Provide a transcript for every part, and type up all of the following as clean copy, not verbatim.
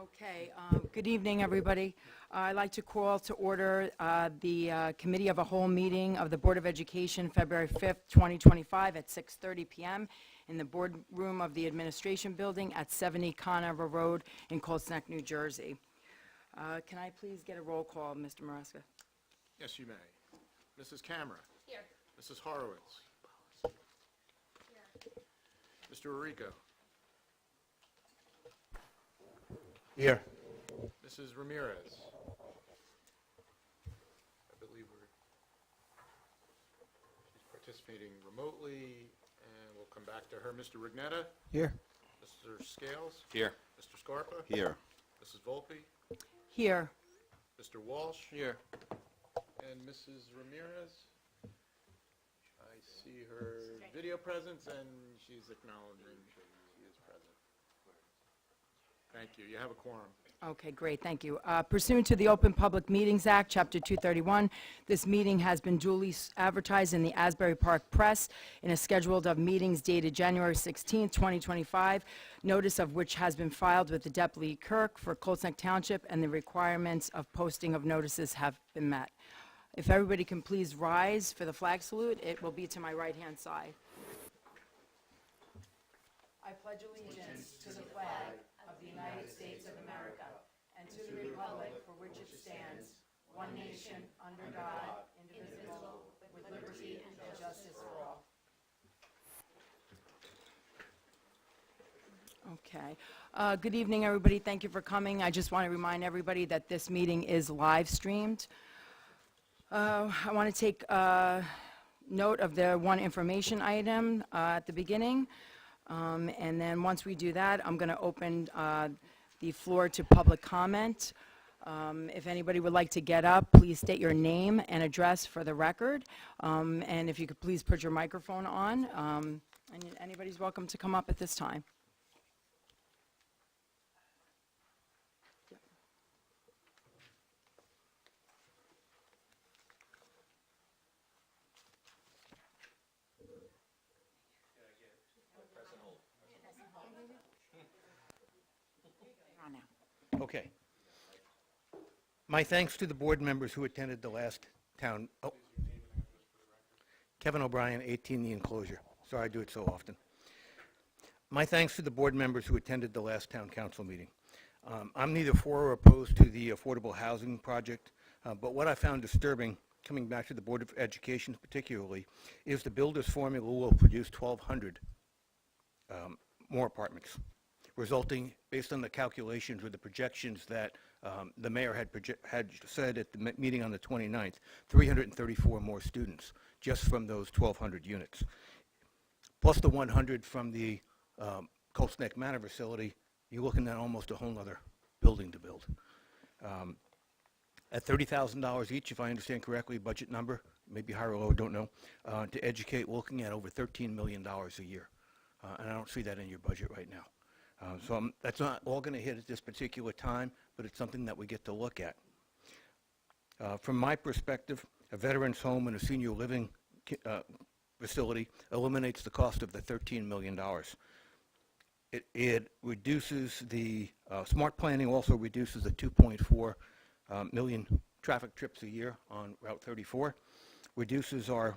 Okay, good evening, everybody. I'd like to call to order the Committee of a Whole meeting of the Board of Education, February 5th, 2025, at 6:30 p.m. in the boardroom of the Administration Building at 70 Conover Road in Colts Neck, New Jersey. Can I please get a roll call, Mr. Maresca? Yes, you may. Mrs. Camera. Here. Mrs. Horowitz. Here. Mr. Arrico. Here. Mrs. Ramirez. I believe she's participating remotely, and we'll come back to her. Mr. Rignetta. Here. Mr. Scales. Here. Mr. Scarpa. Here. Mrs. Volpe. Here. Mr. Walsh. Here. And Mrs. Ramirez. I see her video presence, and she's acknowledging she is present. Thank you. You have a quorum. Okay, great, thank you. Pursuant to the Open Public Meetings Act, Chapter 231, this meeting has been duly advertised in the Asbury Park Press in a schedule of meetings dated January 16, 2025, notice of which has been filed with the Deputy Clerk for Colts Neck Township, and the requirements of posting of notices have been met. If everybody can please rise for the flag salute, it will be to my right-hand side. I pledge allegiance to the flag of the United States of America and to the republic for which it stands, one nation, under God, indivisible, with liberty and justice for all. Okay. Good evening, everybody. Thank you for coming. I just want to remind everybody that this meeting is live streamed. I want to take note of the one information item at the beginning. And then once we do that, I'm going to open the floor to public comment. If anybody would like to get up, please state your name and address for the record. And if you could please put your microphone on. And anybody's welcome to come up at this time. Okay. My thanks to the board members who attended the last town. Oh. Kevin O'Brien, 18 the enclosure. Sorry I do it so often. My thanks to the board members who attended the last town council meeting. I'm neither for or opposed to the affordable housing project, but what I found disturbing, coming back to the Board of Education particularly, is the builder's formula will produce 1,200 more apartments, resulting, based on the calculations or the projections that the mayor had said at the meeting on the 29th, 334 more students just from those 1,200 units. Plus the 100 from the Colts Neck Manor facility, you're looking at almost a whole other building to build. At $30,000 each, if I understand correctly, budget number, maybe higher or lower, don't know, to educate, we're looking at over $13 million a year. And I don't see that in your budget right now. So that's not all going to hit at this particular time, but it's something that we get to look at. From my perspective, a veteran's home and a senior living facility eliminates the cost of the $13 million. It reduces the, smart planning also reduces the 2.4 million traffic trips a year on Route 34, reduces our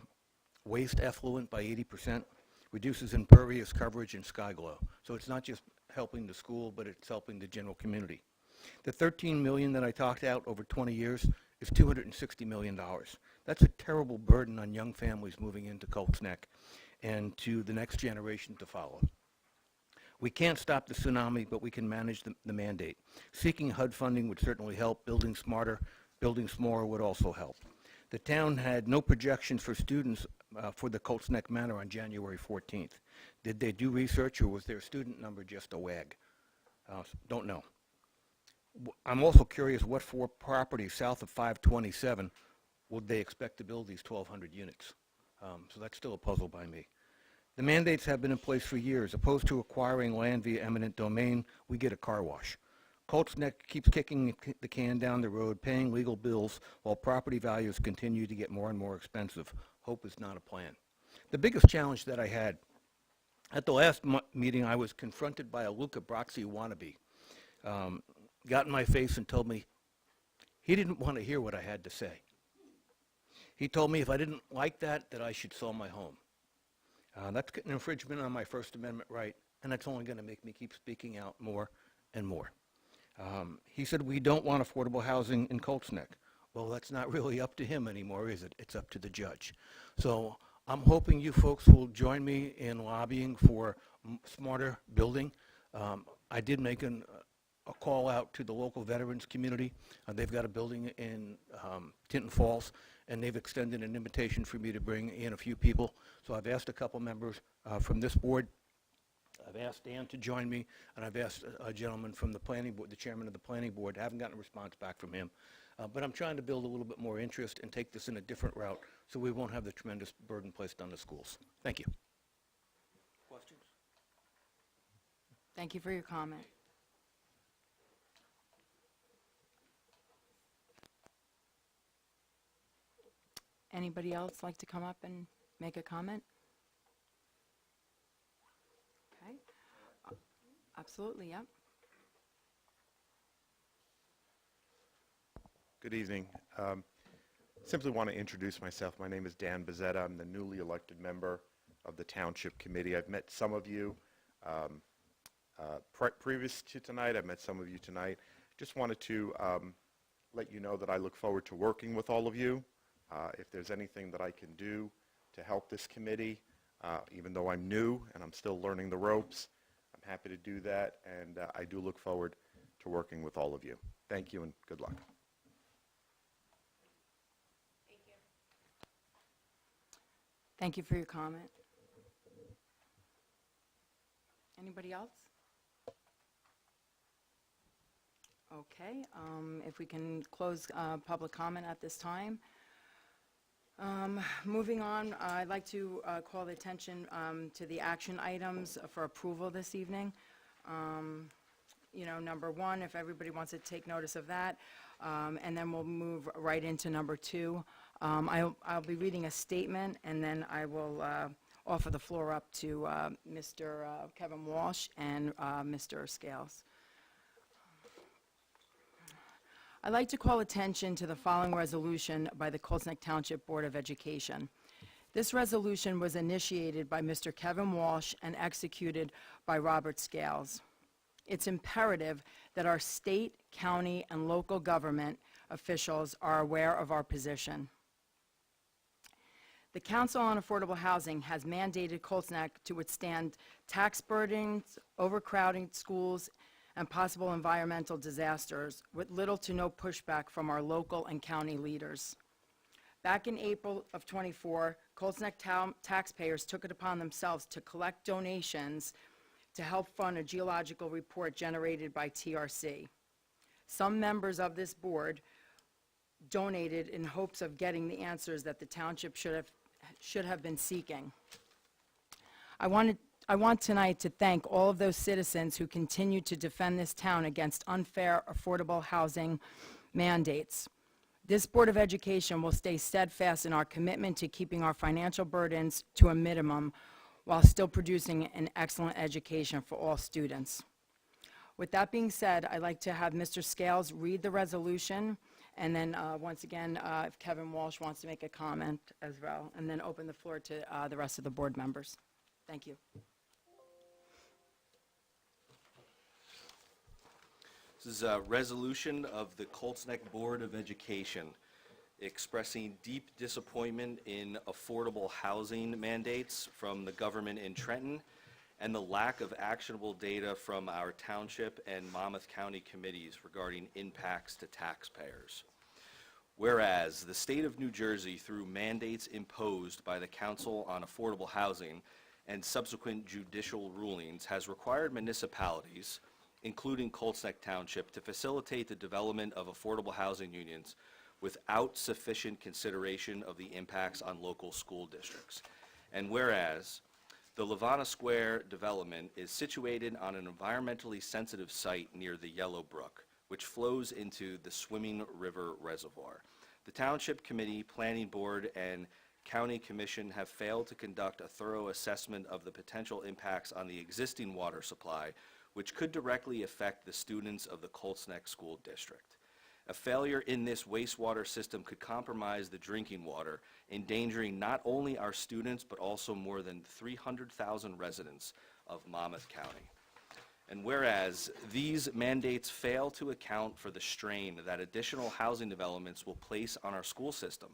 waste effluent by 80%, reduces impervious coverage and sky glow. So it's not just helping the school, but it's helping the general community. The $13 million that I talked out over 20 years is $260 million. That's a terrible burden on young families moving into Colts Neck and to the next generation to follow. We can't stop the tsunami, but we can manage the mandate. Seeking HUD funding would certainly help. Building smarter, building smaller would also help. The town had no projections for students for the Colts Neck Manor on January 14th. Did they do research, or was their student number just a wag? Don't know. I'm also curious what four properties south of 527 would they expect to build these 1,200 units? So that's still a puzzle by me. The mandates have been in place for years. Opposed to acquiring land via eminent domain, we get a car wash. Colts Neck keeps kicking the can down the road, paying legal bills, while property values continue to get more and more expensive. Hope is not a plan. The biggest challenge that I had, at the last meeting, I was confronted by a Luca Brasi wannabe. got in my face and told me he didn't want to hear what I had to say. He told me if I didn't like that I should sell my home. That's an infringement on my First Amendment right, and that's only going to make me keep speaking out more and more. He said we don't want affordable housing in Colts Neck. Well, that's not really up to him anymore, is it? It's up to the judge. So I'm hoping you folks will join me in lobbying for smarter building. I did make a call out to the local veterans community. They've got a building in Tinton Falls, and they've extended an invitation for me to bring in a few people. So I've asked a couple members from this board. I've asked Dan to join me, and I've asked a gentleman from the planning board, the chairman of the planning board. I haven't gotten a response back from him. But I'm trying to build a little bit more interest and take this in a different route so we won't have the tremendous burden placed on the schools. Thank you. Questions? Thank you for your comment. Anybody else like to come up and make a comment? Okay. Absolutely, yep. Good evening. Simply want to introduce myself. My name is Dan Bezzetta. I'm the newly elected member of the Township Committee. I've met some of you previous to tonight. I've met some of you tonight. Just wanted to let you know that I look forward to working with all of you. If there's anything that I can do to help this committee, even though I'm new and I'm still learning the ropes, I'm happy to do that, and I do look forward to working with all of you. Thank you and good luck. Thank you for your comment. Anybody else? Okay, if we can close public comment at this time. Moving on, I'd like to call the attention to the action items for approval this evening. Number one, if everybody wants to take notice of that, and then we'll move right into number two. I'll be reading a statement, and then I will offer the floor up to Mr. Kevin Walsh and Mr. Scales. I'd like to call attention to the following resolution by the Colts Neck Township Board of Education. This resolution was initiated by Mr. Kevin Walsh and executed by Robert Scales. It's imperative that our state, county, and local government officials are aware of our position. The Council on Affordable Housing has mandated Colts Neck to withstand tax burdens, overcrowding schools, and possible environmental disasters with little to no pushback from our local and county leaders. Back in April of '24, Colts Neck taxpayers took it upon themselves to collect donations to help fund a geological report generated by TRC. Some members of this board donated in hopes of getting the answers that the township should have been seeking. I want tonight to thank all of those citizens who continue to defend this town against unfair, affordable housing mandates. This Board of Education will stay steadfast in our commitment to keeping our financial burdens to a minimum while still producing an excellent education for all students. With that being said, I'd like to have Mr. Scales read the resolution, and then once again, if Kevin Walsh wants to make a comment as well, and then open the floor to the rest of the board members. Thank you. This is a resolution of the Colts Neck Board of Education expressing deep disappointment in affordable housing mandates from the government in Trenton and the lack of actionable data from our township and Monmouth County committees regarding impacts to taxpayers. Whereas the state of New Jersey, through mandates imposed by the Council on Affordable Housing and subsequent judicial rulings, has required municipalities, including Colts Neck Township, to facilitate the development of affordable housing unions without sufficient consideration of the impacts on local school districts. And whereas the Levana Square development is situated on an environmentally sensitive site near the Yellow Brook, which flows into the Swimming River Reservoir. The Township Committee, Planning Board, and County Commission have failed to conduct a thorough assessment of the potential impacts on the existing water supply, which could directly affect the students of the Colts Neck School District. A failure in this wastewater system could compromise the drinking water, endangering not only our students, but also more than 300,000 residents of Monmouth County. And whereas these mandates fail to account for the strain that additional housing developments will place on our school system,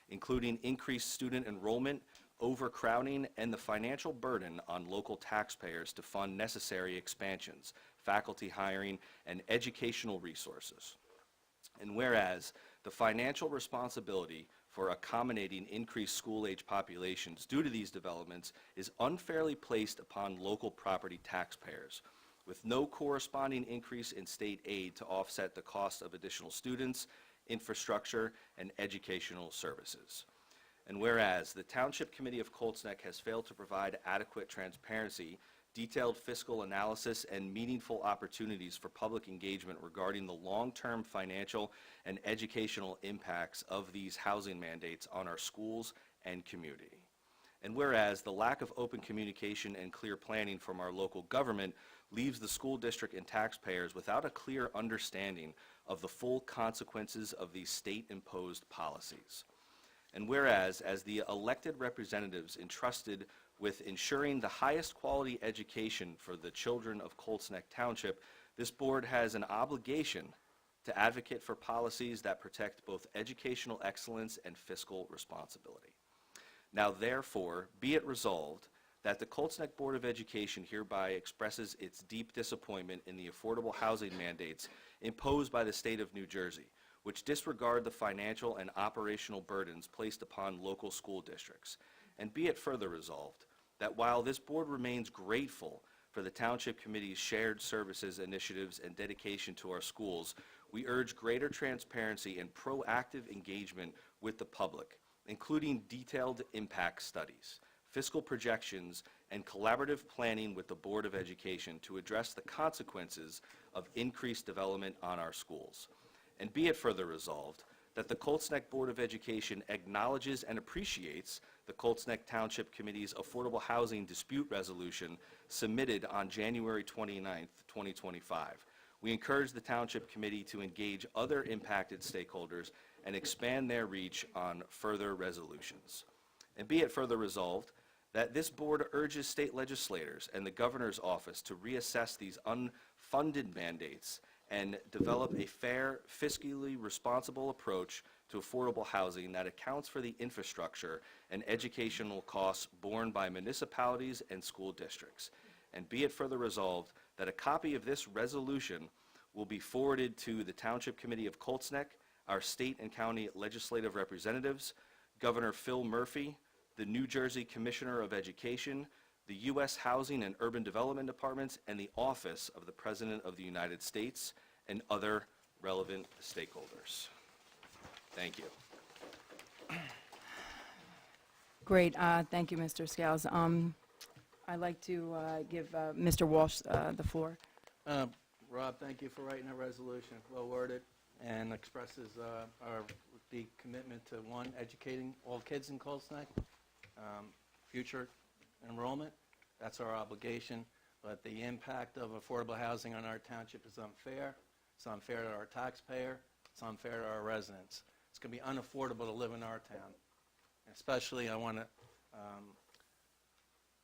including increased student enrollment, overcrowding, and the financial burden on local taxpayers to fund necessary expansions, faculty hiring, and educational resources. And whereas the financial responsibility for accommodating increased school-age populations due to these developments is unfairly placed upon local property taxpayers, with no corresponding increase in state aid to offset the cost of additional students, infrastructure, and educational services. And whereas the Township Committee of Colts Neck has failed to provide adequate transparency, detailed fiscal analysis, and meaningful opportunities for public engagement regarding the long-term financial and educational impacts of these housing mandates on our schools and community. And whereas the lack of open communication and clear planning from our local government leaves the school district and taxpayers without a clear understanding of the full consequences of these state-imposed policies. And whereas, as the elected representatives entrusted with ensuring the highest quality education for the children of Colts Neck Township, this board has an obligation to advocate for policies that protect both educational excellence and fiscal responsibility. Now therefore, be it resolved that the Colts Neck Board of Education hereby expresses its deep disappointment in the affordable housing mandates imposed by the state of New Jersey, which disregard the financial and operational burdens placed upon local school districts. And be it further resolved that while this board remains grateful for the Township Committee's shared services initiatives and dedication to our schools, we urge greater transparency and proactive engagement with the public, including detailed impact studies, fiscal projections, and collaborative planning with the Board of Education to address the consequences of increased development on our schools. And be it further resolved that the Colts Neck Board of Education acknowledges and appreciates the Colts Neck Township Committee's Affordable Housing Dispute Resolution submitted on January 29th, 2025. We encourage the Township Committee to engage other impacted stakeholders and expand their reach on further resolutions. And be it further resolved that this board urges state legislators and the governor's office to reassess these unfunded mandates and develop a fair, fiscally responsible approach to affordable housing that accounts for the infrastructure and educational costs borne by municipalities and school districts. And be it further resolved that a copy of this resolution will be forwarded to the Township Committee of Colts Neck, our state and county legislative representatives, Governor Phil Murphy, the New Jersey Commissioner of Education, the U.S. Housing and Urban Development Departments, and the Office of the President of the United States, and other relevant stakeholders. Thank you. Great, thank you, Mr. Scales. I'd like to give Mr. Walsh the floor. Rob, thank you for writing a resolution, well worded, and expresses the commitment to, one, educating all kids in Colts Neck, future enrollment. That's our obligation, but the impact of affordable housing on our township is unfair. It's unfair to our taxpayer. It's unfair to our residents. It's going to be unaffordable to live in our town. Especially, I want to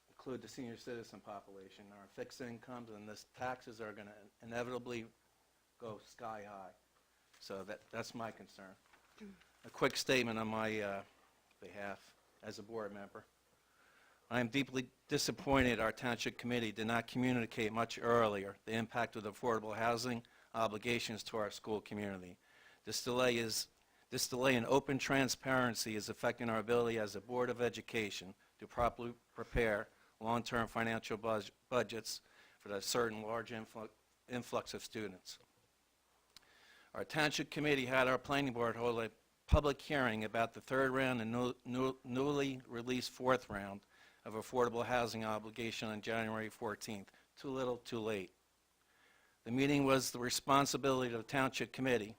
include the senior citizen population. Our fixed incomes and the taxes are going to inevitably go sky high. So that's my concern. A quick statement on my behalf as a board member. I am deeply disappointed our Township Committee did not communicate much earlier the impact of the affordable housing obligations to our school community. This delay in open transparency is affecting our ability as a Board of Education to properly prepare long-term financial budgets for the certain large influx of students. Our Township Committee had our Planning Board hold a public hearing about the third round and newly released fourth round of affordable housing obligation on January 14th. Too little, too late. The meeting was the responsibility of the Township Committee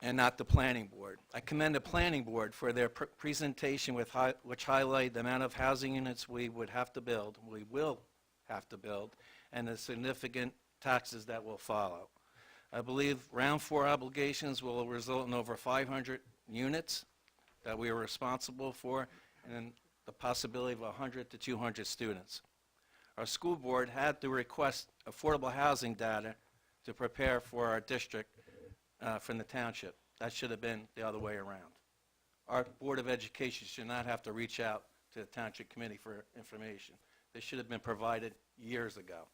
and not the Planning Board. I commend the Planning Board for their presentation which highlighted the amount of housing units we would have to build, we will have to build and the significant taxes that will follow. I believe round 4 obligations will result in over 500 units that we are responsible for, and the possibility of 100 to 200 students. Our school board had to request affordable housing data to prepare for our district from the township. That should have been the other way around. Our Board of Education should not have to reach out to the Township Committee for information. They should have been provided years ago.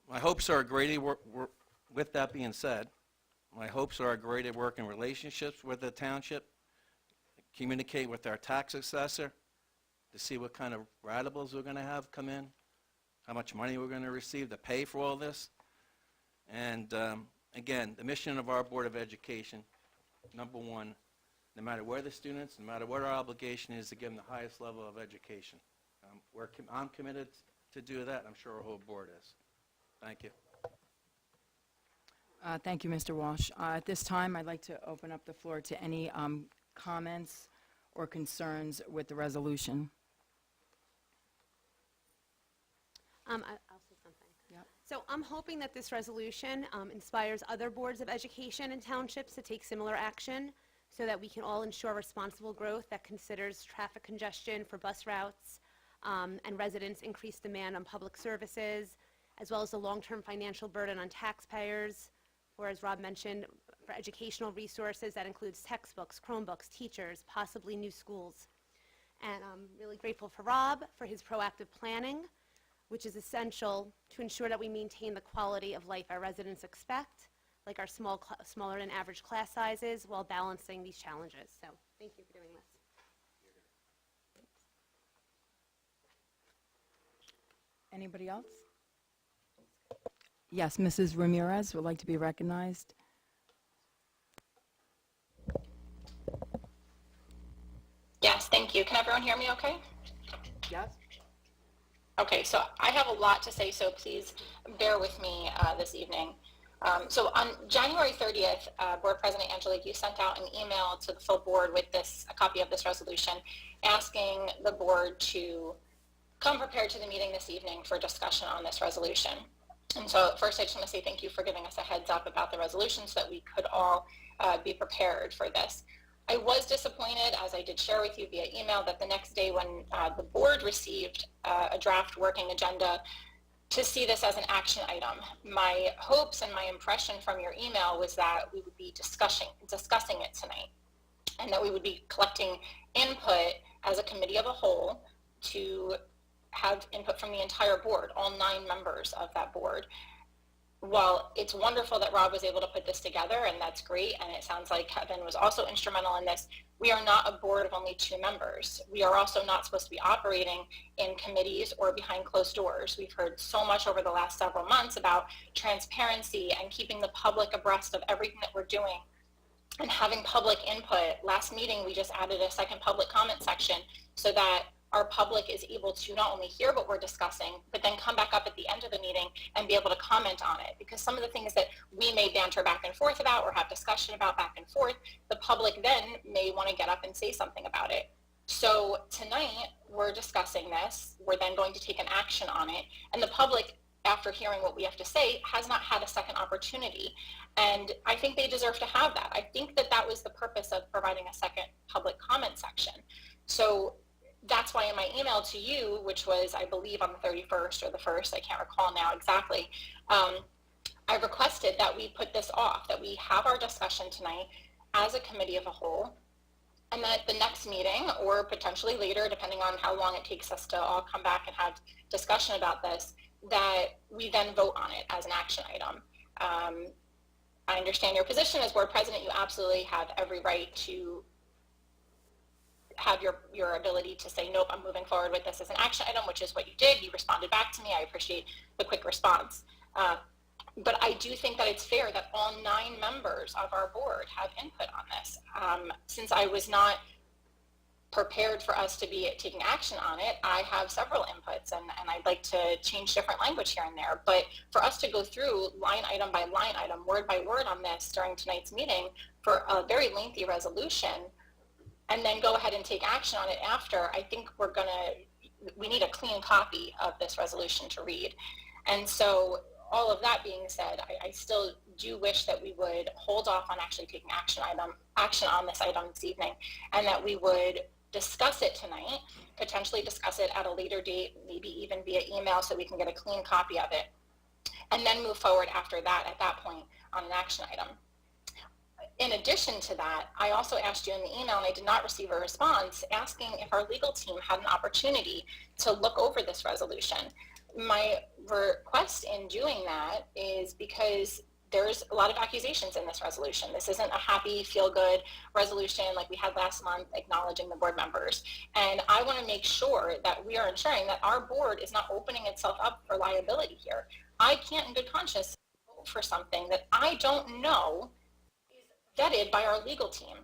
My hopes are a greater with that being said, my hopes are a greater working relationships with the township, communicate with our tax assessor to see what kind of ratables we're going to have come in, how much money we're going to receive to pay for all this. And again, the mission of our Board of Education, number one, no matter where the students, no matter what our obligation is, to give them the highest level of education. I'm committed to do that. I'm sure our whole board is. Thank you. Thank you, Mr. Walsh. At this time, I'd like to open up the floor to any comments or concerns with the resolution. I'll say something. Yep. So I'm hoping that this resolution inspires other boards of education and townships to take similar action so that we can all ensure responsible growth that considers traffic congestion for bus routes and residents' increased demand on public services, as well as the long-term financial burden on taxpayers, or as Rob mentioned, for educational resources that includes textbooks, Chromebooks, teachers, possibly new schools. And I'm really grateful for Rob for his proactive planning, which is essential to ensure that we maintain the quality of life our residents expect, like our smaller than average class sizes, while balancing these challenges. So thank you for doing this. Anybody else? Yes, Mrs. Ramirez would like to be recognized. Yes, thank you. Can everyone hear me okay? Yes. Okay, so I have a lot to say, so please bear with me this evening. So on January 30th, Board President Angelique, you sent out an email to the full board with a copy of this resolution, asking the board to come prepared to the meeting this evening for discussion on this resolution. And so first I just want to say thank you for giving us a heads up about the resolution so that we could all be prepared for this. I was disappointed, as I did share with you via email, that the next day when the board received a draft working agenda, to see this as an action item. My hopes and my impression from your email was that we would be discussing it tonight, and that we would be collecting input as a committee of a whole to have input from the entire board, all 9 members of that board. While it's wonderful that Rob was able to put this together, and that's great, and it sounds like Kevin was also instrumental in this, we are not a board of only 2 members. We are also not supposed to be operating in committees or behind closed doors. We've heard so much over the last several months about transparency and keeping the public abreast of everything that we're doing and having public input. Last meeting, we just added a second public comment section so that our public is able to not only hear what we're discussing, but then come back up at the end of the meeting and be able to comment on it. Because some of the things that we may banter back and forth about or have discussion about back and forth, the public then may want to get up and say something about it. So tonight, we're discussing this. We're then going to take an action on it. And the public, after hearing what we have to say, has not had a second opportunity. And I think they deserve to have that. I think that that was the purpose of providing a second public comment section. So that's why in my email to you, which was, I believe, on the 31st or the 1st, I can't recall now exactly, I requested that we put this off, that we have our discussion tonight as a committee of a whole, and that the next meeting, or potentially later, depending on how long it takes us to all come back and have discussion about this, that we then vote on it as an action item. I understand your position as board president. You absolutely have every right to have your ability to say, nope, I'm moving forward with this as an action item, which is what you did. You responded back to me. I appreciate the quick response. But I do think that it's fair that all 9 members of our board have input on this. Since I was not prepared for us to be taking action on it, I have several inputs, and I'd like to change different language here and there. But for us to go through line item by line item, word by word on this during tonight's meeting for a very lengthy resolution, and then go ahead and take action on it after, I think we need a clean copy of this resolution to read. And so all of that being said, I still do wish that we would hold off on actually taking action on this item this evening, and that we would discuss it tonight, potentially discuss it at a later date, maybe even via email so we can get a clean copy of it, and then move forward after that at that point on an action item. In addition to that, I also asked you in the email, and I did not receive a response, asking if our legal team had an opportunity to look over this resolution. My request in doing that is because there's a lot of accusations in this resolution. This isn't a happy, feel-good resolution like we had last month acknowledging the board members. And I want to make sure that we are ensuring that our board is not opening itself up for liability here. I can't in good conscience vote for something that I don't know is vetted by our legal team.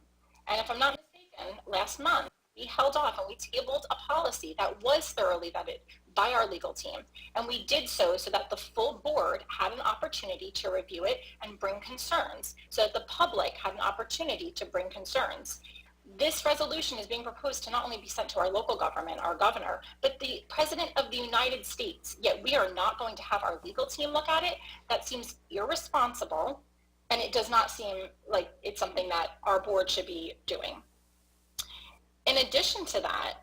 And if I'm not mistaken, last month, we held off and we tabled a policy that was thoroughly vetted by our legal team. And we did so that the full board had an opportunity to review it and bring concerns, so that the public had an opportunity to bring concerns. This resolution is being proposed to not only be sent to our local government, our governor, but the President of the United States. Yet we are not going to have our legal team look at it. That seems irresponsible, and it does not seem like it's something that our board should be doing. In addition to that,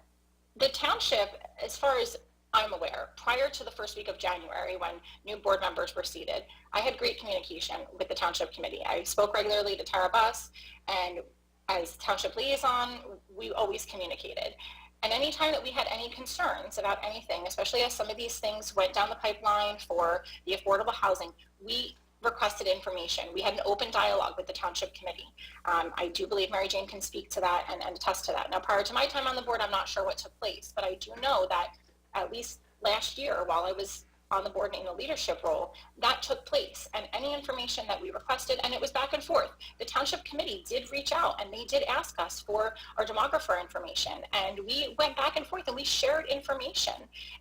the township, as far as I'm aware, prior to the first week of January when new board members were seated, I had great communication with the township committee. I spoke regularly to Tara Buss, and as township liaison, we always communicated. And anytime that we had any concerns about anything, especially as some of these things went down the pipeline for the affordable housing, we requested information. We had an open dialogue with the township committee. I do believe Mary Jane can speak to that and attest to that. Now, prior to my time on the board, I'm not sure what took place, but I do know that at least last year, while I was on the board in a leadership role, that took place. And any information that we requested, and it was back and forth. The township committee did reach out and they did ask us for our demographer information. And we went back and forth and we shared information.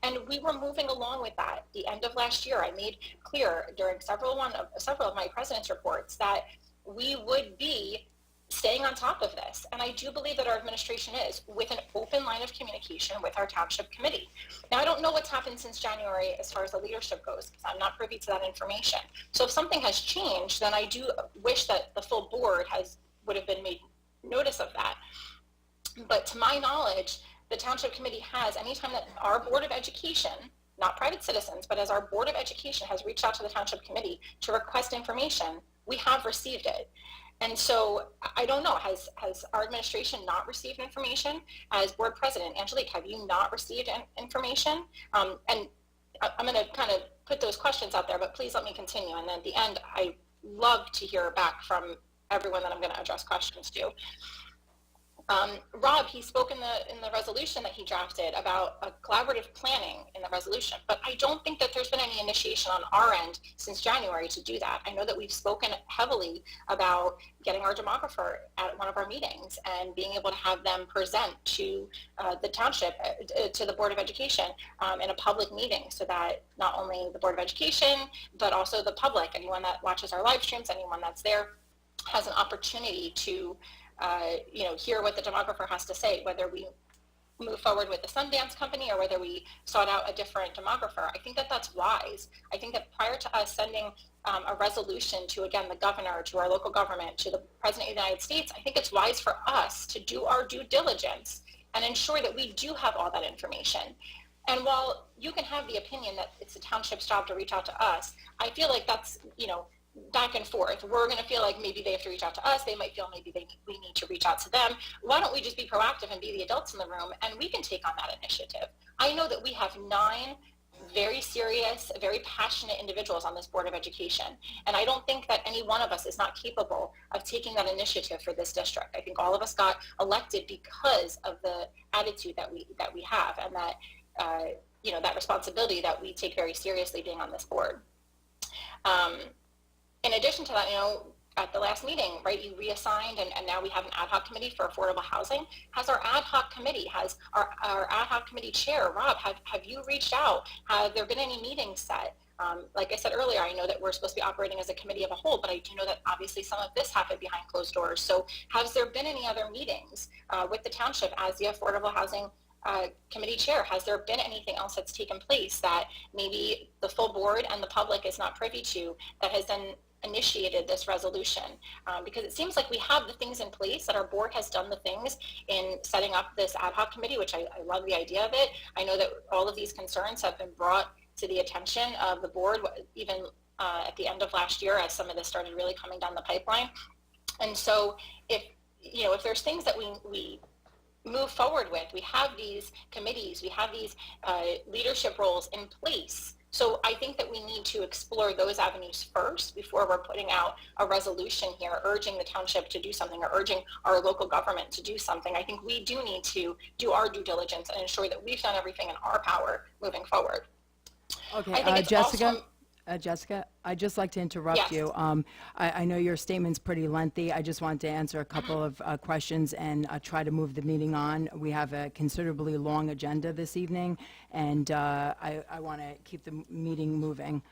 And we were moving along with that. The end of last year, I made clear during several of my president's reports that we would be staying on top of this. And I do believe that our administration is, with an open line of communication with our township committee. Now, I don't know what's happened since January as far as the leadership goes, because I'm not privy to that information. So if something has changed, then I do wish that the full board would have been made notice of that. But to my knowledge, the township committee has, anytime that our Board of Education, not private citizens, but as our Board of Education has reached out to the township committee to request information, we have received it. And so I don't know, has our administration not received information? As board president, Angelique, have you not received information? And I'm going to kind of put those questions out there, but please let me continue. And then at the end, I love to hear back from everyone that I'm going to address questions to. Rob, he spoke in the resolution that he drafted about a collaborative planning in the resolution, but I don't think that there's been any initiation on our end since January to do that. I know that we've spoken heavily about getting our demographer at one of our meetings and being able to have them present to the township, to the Board of Education in a public meeting, so that not only the Board of Education, but also the public, anyone that watches our live streams, anyone that's there, has an opportunity to hear what the demographer has to say, whether we move forward with the Sundance company or whether we sought out a different demographer. I think that that's wise. I think that prior to us sending a resolution to, again, the governor, to our local government, to the President of the United States, I think it's wise for us to do our due diligence and ensure that we do have all that information. And while you can have the opinion that it's the township's job to reach out to us, I feel like that's, back and forth. We're going to feel like maybe they have to reach out to us. They might feel maybe we need to reach out to them. Why don't we just be proactive and be the adults in the room, and we can take on that initiative? I know that we have 9 very serious, very passionate individuals on this Board of Education, and I don't think that any one of us is not capable of taking that initiative for this district. I think all of us got elected because of the attitude that we have, and that that responsibility that we take very seriously being on this board. In addition to that, at the last meeting, right, you reassigned, and now we have an ad hoc committee for affordable housing. Has our ad hoc committee, our ad hoc committee chair, Rob, have you reached out? Have there been any meetings set? Like I said earlier, I know that we're supposed to be operating as a committee of a whole, but I do know that obviously some of this happened behind closed doors. So has there been any other meetings with the township as the Affordable Housing Committee Chair? Has there been anything else that's taken place that maybe the full board and the public is not privy to that has then initiated this resolution? Because it seems like we have the things in place, that our board has done the things in setting up this ad hoc committee, which I love the idea of it. I know that all of these concerns have been brought to the attention of the board, even at the end of last year, as some of this started really coming down the pipeline. And so if there's things that we move forward with, we have these committees, we have these leadership roles in place. So I think that we need to explore those avenues first before we're putting out a resolution here urging the township to do something or urging our local government to do something. I think we do need to do our due diligence and ensure that we've done everything in our power moving forward. Okay, I think it's Jessica, also- Jessica, I'd just like to interrupt Yes. you. I know your statement's pretty lengthy. I just wanted to answer a couple of questions and try to move the meeting on. We have a considerably long agenda this evening, and I want to keep the meeting moving.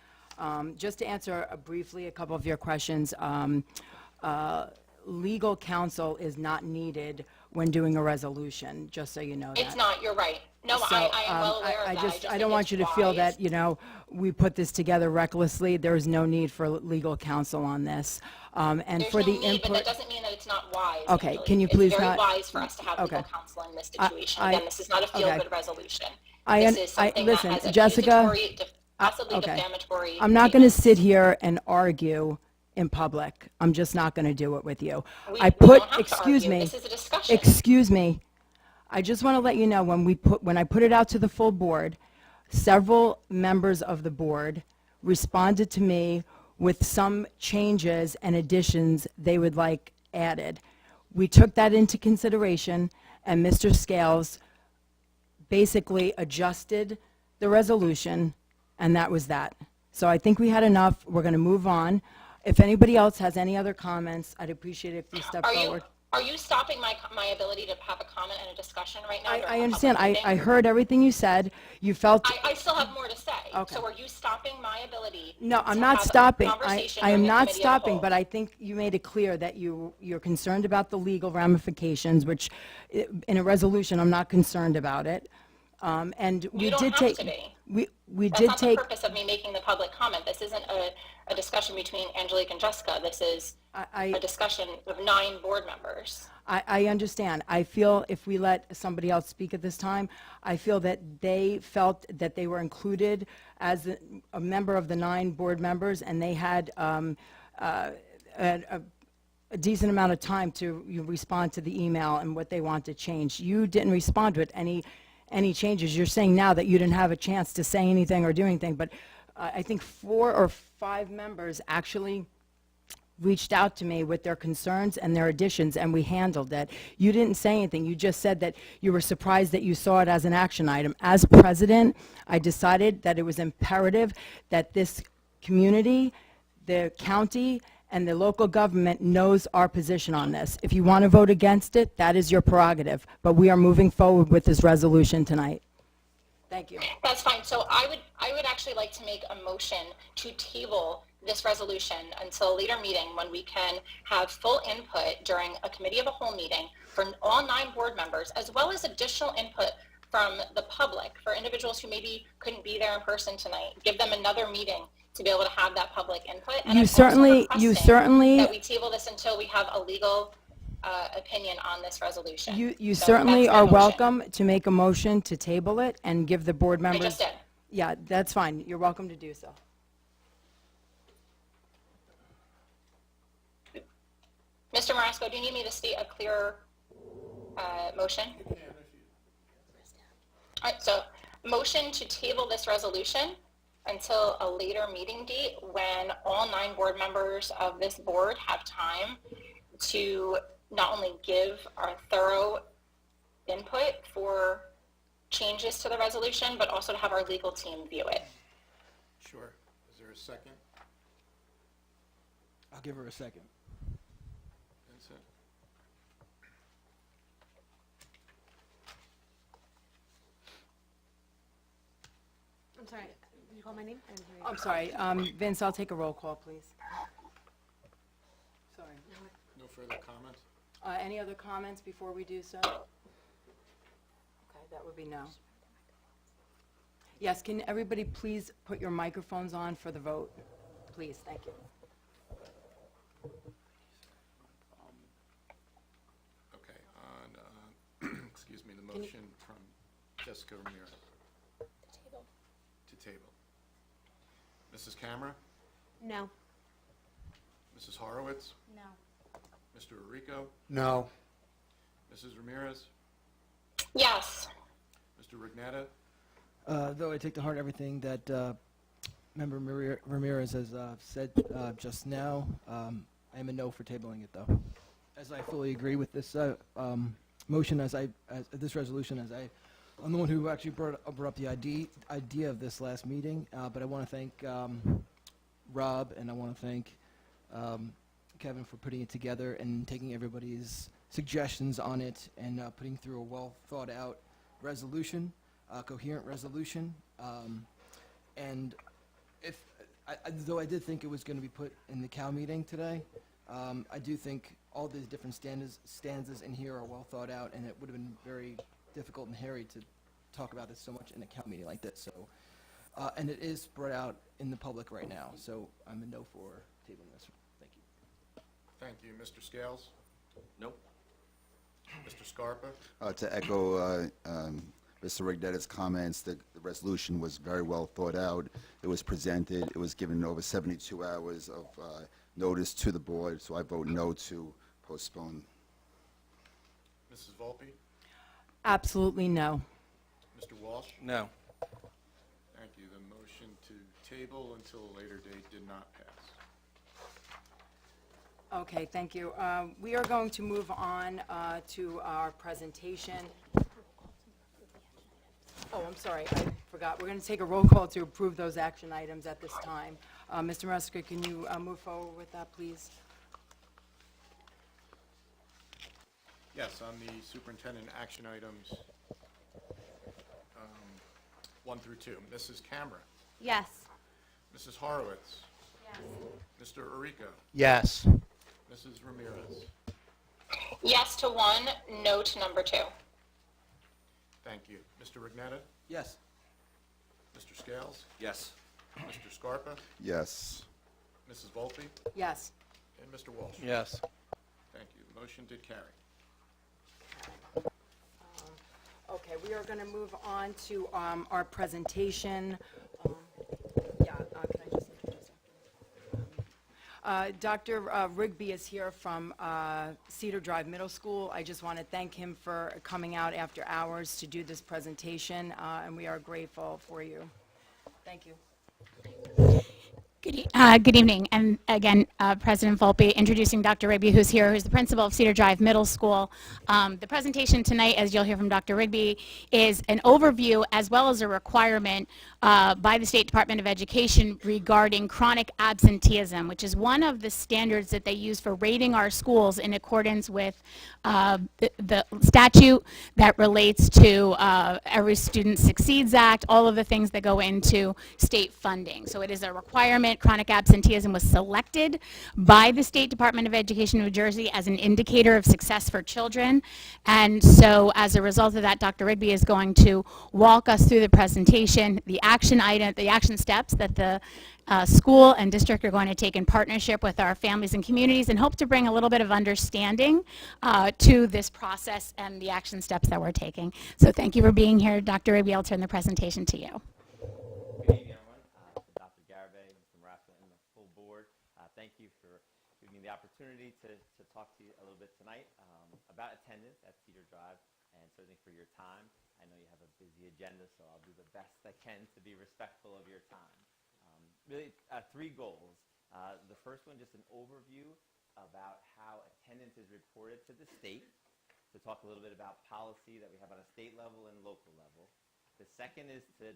Just to answer briefly a couple of your questions, legal counsel is not needed when doing a resolution, just so you know that. It's not, you're right. No, So, I am well aware of that. I think don't want it's you to feel wise. that, we put this together recklessly. There is no need for legal counsel on this. And There's for no the need, input. but that doesn't mean that it's not wise. Okay, Angelique. can you please It's not- very wise for us to have legal Okay. counsel in this situation. Again, this is not a okay. feel-good resolution. I This un- is something listen, that has Jessica, accusatory, possibly okay. defamatory. I'm not going to statements. sit here and argue in public. I'm just not going to do it with you. We I don't put, have to excuse argue. me. This is a discussion. Excuse me. I just want to let you know, when I put it out to the full board, several members of the board responded to me with some changes and additions they would like added. We took that into consideration, and Mr. Scales basically adjusted the resolution, and that was that. So I think we had enough. We're going to move on. If anybody else has any other comments, I'd appreciate it if you step forward. Are you stopping my ability to have a comment and a discussion right now? during I a understand. public meeting? I heard everything you said. You felt, I still have more to say. Okay. So are you stopping my ability? no, I'm to not have a stopping. conversation I am during a not committee of the stopping, whole? but I think you made it clear that you're concerned about the legal ramifications, which in a resolution, I'm not concerned about it. And we You don't did have take, to be. we That's did not take, the purpose of me making the public comment. This isn't a discussion between Angelique and Jessica. This is a discussion of 9 board members. I understand. I feel if we let somebody else speak at this time, I feel that they felt that they were included as a member of the 9 board members, and they had a decent amount of time to respond to the email and what they want to change. You didn't respond with any changes. You're saying now that you didn't have a chance to say anything or do anything, but I think 4 or 5 members actually reached out to me with their concerns and their additions, and we handled it. You didn't say anything. You just said that you were surprised that you saw it as an action item. As president, I decided that it was imperative that this community, the county, and the local government knows our position on this. If you want to vote against it, that is your prerogative, but we are moving forward with this resolution tonight. Thank you. That's fine. So I would actually like to make a motion to table this resolution until a later meeting when we can have full input during a committee of a whole meeting for all 9 board members, as well as additional input from the public for individuals who maybe couldn't be there in person tonight. Give them another meeting to be able to have that public input. And You I'm also certainly- requesting that we table this until we have a legal opinion on this resolution. You So certainly that's my are motion. welcome to make a motion to table it and give the board I members. just did. Yeah, that's fine. You're welcome to do so. Mr. Marasco, do you need me to state a clear motion? All right, so motion to table this resolution until a later meeting date when all 9 board members of this board have time to not only give our thorough input for changes to the resolution, but also to have our legal team view it. Sure. Is there a second? I'll give her a second. Vincent? I'm sorry, you call my name? I didn't hear you. I'm sorry, Vince, I'll take a roll call, please. Sorry. No further comments? Any other comments before we do so? Okay, that would be no. Yes, can everybody please put your microphones on for the vote? Please, thank you. Okay, on, excuse me, the you- motion from Jessica Ramirez. To table. Mrs. Camera? No. Mrs. Horowitz? No. Mr. Arrico? No. Mrs. Ramirez? Yes. Mr. Rignetta? Though I take to heart everything that Member Ramirez has said just now, I am a no for tabling it, though. As I fully agree with this motion, as this resolution, I'm the one who actually brought up the idea of this last meeting, but I want to thank Rob and I want to thank Kevin for putting it together and taking everybody's suggestions on it and putting through a well-thought-out resolution. Coherent resolution, and though I did think it was going to be put in the Cal meeting today, I do think all these different stanzas in here are well thought out, and it would have been very difficult and hairy to talk about this so much in a Cal meeting like this. So, and it is spread out in the public right now, so I'm a no for tabling this. Thank you. Thank you. Mr. Scales? Nope. Mr. Scarpa? To echo Mr. Rignetta's comments, the resolution was very well thought out. It was presented. It was given over 72 hours of notice to the board, so I vote no to postpone. Mrs. Volpe? Absolutely no. Mr. Walsh? No. Thank you. The motion to table until a later date did not pass. Okay, thank you. We are going to move on to our presentation. Oh, I'm sorry, I forgot. We're going to take a roll call to approve those action items at this time. Mr. Maresca, can you move forward with that, please? Yes, on the superintendent action items 1 through 2. Mrs. Camera? Yes. Mrs. Horowitz? Yes. Mr. Arrico? Yes. Mrs. Ramirez? Yes to 1, no to number 2. Thank you. Mr. Rignetta? Yes. Mr. Scales? Yes. Mr. Scarpa? Yes. Mrs. Volpe? Yes. And Mr. Walsh? Yes. Thank you. The motion did carry. Okay, we are going to move on to our presentation. Can I just introduce him? Dr. Rigby is here from Cedar Drive Middle School. I just want to thank him for coming out after hours to do this presentation, and we are grateful for you. Thank you. Good evening, and again, President Volpe introducing Dr. Rigby, who's here, who's the principal of Cedar Drive Middle School. The presentation tonight, as you'll hear from Dr. Rigby, is an overview as well as a requirement by the State Department of Education regarding chronic absenteeism, which is one of the standards that they use for rating our schools in accordance with the statute that relates to Every Student Succeeds Act, all of the things that go into state funding. So it is a requirement. Chronic absenteeism was selected by the State Department of Education in New Jersey as an indicator of success for children. And so as a result of that, Dr. Rigby is going to walk us through the presentation, the action steps that the school and district are going to take in partnership with our families and communities, and hope to bring a little bit of understanding to this process and the action steps that we're taking. So thank you for being here, Dr. Rigby. I'll turn the presentation to you. Good evening, everyone. Dr. Garibay, Mr. Marafa, and the full board. Thank you for giving me the opportunity to talk to you a little bit tonight about attendance at Cedar Drive, and certainly for your time. I know you have a busy agenda, so I'll do the best I can to be respectful of your time. Really, 3 goals. The first one, just an overview about how attendance is reported to the state, to talk a little bit about policy that we have on a state level and local level. The second is to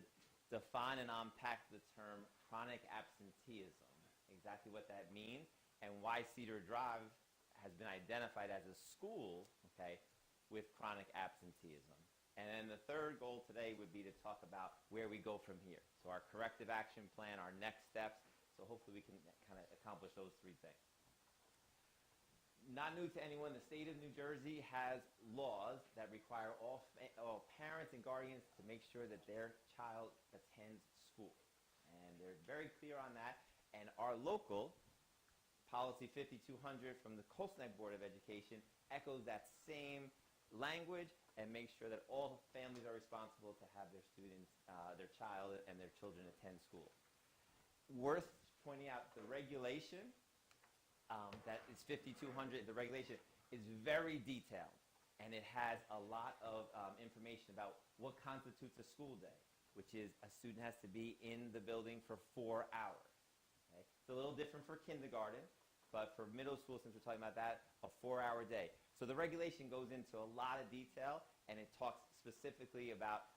define and unpack the term chronic absenteeism, exactly what that means, and why Cedar Drive has been identified as a school, okay, with chronic absenteeism. And then the third goal today would be to talk about where we go from here. So our corrective action plan, our next steps. So hopefully we can kind of accomplish those three things. Not new to anyone, the state of New Jersey has laws that require all parents and guardians to make sure that their child attends school. And they're very clear on that. And our local policy 5200 from the Colts Board of Education echoes that same language and makes sure that all families are responsible to have their students, their child and their children attend school. Worth pointing out the regulation that is 5200, the regulation is very detailed, and it has a lot of information about what constitutes a school day, which is a student has to be in the building for 4 hours. Okay? It's a little different for kindergarten, but for middle school, since we're talking about that, a 4-hour day. So the regulation goes into a lot of detail, and it talks specifically about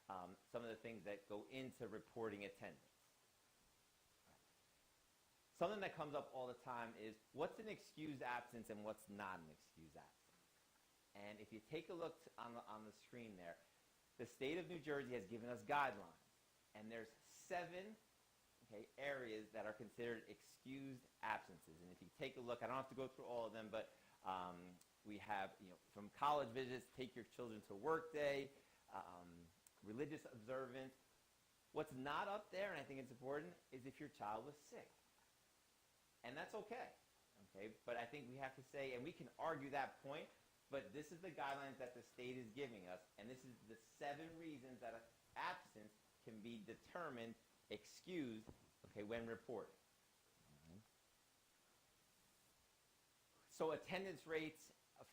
some of the things that go into reporting attendance. Something that comes up all the time is what's an excused absence and what's not an excused absence. And if you take a look on the screen there, the state of New Jersey has given us guidelines, and there's 7 areas that are considered excused absences. And if you take a look, I don't have to go through all of them, but we have, from college visits, take your children to work day, religious observance. What's not up there, and I think it's important, is if your child was sick. And that's okay, but I think we have to say, and we can argue that point, but this is the guidelines that the state is giving us, and this is the 7 reasons that an absence can be determined excused, when reported. So attendance rates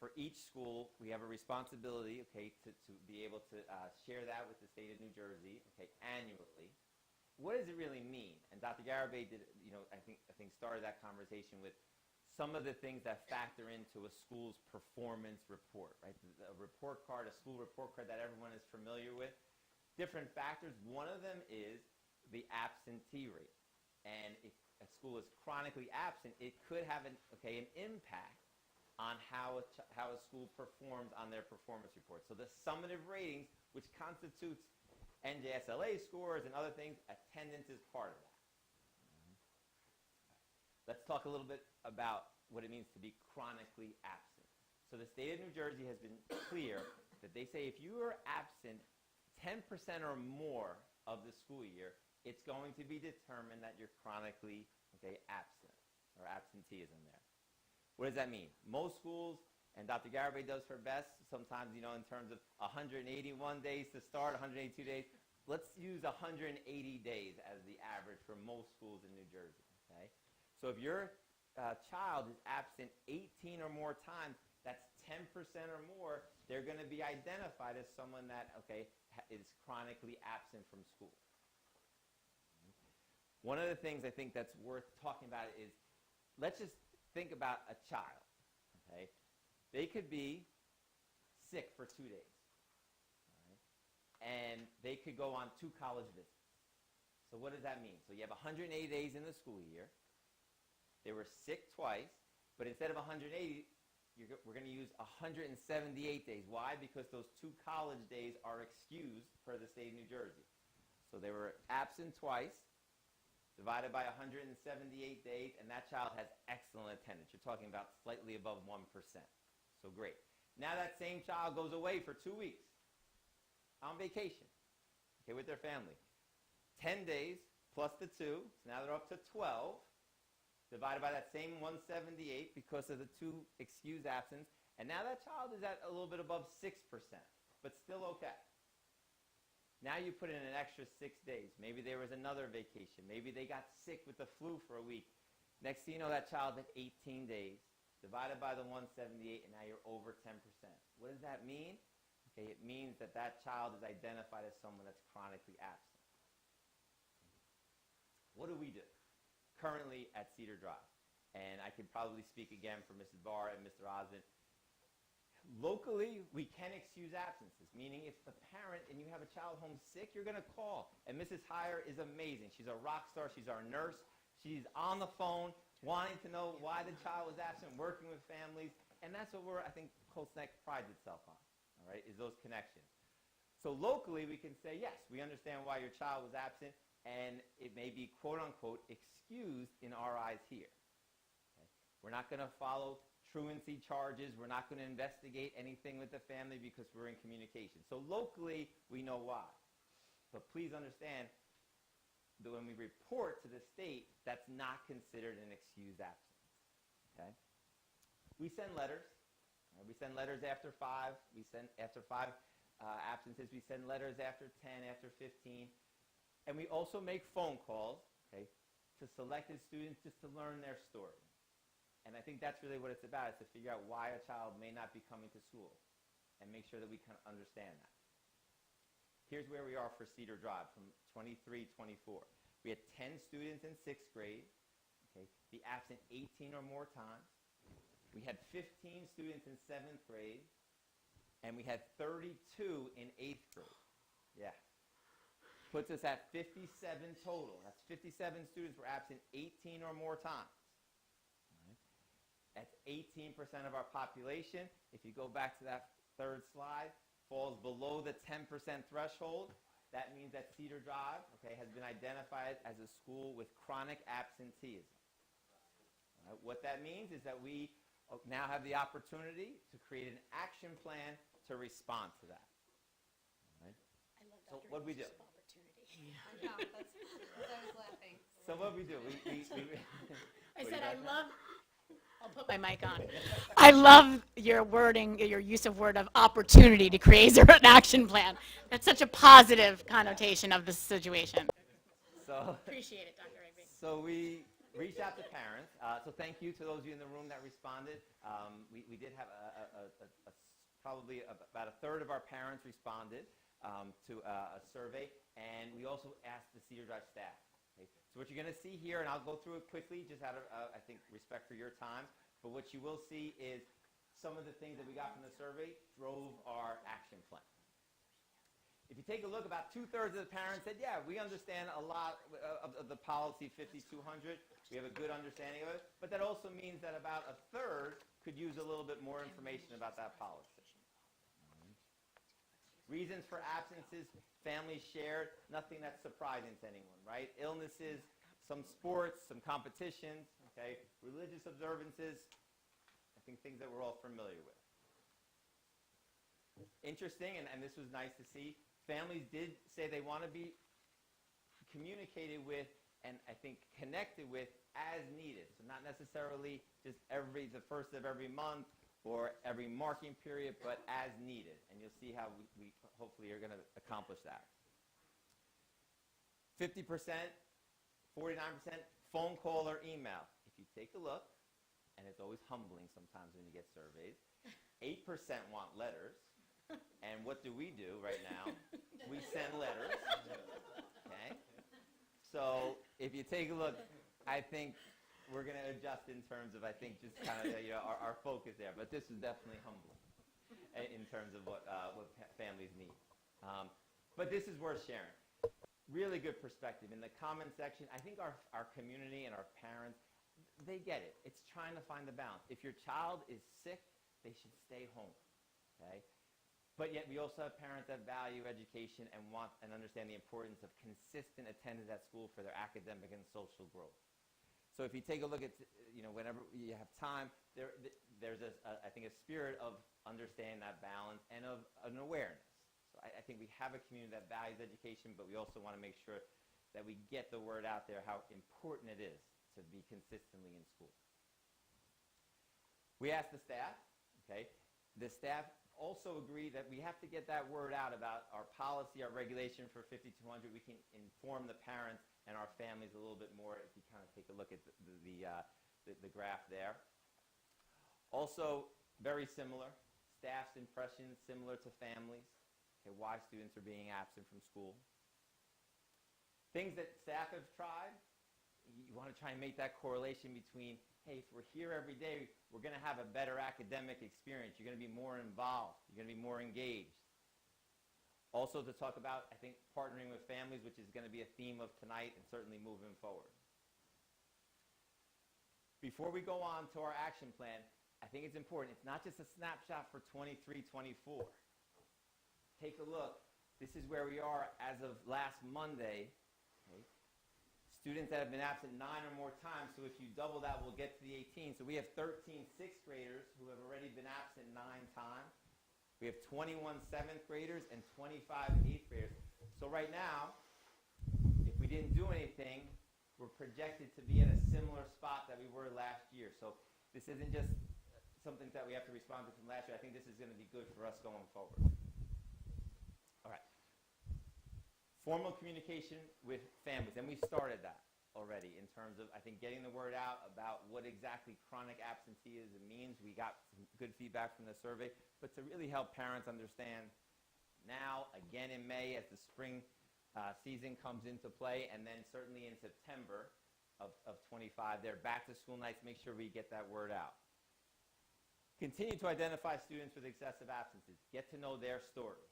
for each school, we have a responsibility, to be able to share that with the state of New Jersey, annually. What does it really mean? And Dr. Garibay did, I think started that conversation with some of the things that factor into a school's performance report, right? A report card, a school report card that everyone is familiar with. Different factors. One of them is the absentee rate. And if a school is chronically absent, it could have an impact on how a school performs on their performance report. So the summative ratings, which constitutes NJSLA scores and other things, attendance is part of that. Let's talk a little bit about what it means to be chronically absent. So the state of New Jersey has been clear that they say if you are absent 10% or more of the school year, it's going to be determined that you're chronically absent, or absenteeism there. What does that mean? Most schools, and Dr. Garibay does her best, sometimes, in terms of 181 days to start, 182 days. Let's use 180 days as the average for most schools in New Jersey, So if your child is absent 18 or more times, that's 10% or more, they're going to be identified as someone that, is chronically absent from school. One of the things I think that's worth talking about is, let's just think about a child, They could be sick for 2 days, and they could go on 2 college visits. So what does that mean? So you have 180 days in the school year. They were sick twice, but instead of 180, we're going to use 178 days. Why? Because those 2 college days are excused per the state of New Jersey. So they were absent twice, divided by 178 days, and that child has excellent attendance. You're talking about slightly above 1%. So great. Now that same child goes away for 2 weeks on vacation, with their family. 10 days plus the 2, so now they're up to 12, divided by that same 178 because of the 2 excused absence, and now that child is at a little bit above 6%, but still okay. Now you put in an extra 6 days. Maybe there was another vacation. Maybe they got sick with the flu for a week. Next thing you know, that child's at 18 days, divided by the 178, and now you're over 10%. What does that mean? It means that that child is identified as someone that's chronically absent. What do we do currently at Cedar Drive? And I could probably speak again for Mrs. Barr and Mr. Osmond. Locally, we can excuse absences, meaning if the parent and you have a child home sick, you're going to call. And Mrs. Heyer is amazing. She's a rock star. She's our nurse. She's on the phone wanting to know why the child was absent, working with families. And that's what I think Colts Neck prides itself on, is those connections. So locally, we can say, yes, we understand why your child was absent, and it may be, quote unquote, excused in our eyes here. Okay? We're not going to follow truancy charges. We're not going to investigate anything with the family because we're in communication. So locally, we know why. But please understand that when we report to the state, that's not considered an excused absence. Okay? We send letters. We send letters after 5. We send after 5 absences. We send letters after 10, after 15. And we also make phone calls, okay, to selected students just to learn their story. And I think that's really what it's about, is to figure out why a child may not be coming to school and make sure that we can understand that. Here's where we are for Cedar Drive from 23-24. We had 10 students in 6th grade, okay, be absent 18 or more times. We had 15 students in 7th grade, and we had 32 in 8th grade. Yeah. Puts us at 57 total. That's 57 students were absent 18 or more times. That's 18% of our population. If you go back to that third slide, falls below the 10% threshold. That means that Cedar Drive, okay, has been identified as a school with chronic absenteeism. All right, what that means is that we now have the opportunity to create an action plan to respond to that. All right? So what do we do? I know, that's, I was laughing. So what do we do? I said I love, I'll put my mic on. I love your wording, your use of word of opportunity to create an action plan. That's such a positive connotation of the situation. So, Appreciate it, Dr. Rigby. so we reached out to parents. So thank you to those of you in the room that responded. We did have probably about a third of our parents responded to a survey, and we also asked the Cedar Drive staff. Okay? So what you're going to see here, and I'll go through it quickly, just out of, I think, respect for your time, but what you will see is some of the things that we got from the survey drove our action plan. If you take a look, about 2/3 of the parents said, yeah, we understand a lot of the policy 5200. We have a good understanding of it, but that also means that about 1/3 could use a little bit more information about that policy. Reasons for absences, families shared, nothing that's surprising to anyone, right? Illnesses, some sports, some competitions, okay? Religious observances, I think things that we're all familiar with. Interesting, and this was nice to see, families did say they want to be communicated with and I think connected with as needed. So not necessarily just the first of every month or every marking period, but as needed. And you'll see how we hopefully are going to accomplish that. 50%, 49% phone call or email. If you take a look, and it's always humbling sometimes when you get surveys, 8% want letters. And what do we do right now? We send letters. Okay? So if you take a look, I think we're going to adjust in terms of, I think, just kind of our focus there. But this is definitely humbling in terms of what families need. But this is worth sharing. Really good perspective. In the comment section, I think our community and our parents, they get it. It's trying to find the balance. If your child is sick, they should stay home. Okay? But yet we also have parents that value education and want and understand the importance of consistent attendance at school for their academic and social growth. So if you take a look at, whenever you have time, there's I think a spirit of understanding that balance and of an awareness. So I think we have a community that values education, but we also want to make sure that we get the word out there how important it is to be consistently in school. We asked the staff, okay? The staff also agree that we have to get that word out about our policy, our regulation for 5200. We can inform the parents and our families a little bit more if you kind of take a look at the graph there. Also, very similar. Staff's impressions similar to families. Okay, why students are being absent from school. Things that staff have tried. You want to try and make that correlation between, hey, if we're here every day, we're going to have a better academic experience. You're going to be more involved. You're going to be more engaged. Also to talk about, I think, partnering with families, which is going to be a theme of tonight and certainly moving forward. Before we go on to our action plan, I think it's important. It's not just a snapshot for 23-24. Take a look. this is where we are as of last Monday. Okay? Students that have been absent 9 or more times, so if you double that, we'll get to the 18. So we have 13 sixth graders who have already been absent 9 times. We have 21 seventh graders and 25 eighth graders. So right now, if we didn't do anything, we're projected to be at a similar spot that we were last year. So this isn't just something that we have to respond to from last year. I think this is going to be good for us going forward. All right. Formal communication with families, and we started that already in terms of, I think, getting the word out about what exactly chronic absenteeism means. We got some good feedback from the survey, but to really help parents understand now, again in May, as the spring season comes into play, and then certainly in September of 25, they're back to school nights, make sure we get that word out. Continue to identify students with excessive absences. Get to know their story.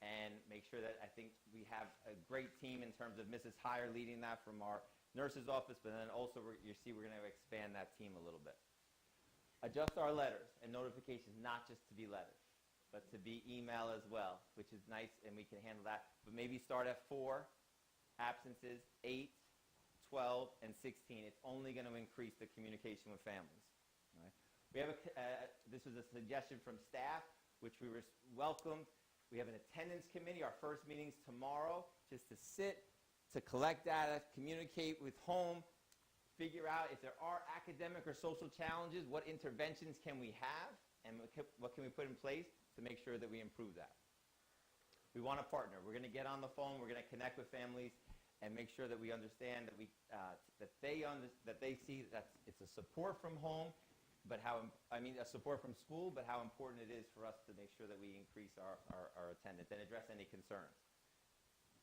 And make sure that I think we have a great team in terms of Mrs. Heyer leading that from our nurse's office, but then also we're going to expand that team a little bit. Adjust our letters and notifications, not just to be letters, but to be email as well, which is nice, and we can handle that. But maybe start at 4 absences, 8, 12, and 16. It's only going to increase the communication with families. All right? We have this was a suggestion from staff, which we welcomed. We have an attendance committee. Our first meeting's tomorrow, just to sit, to collect data, communicate with home, figure out if there are academic or social challenges, what interventions can we have, and what can we put in place to make sure that we improve that. We want to partner. We're going to get on the phone. We're going to connect with families and make sure that we understand that that they see that it's a support from home, but a support from school, but how important it is for us to make sure that we increase our attendance and address any concerns.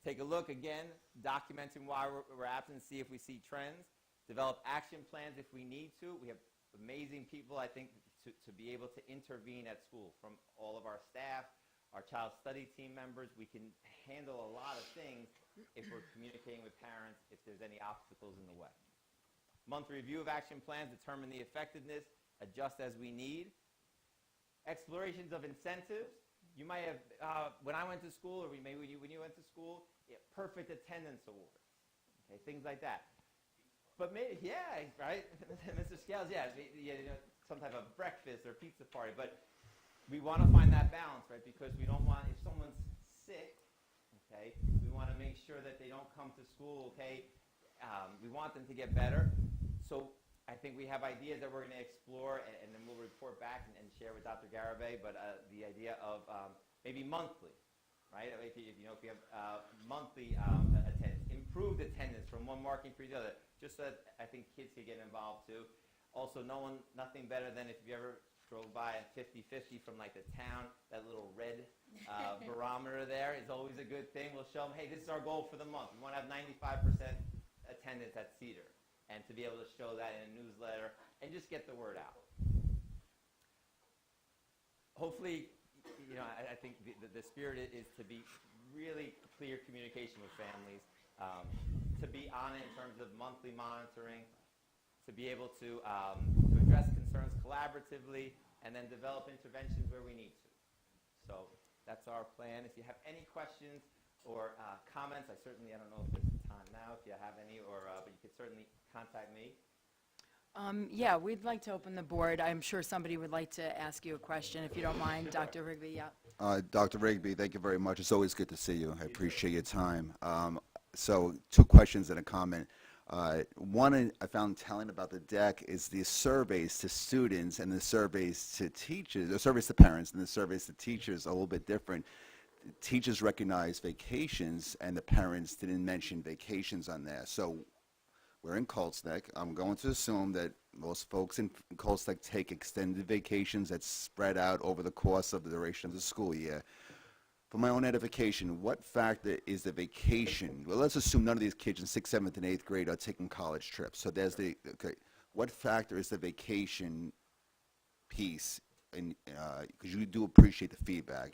Take a look again, documenting why we're absent, see if we see trends. Develop action plans if we need to. We have amazing people, I think, to be able to intervene at school, from all of our staff, our child study team members. We can handle a lot of things if we're communicating with parents, if there's any obstacles in the way. Monthly review of action plans, determine the effectiveness, adjust as we need. Explorations of incentives. You might have, when I went to school, or maybe when you went to school, perfect attendance awards, okay, things like that. But maybe, yeah, right, Mr. Scales, yeah, some type of breakfast or pizza party. But we want to find that balance, right? Because we don't want, if someone's sick, okay, we want to make sure that they don't come to school, okay. We want them to get better. So I think we have ideas that we're going to explore, and then we'll report back and share with Dr. Garibay. But the idea of maybe monthly, right? If you have monthly attendance, improved attendance from one marking period to the other, just so that I think kids can get involved too. Also, nothing better than if you ever drove by a 50-50 from like the town, that little red barometer there is always a good thing. We'll show them, hey, this is our goal for the month. We want to have 95% attendance at Cedar. And to be able to show that in a newsletter and just get the word out. Hopefully, I think the spirit is to be really clear communication with families, to be on it in terms of monthly monitoring, to be able to address concerns collaboratively, and then develop interventions where we need to. So that's our plan. If you have any questions or comments, I don't know if there's time now, if you have any, but you could certainly contact me. Yeah, we'd like to open the board. I'm sure somebody would like to ask you a question, if you don't mind, Dr. Rigby. Yeah. Dr. Rigby, thank you very much. It's always good to see you. I appreciate your time. So 2 questions and a comment. One I found telling about the deck is the surveys to students and the surveys to teachers, the surveys to parents and the surveys to teachers are a little bit different. Teachers recognize vacations, and the parents didn't mention vacations on there. So we're in Colts Neck. I'm going to assume that most folks in Colts Neck take extended vacations that spread out over the course of the duration of the school year. For my own edification, what factor is the vacation? Well, let's assume none of these kids in 6th, 7th, and 8th grade are taking college trips. So there's what factor is the vacation piece? Because you do appreciate the feedback,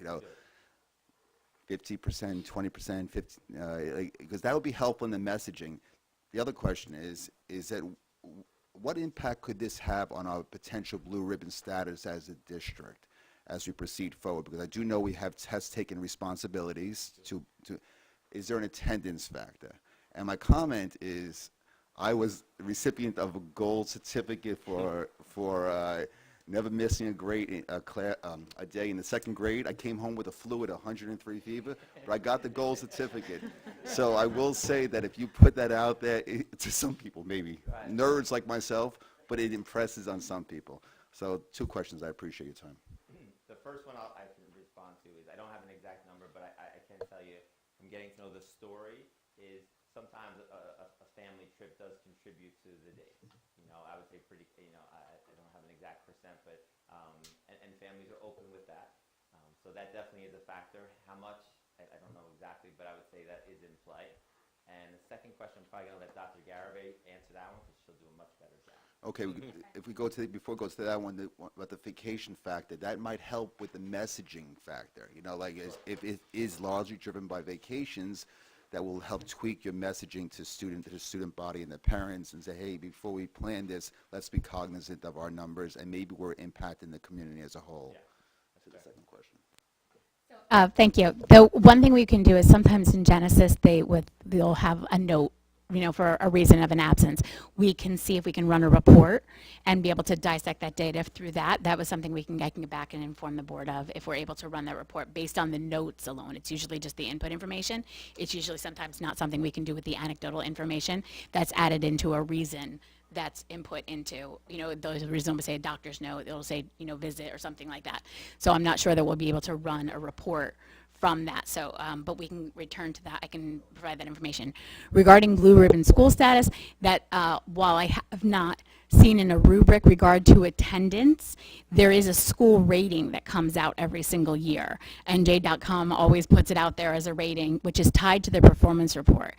50%, 20%, 50%, because that would be helpful in the messaging. The other question is that what impact could this have on our potential blue ribbon status as a district? as we proceed forward, because I do know we has taken responsibilities to, is there an attendance factor? And my comment is, I was the recipient of a gold certificate for never missing a day in the second grade. I came home with a flu at 103 fever, but I got the gold certificate. So I will say that if you put that out there, to some people maybe, nerds like myself, but it impresses on some people. So 2 questions. I appreciate your time. The first one I can respond to is, I don't have an exact number, but I can tell you from getting to know the story is sometimes a family trip does contribute to the days. You know, I would say pretty, you know, I don't have an exact percent, but, and families are open with that. So that definitely is a factor. How much, I don't know exactly, but I would say that is in play. And the second question, I'm probably going to let Dr. Garibay answer that one, because she'll do a much better job. Okay, if we go to, before it goes to that one, about the vacation factor, that might help with the messaging factor. You know, like if it is largely driven by vacations, that will help tweak your messaging to the student body and the parents, and say, hey, before we plan this, let's be cognizant of our numbers, and maybe we're impacting the community as a whole. Yeah. That's the second question. Thank you. The one thing we can do is sometimes in Genesis they'll have a note, you know, for a reason of an absence. We can see if we can run a report and be able to dissect that data through that. That was something I can get back and inform the board of if we're able to run that report based on the notes alone. It's usually just the input information. It's usually sometimes not something we can do with the anecdotal information that's added into a reason that's input into, you know, those reasons will say a doctor's note, it'll say, you know, visit or something like that. So I'm not sure that we'll be able to run a report from that. So, but we can return to that. I can provide that information. Regarding blue ribbon school status, that while I have not seen in a rubric regard to attendance, there is a school rating that comes out every single year. NJ.com always puts it out there as a rating, which is tied to their performance report.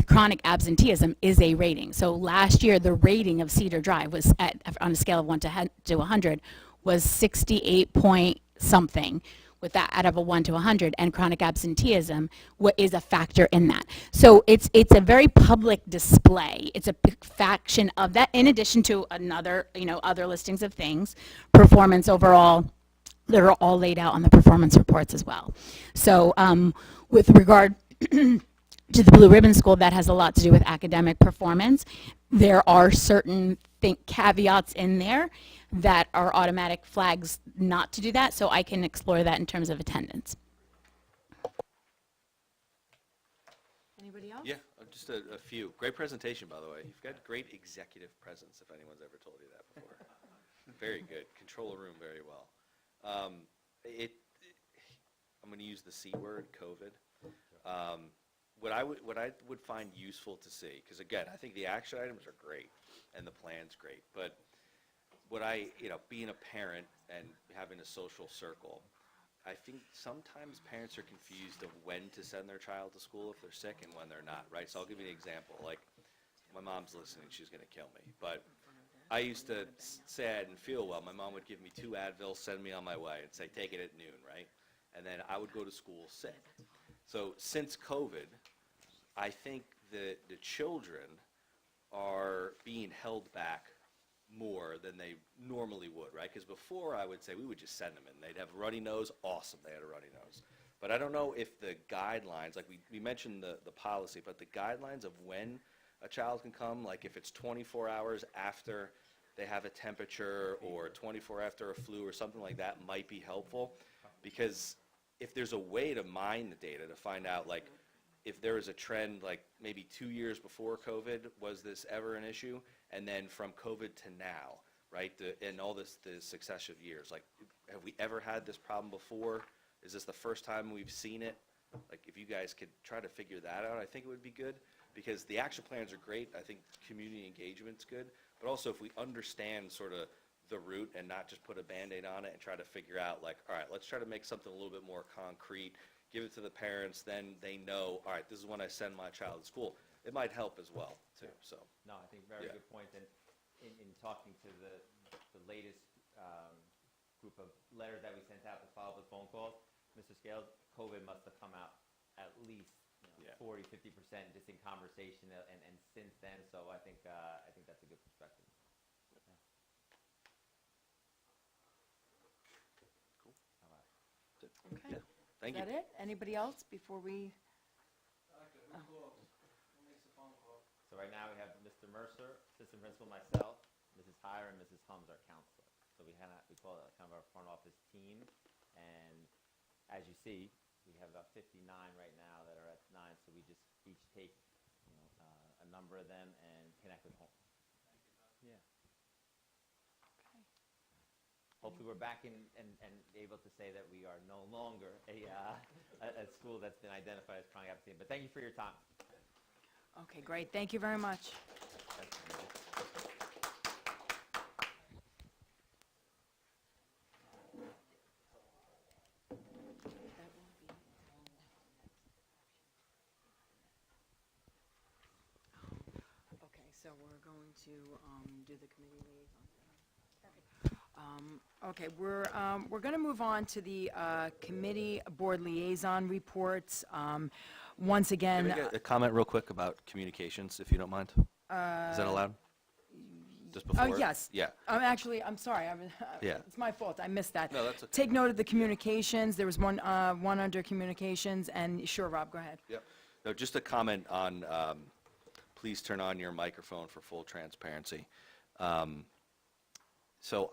Chronic absenteeism is a rating. So last year, the rating of Cedar Drive was on a scale of 1 to 100 was 68 point something, with that out of a 1 to 100, and chronic absenteeism is a factor in that. So it's a very public display. It's a faction of that, in addition to another, you know, other listings of things, performance overall, that are all laid out on the performance reports as well. So with regard to the Blue Ribbon School, that has a lot to do with academic performance. There are certain caveats in there that are automatic flags not to do that, so I can explore that in terms of attendance. Anybody else? Yeah, just a few. Great presentation, by the way. You've got great executive presence, if anyone's ever told you that before. Very good. Control a room very well. I'm going to use the C word, COVID. What I would find useful to see, because again, I think the action items are great and the plan's great, but being a parent and having a social circle, I think sometimes parents are confused of when to send their child to school if they're sick and when they're not, right? So I'll give you an example. Like, my mom's listening, she's going to kill me, but I used to say I didn't feel well. My mom would give me 2 Advil, send me on my way, and say, take it at noon, right? And then I would go to school sick. So since COVID, I think that the children are being held back more than they normally would, right? Because before, I would say we would just send them in. They'd have a runny nose. Awesome, they had a runny nose. But I don't know if the guidelines, like we mentioned the policy, but the guidelines of when a child can come, like if it's 24 hours after they have a temperature or 24 after a flu or something like that might be helpful. Because if there's a way to mine the data to find out, like, if there is a trend, like maybe 2 years before COVID, was this ever an issue? And then from COVID to now, right, and all the successive years, like, have we ever had this problem before? Is this the first time we've seen it? Like, if you guys could try to figure that out, I think it would be good, because the action plans are great. I think community engagement's good, but also if we understand sort of the root and not just put a Band-Aid on it and try to figure out, like, all right, let's try to make something a little bit more concrete, give it to the parents, then they know, all right, this is when I send my child to school. It might help as well, too. So. No, I think very good point. And in talking to the latest group of letters that we sent out to follow up with phone calls, Mr. Scales, COVID must have come out at least 40, 50% just in conversation and since then. So I think that's a good perspective. Thank Is you. that it? Anybody else before we? So right now we have Mr. Mercer, assistant principal, myself, Mrs. Hyra, and Mrs. Hums, our counselor. So we call it kind of our front office team. And as you see, we have about 59 right now that are at 9. So we just each take, a number of them and connect with home. Yeah. Hopefully we're back and able to say that we are no longer a school that's been identified as chronic absentee. But thank you for your time. Okay, great. Thank you very much. Okay, so we're going to do the committee liaison. Okay, we're going to move on to the committee board liaison reports. Once again, Can I get a comment real quick about communications, if you don't mind? Is that allowed? Just before? yes. Yeah. I'm sorry. Yeah. It's my fault. I missed that. No, that's okay. Take note of the communications. There was one under communications, and sure, Rob, go ahead. Yep. No, just a comment on, please turn on your microphone for full transparency. So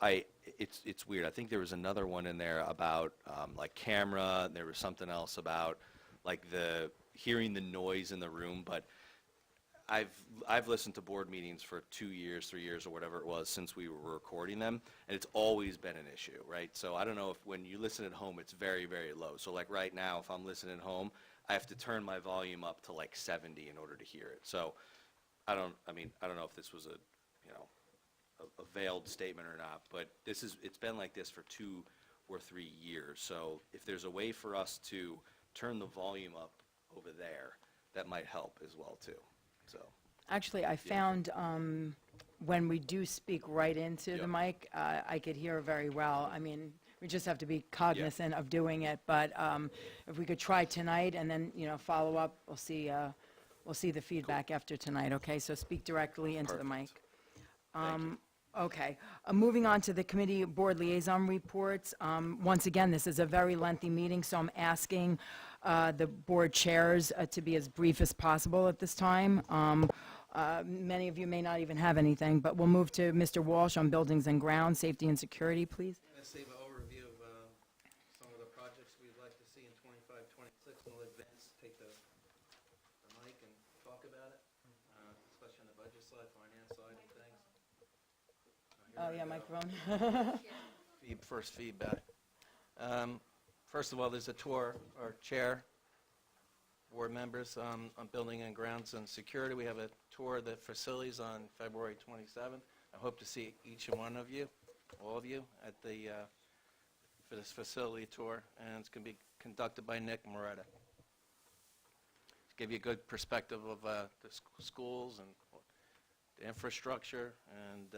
it's weird. I think there was another one in there about like camera, and there was something else about like hearing the noise in the room, but I've listened to board meetings for 2 years, 3 years, or whatever it was since we were recording them, and it's always been an issue, right? So I don't know if when you listen at home, it's very, very low. So like right now, if I'm listening at home, I have to turn my volume up to like 70 in order to hear it. So I don't know if this was a veiled statement or not, but it's been like this for 2 or 3 years. So if there's a way for us to turn the volume up over there, that might help as well too. So Actually, I found when we do speak right into the Yep. mic, I could hear very well. I mean, we just have to be cognizant of doing it, but if we could try tonight and then, follow up, we'll see the feedback after tonight, okay? So speak directly into the mic. Thank you. Okay, moving on to the committee board liaison reports. Once again, this is a very lengthy meeting, so I'm asking the board chairs to be as brief as possible at this time. Many of you may not even have anything, but we'll move to Mr. Walsh on buildings and grounds, safety and security, please. Let's see an overview of some of the projects we'd like to see in 25, 26, and we'll advance, take the mic and talk about it, especially on the budget side, finance side and things. Oh, yeah, microphone. First feedback. First of all, there's a tour, our chair, board members on building and grounds and security. We have a tour of the facilities on February 27th. I hope to see each and one of you, all of you, at for this facility tour, and it's going to be conducted by Nick Moretta. Give you a good perspective of the schools and the infrastructure, and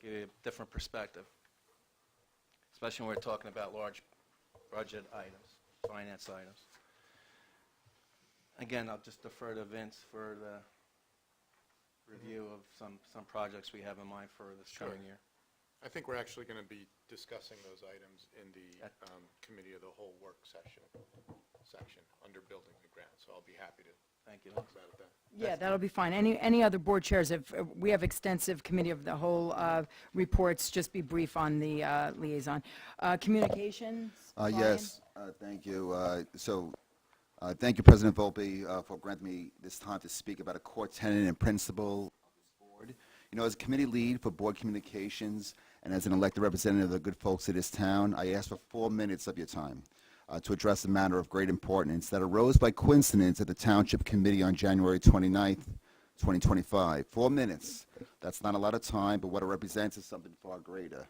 give you a different perspective, especially when we're talking about large budget items, finance items. Again, I'll just defer to Vince for the review of some projects we have in mind for this coming year. I think we're actually going to be discussing those items in the committee of the whole work section under buildings and grounds, so I'll be happy to Thank you. talk about that. Yeah, that'll be fine. Any other board chairs, if we have extensive committee of the whole reports, just be brief on the liaison. Communications? Brian? Yes, thank you. Thank you, President Volpe, for granting me this time to speak about a core tenet and principle of this board. As a committee lead for board communications and as an elected representative of the good folks of this town, I ask for 4 minutes of your time to address a matter of great importance that arose by coincidence at the Township Committee on January 29th, 2025. 4 minutes. That's not a lot of time, but what it represents is something far greater.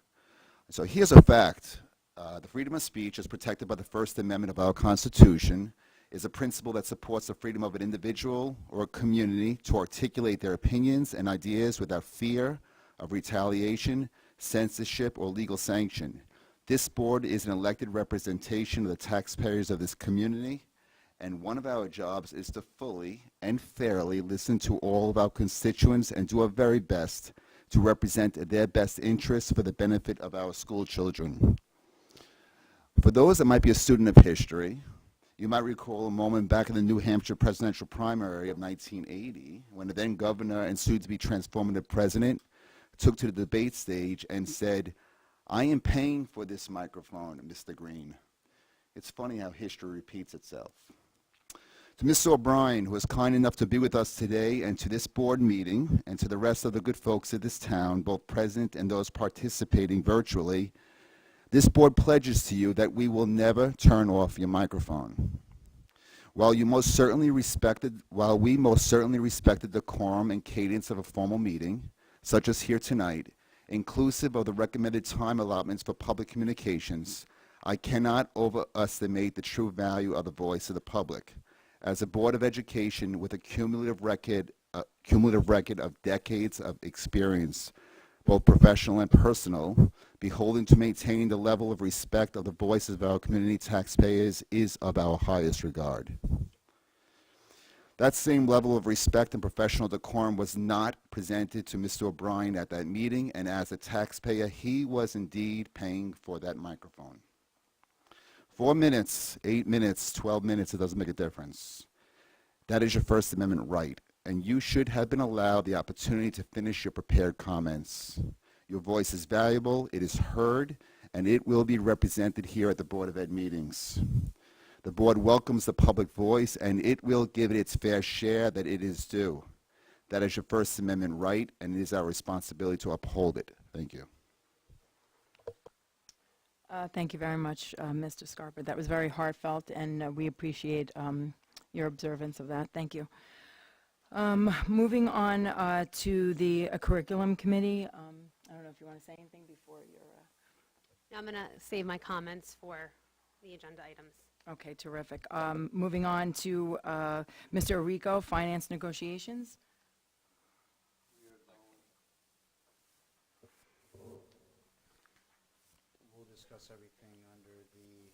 So here's a fact. The freedom of speech is protected by the First Amendment of our Constitution, is a principle that supports the freedom of an individual or a community to articulate their opinions and ideas without fear of retaliation, censorship, or legal sanction. This board is an elected representation of the taxpayers of this community, and one of our jobs is to fully and fairly listen to all of our constituents and do our very best to represent their best interests for the benefit of our school children. For those that might be a student of history, you might recall a moment back in the New Hampshire presidential primary of 1980 when the then governor and soon-to-be transformative president took to the debate stage and said, "I am paying for this microphone, Mr. Green." It's funny how history repeats itself. To Mr. O'Brien, who was kind enough to be with us today, and to this board meeting, and to the rest of the good folks of this town, both present and those participating virtually, this board pledges to you that we will never turn off your microphone. While we most certainly respected the decorum and cadence of a formal meeting, such as here tonight, inclusive of the recommended time allotments for public communications, I cannot overestimate the true value of the voice of the public. As a Board of Education with a cumulative record of decades of experience, both professional and personal, beholden to maintaining the level of respect of the voices of our community taxpayers is of our highest regard. That same level of respect and professional decorum was not presented to Mr. O'Brien at that meeting, and as a taxpayer, he was indeed paying for that microphone. 4 minutes, 8 minutes, 12 minutes, it doesn't make a difference. That is your First Amendment right, and you should have been allowed the opportunity to finish your prepared comments. Your voice is valuable, it is heard, and it will be represented here at the Board of Ed meetings. The board welcomes the public voice, and it will give it its fair share that it is due. That is your First Amendment right, and it is our responsibility to uphold it. Thank you. Thank you very much, Mr. Scarpa. That was very heartfelt, and we appreciate your observance of that. Thank you. Moving on to the curriculum committee. I don't know if you want to say anything before your... Now I'm going to save my comments for the agenda items. Okay, terrific. Moving on to Mr. Arrico, finance negotiations. We'll discuss everything under the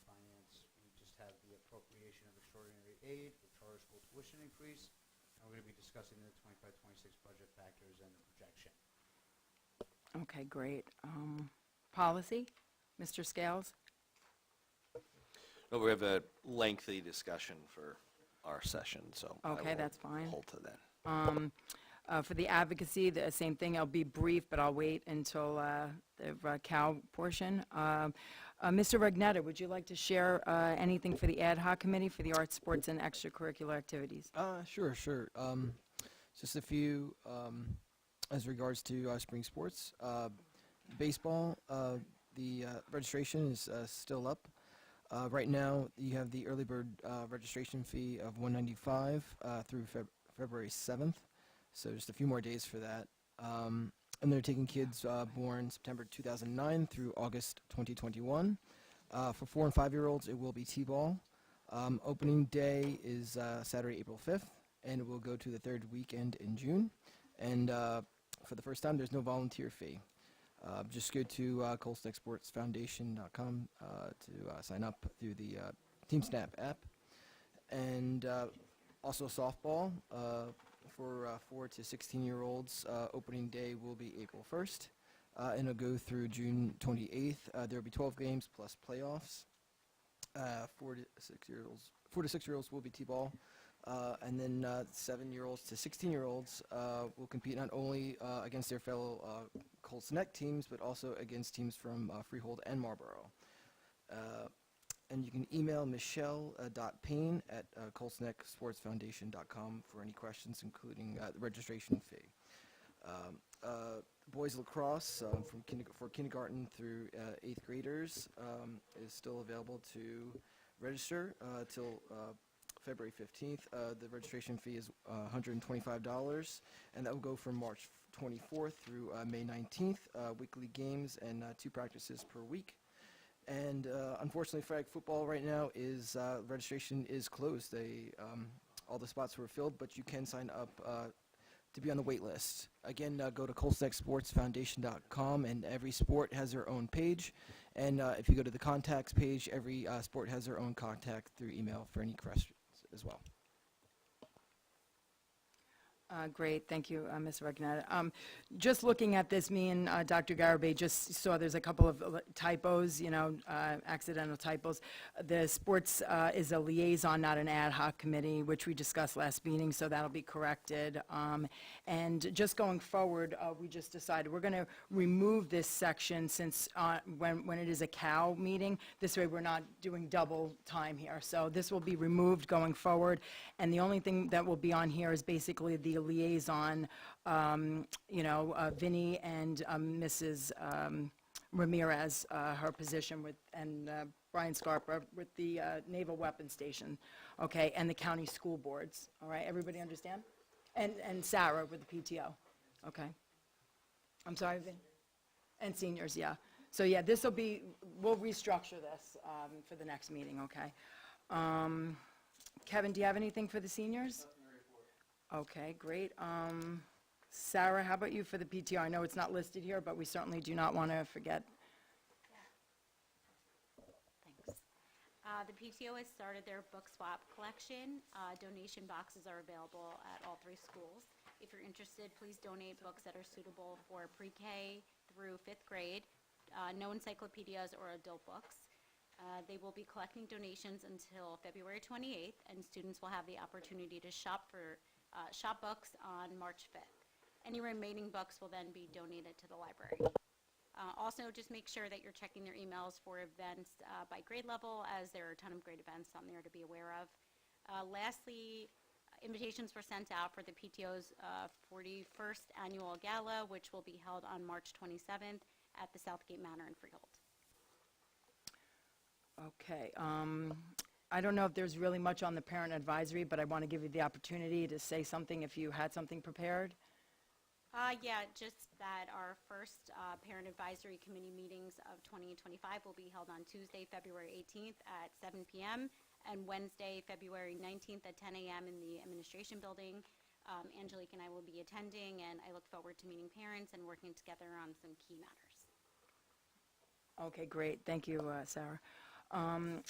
finance. We just have the appropriation of extraordinary aid, the charter school tuition increase, and we're going to be discussing the 25-26 budget factors and the projection. Okay, great. Policy, Mr. Scales. No, we have a lengthy discussion for our session, so I Okay, will that's fine. hold to that. For the advocacy, the same thing. I'll be brief, but I'll wait until the cow portion. Mr. Regnetta, would you like to share anything for the ad hoc committee for the arts, sports, and extracurricular activities? Sure. Just a few as regards to spring sports. Baseball, the registration is still up. Right now, you have the early bird registration fee of $195 through February 7th, so just a few more days for that. And they're taking kids born September 2009 through August 2021. For 4 and 5-year-olds, it will be T-ball. Opening day is Saturday, April 5th, and it will go to the third weekend in June. And for the first time, there's no volunteer fee. Just go to coltsnecksportsfoundation.com to sign up through the TeamSnap app. And also softball for 4 to 16-year-olds. Opening day will be April 1st, and it'll go through June 28th. There will be 12 games plus playoffs. 4 to 6-year-olds will be T-ball. And then 7-year-olds to 16-year-olds will compete not only against their fellow Colts Neck teams, but also against teams from Freehold and Marlboro. And you can email michelle.payne at coltsnecksportsfoundation.com for any questions, including the registration fee. Boys lacrosse for kindergarten through 8th graders is still available to register till February 15th. The registration fee is $125, and that will go from March 24th through May 19th. Weekly games and 2 practices per week. And unfortunately, flag football right now is registration is closed. All the spots were filled, but you can sign up to be on the wait list. Again, go to coltsnecksportsfoundation.com, and every sport has their own page. And if you go to the contacts page, every sport has their own contact through email for any questions as well. Great, thank you, Ms. Regnetta. Just looking at this, me and Dr. Garabay just saw there's a couple of typos, accidental typos. The sports is a liaison, not an ad hoc committee, which we discussed last meeting, so that'll be corrected. And just going forward, we just decided we're going to remove this section since when it is a COW meeting, this way we're not doing double time here. So this will be removed going forward, and the only thing that will be on here is basically the liaison, Vinnie and Mrs. Ramirez, her position with, and Brian Scarpa with the Naval Weapons Station, okay, and the county school boards, all right? Everybody understand? And Sarah with the PTO, okay? I'm sorry, Vin? And seniors, yeah. So, yeah, this will be, we'll restructure this for the next meeting, okay? Kevin, do you have anything for the seniors? Okay, great. Sarah, how about you for the PTO? I know it's not listed here, but we certainly do not want to forget. Thanks. The PTO has started their book swap collection. Donation boxes are available at all 3 schools. If you're interested, please donate books that are suitable for pre-K through 5th grade, no encyclopedias or adult books. They will be collecting donations until February 28th, and students will have the opportunity to shop books on March 5th. Any remaining books will then be donated to the library. Also, just make sure that you're checking your emails for events by grade level, as there are a ton of great events on there to be aware of. Lastly, invitations were sent out for the PTO's 41st annual gala, which will be held on March 27th at the Southgate Manor in Freehold. Okay. I don't know if there's really much on the parent advisory, but I want to give you the opportunity to say something if you had something prepared. Yeah, just that our first Parent Advisory Committee meetings of 2025 will be held on Tuesday, February 18th at 7 p.m. and Wednesday, February 19th at 10 a.m. in the Administration Building. Angelique and I will be attending, and I look forward to meeting parents and working together on some key matters. Okay, great. Thank you, Sarah.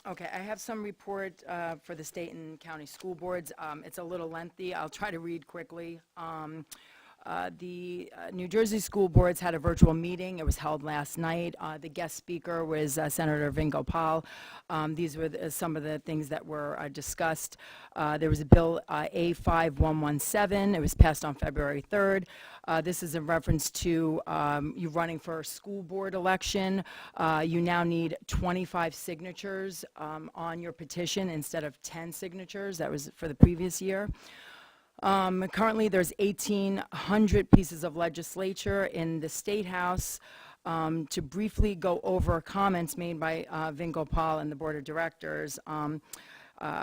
Okay, I have some report for the state and county school boards. It's a little lengthy. I'll try to read quickly. The New Jersey school boards had a virtual meeting. It was held last night. The guest speaker was Senator Vin Gopal. These were some of the things that were discussed. There was a bill A5117. It was passed on February 3rd. This is in reference to you running for a school board election. You now need 25 signatures on your petition instead of 10 signatures. That was for the previous year. Currently, there's 1,800 pieces of legislature in the State House. To briefly go over comments made by Vin Gopal and the Board of Directors,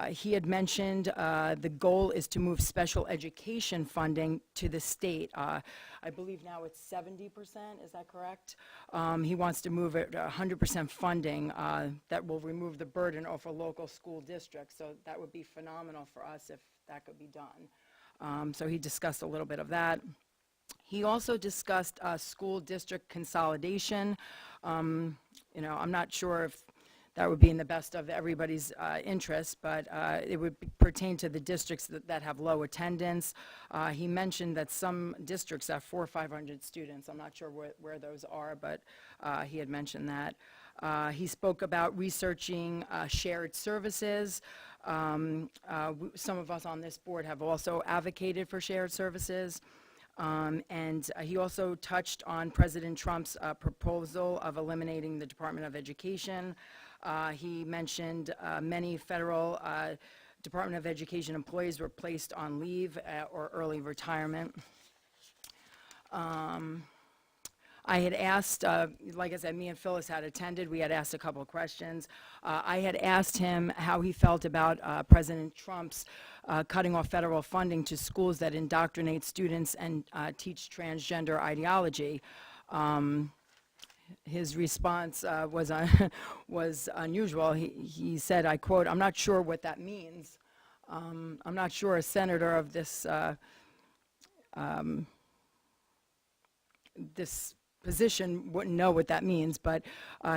he had mentioned the goal is to move special education funding to the state. I believe now it's 70%, is that correct? He wants to move it 100% funding that will remove the burden off a local school district. So that would be phenomenal for us if that could be done. So he discussed a little bit of that. He also discussed school district consolidation. I'm not sure if that would be in the best of everybody's interest, but it would pertain to the districts that have low attendance. He mentioned that some districts have 400 or 500 students. I'm not sure where those are, but he had mentioned that. He spoke about researching shared services. Some of us on this board have also advocated for shared services. And he also touched on President Trump's proposal of eliminating the Department of Education. He mentioned many federal Department of Education employees were placed on leave or early retirement. I had asked, like I said, me and Phyllis had attended. We had asked a couple of questions. I had asked him how he felt about President Trump's cutting off federal funding to schools that indoctrinate students and teach transgender ideology. His response was unusual. He said, I quote, "I'm not sure what that means. I'm not sure a senator of this this position wouldn't know what that means, but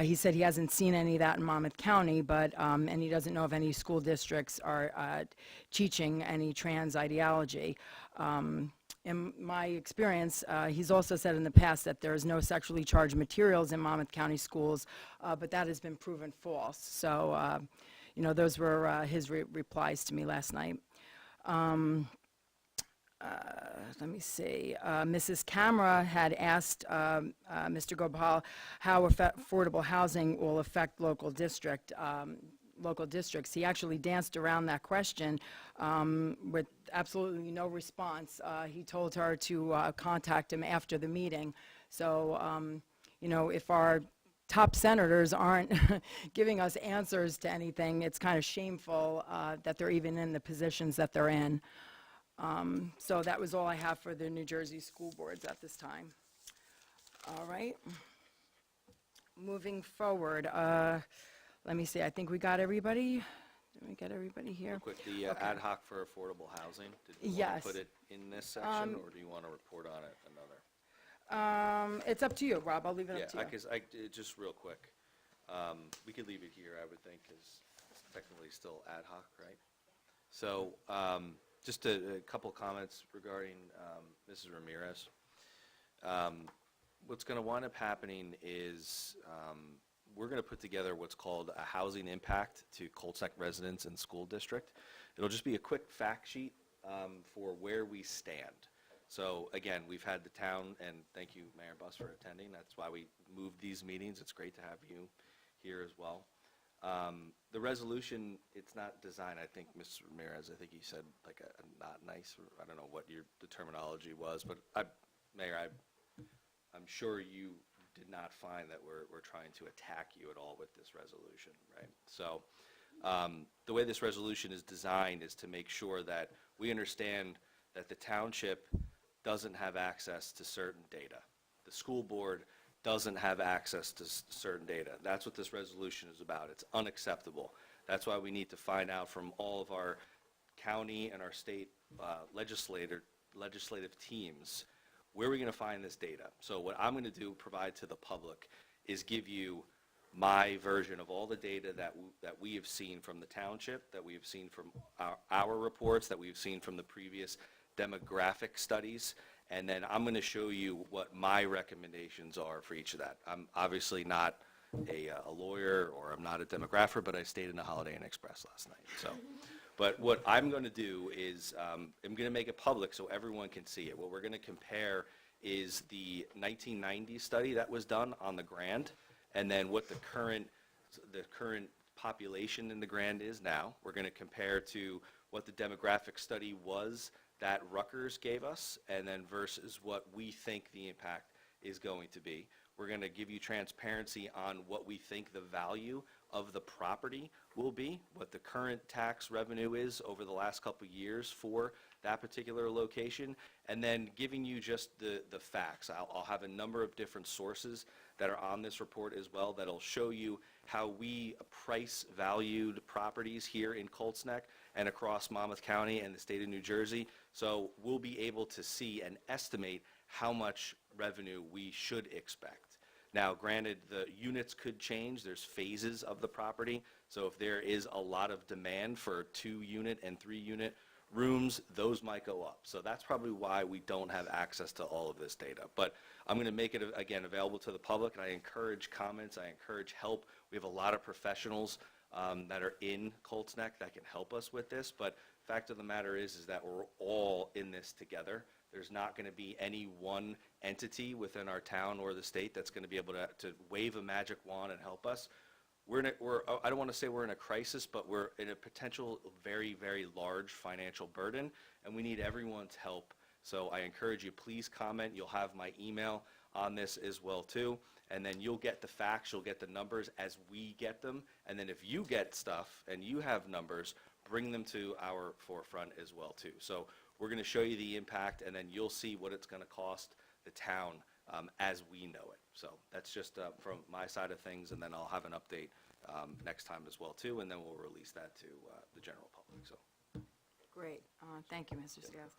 he said he hasn't seen any of that in Monmouth County, but and he doesn't know if any school districts are teaching any trans ideology. in my experience, he's also said in the past that there is no sexually charged materials in Monmouth County schools, but that has been proven false. So, you know, those were his replies to me last night. Let me see. Mrs. Camera had asked Mr. Gopal how affordable housing will affect local districts. He actually danced around that question with absolutely no response. He told her to contact him after the meeting. So, you know, if our top senators aren't giving us answers to anything, it's kind of shameful that they're even in the positions that they're in. So that was all I have for the New Jersey school boards at this time. All right. Moving forward, let me see. I think we got everybody. Did we get everybody here? Real quick, the ad hoc for affordable housing, did you want Yes. to put it in this section, or do you want to report on it another? It's up to you, Rob. I'll leave it up to you. Yeah, because just real quick, we could leave it here, I would think, because it's technically still ad hoc, right? So, just a couple comments regarding Mrs. Ramirez. What's going to wind up happening is we're going to put together what's called a housing impact to Colts Neck residents and school district. It'll just be a quick fact sheet for where we stand. So again, we've had the town, and thank you, Mayor Buss, for attending. That's why we moved these meetings. It's great to have you here as well. The resolution, it's not designed, I think, Ms. Ramirez, I think you said like a not nice, or I don't know what the terminology was, but Mayor, I'm sure you did not find that we're trying to attack you at all with this resolution, right? So the way this resolution is designed is to make sure that we understand that the township doesn't have access to certain data. The school board doesn't have access to certain data. That's what this resolution is about. It's unacceptable. That's why we need to find out from all of our county and our state legislative teams, where are we going to find this data? So what I'm going to do, provide to the public, is give you my version of all the data that we have seen from the township, that we have seen from our reports, that we've seen from the previous demographic studies, and then I'm going to show you what my recommendations are for each of that. I'm obviously not a lawyer, or I'm not a demographer, but I stayed in a Holiday Inn Express last night. So, but what I'm going to do is I'm going to make it public so everyone can see it. What we're going to compare is the 1990 study that was done on the Grand, and then what the current population in the Grand is now. We're going to compare to what the demographic study was that Rutgers gave us, and then versus what we think the impact is going to be. We're going to give you transparency on what we think the value of the property will be, what the current tax revenue is over the last couple of years for that particular location, and then giving you just the facts. I'll have a number of different sources that are on this report as well that'll show you how we price valued properties here in Colts Neck and across Monmouth County and the state of New Jersey. So we'll be able to see and estimate how much revenue we should expect. Now, granted, the units could change. There's phases of the property. So if there is a lot of demand for 2-unit and 3-unit rooms, those might go up. So that's probably why we don't have access to all of this data. But I'm going to make it, again, available to the public, and I encourage comments. I encourage help. We have a lot of professionals that are in Colts Neck that can help us with this. But fact of the matter is that we're all in this together. There's not going to be any one entity within our town or the state that's going to be able to wave a magic wand and help us. I don't want to say we're in a crisis, but we're in a potential very, very large financial burden, and we need everyone's help. So I encourage you, please comment. You'll have my email on this as well, too. And then you'll get the facts, you'll get the numbers as we get them. And then if you get stuff and you have numbers, bring them to our forefront as well, too. So we're going to show you the impact, and then you'll see what it's going to cost the town as we know it. So that's just from my side of things, and then I'll have an update next time as well, too, and then we'll release that to the general public. So. Great. Thank you, Mr. Scales.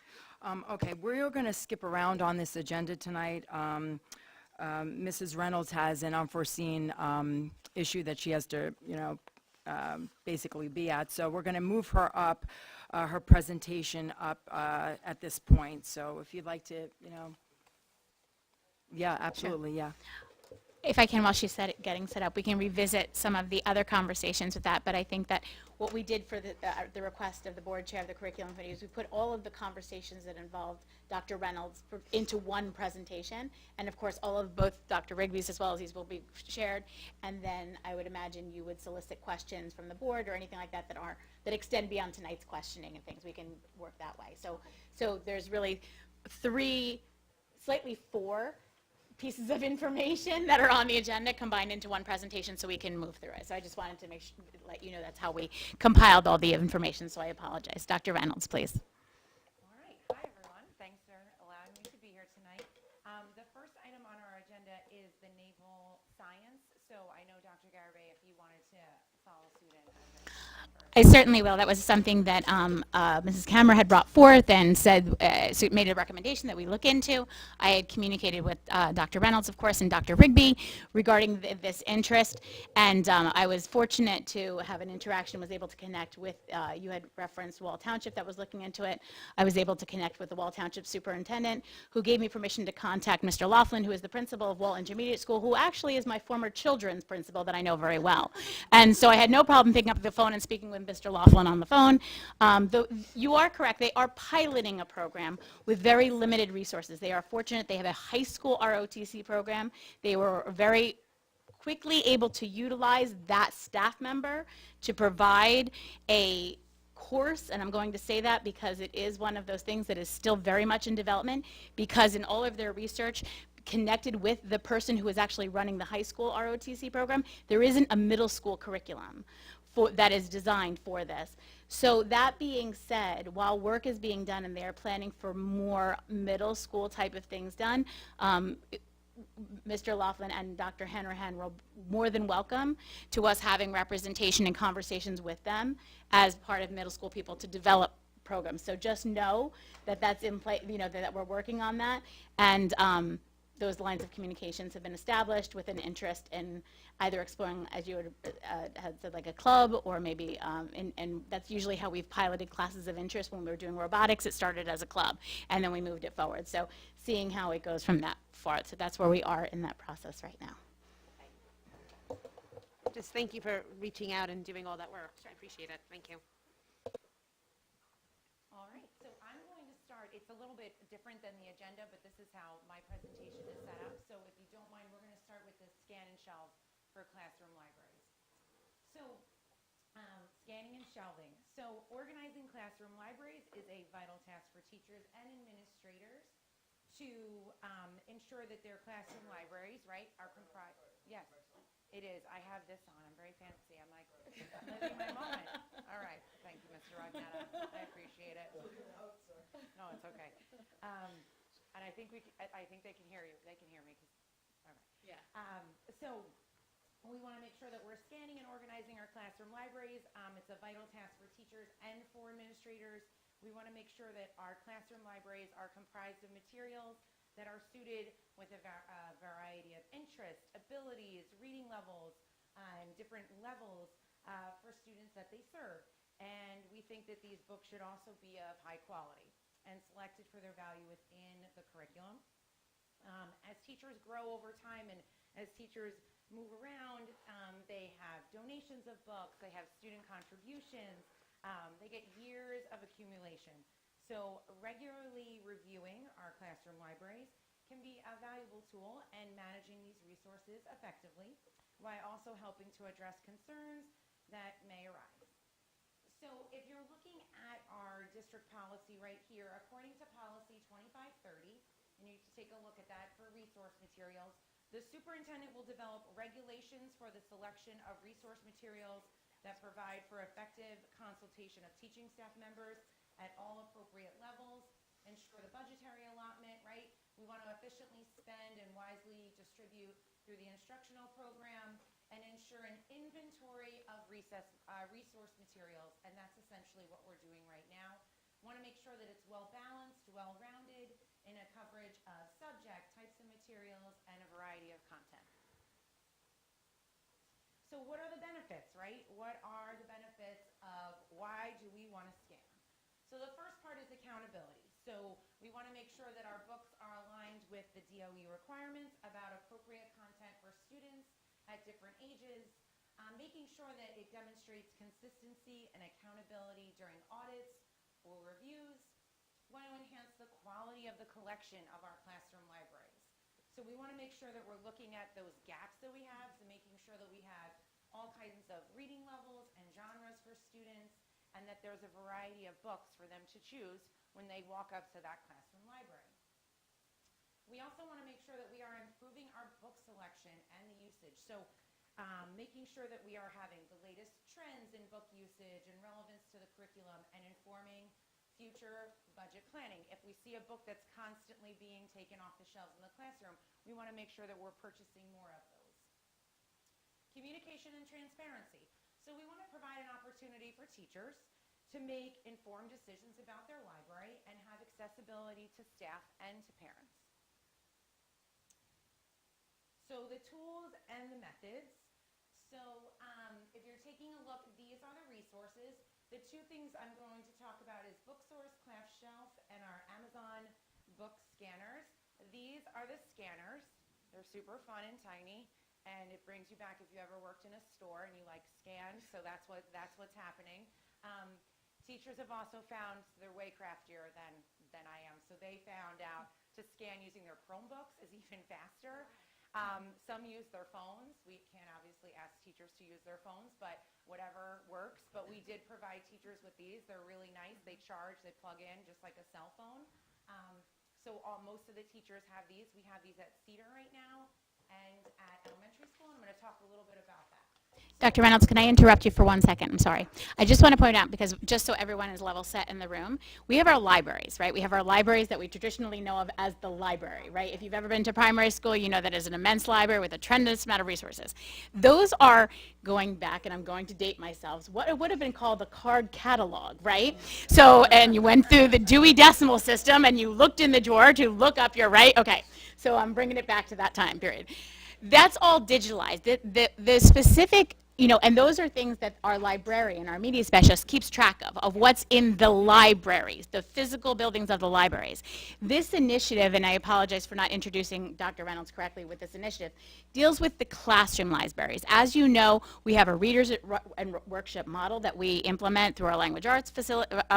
Okay, we're going to skip around on this agenda tonight. Mrs. Reynolds has an unforeseen issue that she has to, basically be at. So we're going to move her up, her presentation up at this point. So if you'd like to, yeah, absolutely, yeah. If I can, while she's getting set up, we can revisit some of the other conversations with that. But I think that what we did for the request of the board chair of the curriculum committee is we put all of the conversations that involved Dr. Reynolds into one presentation. And of course, all of both Dr. Rigby's as well as these will be shared. And then I would imagine you would solicit questions from the board or anything like that that extend beyond tonight's questioning and things. We can work that way. So there's really four pieces of information that are on the agenda combined into one presentation so we can move through it. So I just wanted to let you know that's how we compiled all the information, so I apologize. Dr. Reynolds, please. All right. Hi, everyone. Thanks for allowing me to be here tonight. The first item on our agenda is the naval science. So I know, Dr. Garibay, if you wanted to follow suit in. I certainly will. That was something that Mrs. Kammer had brought forth and said, made a recommendation that we look into. I had communicated with Dr. Reynolds, of course, and Dr. Rigby regarding this interest, and I was fortunate to have an interaction, was able to connect with, you had referenced Wall Township that was looking into it. I was able to connect with the Wall Township superintendent, who gave me permission to contact Mr. Laughlin, who is the principal of Wall Intermediate School, who actually is my former children's principal that I know very well. And so I had no problem picking up the phone and speaking with Mr. Laughlin on the phone. You are correct. They are piloting a program with very limited resources. They are fortunate. They have a high school ROTC program. They were very quickly able to utilize that staff member to provide a course, and I'm going to say that because it is one of those things that is still very much in development, because in all of their research connected with the person who is actually running the high school ROTC program, there isn't a middle school curriculum that is designed for this. So that being said, while work is being done and they are planning for more middle school type of things done, Mr. Laughlin and Dr. Hanrahan were more than welcome to us having representation and conversations with them as part of middle school people to develop programs. So just know that that's in place, that we're working on that, and those lines of communications have been established with an interest in either exploring, as you had said, like a club, or maybe, and that's usually how we've piloted classes of interest. When we were doing robotics, it started as a club, and then we moved it forward. So seeing how it goes from that far. So that's where we are in that process right now. Just thank you for reaching out and doing all that work. I appreciate it. Thank you. All right. So I'm going to start. It's a little bit different than the agenda, but this is how my presentation is set up. So if you don't mind, we're going to start with the scan and shelve for classroom libraries. So scanning and shelving. So organizing classroom libraries is a vital task for teachers and administrators to ensure that their classroom libraries, right, are comprised. Yes, it is. I have this on. I'm very fancy. I'm like living my moment. All right. Thank you, Mr. Ragnata. I appreciate it. No, it's okay. And I think I think they can hear you. They can hear me. All right. Yeah. So we want to make sure that we're scanning and organizing our classroom libraries. It's a vital task for teachers and for administrators. We want to make sure that our classroom libraries are comprised of materials that are suited with a variety of interests, abilities, reading levels, and different levels for students that they serve. And we think that these books should also be of high quality and selected for their value within the curriculum. As teachers grow over time and as teachers move around, they have donations of books, they have student contributions, they get years of accumulation. So regularly reviewing our classroom libraries can be a valuable tool in managing these resources effectively, while also helping to address concerns that may arise. So if you're looking at our district policy right here, according to policy 2530, and you take a look at that for resource materials, the superintendent will develop regulations for the selection of resource materials that provide for effective consultation of teaching staff members at all appropriate levels, ensure the budgetary allotment, right? We want to efficiently spend and wisely distribute through the instructional program, and ensure an inventory of resource materials, and that's essentially what we're doing right now. Want to make sure that it's well-balanced, well-rounded, in a coverage of subject, types of materials, and a variety of content. So what are the benefits? benefits, right? What are the benefits of why do we want to scan? So the first part is accountability. So we want to make sure that our books are aligned with the DOE requirements about appropriate content for students at different ages, making sure that it demonstrates consistency and accountability during audits or reviews. We want to enhance the quality of the collection of our classroom libraries. So we want to make sure that we're looking at those gaps that we have, so making sure that we have all kinds of reading levels and genres for students, and that there's a variety of books for them to choose when they walk up to that classroom library. We also want to make sure that we are improving our book selection and the usage. So making sure that we are having the latest trends in book usage and relevance to the curriculum and informing future budget planning. If we see a book that's constantly being taken off the shelves in the classroom, we want to make sure that we're purchasing more of those. Communication and transparency. So we want to provide an opportunity for teachers to make informed decisions about their library and have accessibility to staff and to parents. So the tools and the methods. So if you're taking a look, these are the resources. The two things I'm going to talk about is BookSource, Class Shelf, and our Amazon book scanners. These are the scanners. They're super fun and tiny, and it brings you back if you ever worked in a store and you like scans, so that's what's happening. Teachers have also found they're way craftier than I am, so they found out to scan using their Chromebooks is even faster. Some use their phones. We can't obviously ask teachers to use their phones, but whatever works. But we did provide teachers with these. They're really nice. They charge, they plug in just like a cell phone. So most of the teachers have these. We have these at Cedar right now and at elementary school. I'm going to talk a little bit about that. Dr. Reynolds, can I interrupt you for 1 second? I'm sorry. I just want to point out, because just so everyone is level set in the room, we have our libraries, right? We have our libraries that we traditionally know of as the library, right? If you've ever been to primary school, you know that is an immense library with a tremendous amount of resources. Those are, going back, and I'm going to date myself, what it would have been called the card catalog, right? So, and you went through the Dewey Decimal System, and you looked in the drawer to look up your right. Okay, so I'm bringing it back to that time period. That's all digitalized. The specific, and those are things that our librarian, our media specialist, keeps track of what's in the libraries, the physical buildings of the libraries. This initiative, and I apologize for not introducing Dr. Reynolds correctly with this initiative, deals with the classroom libraries. As you know, we have a readers and workshop model that we implement through our language arts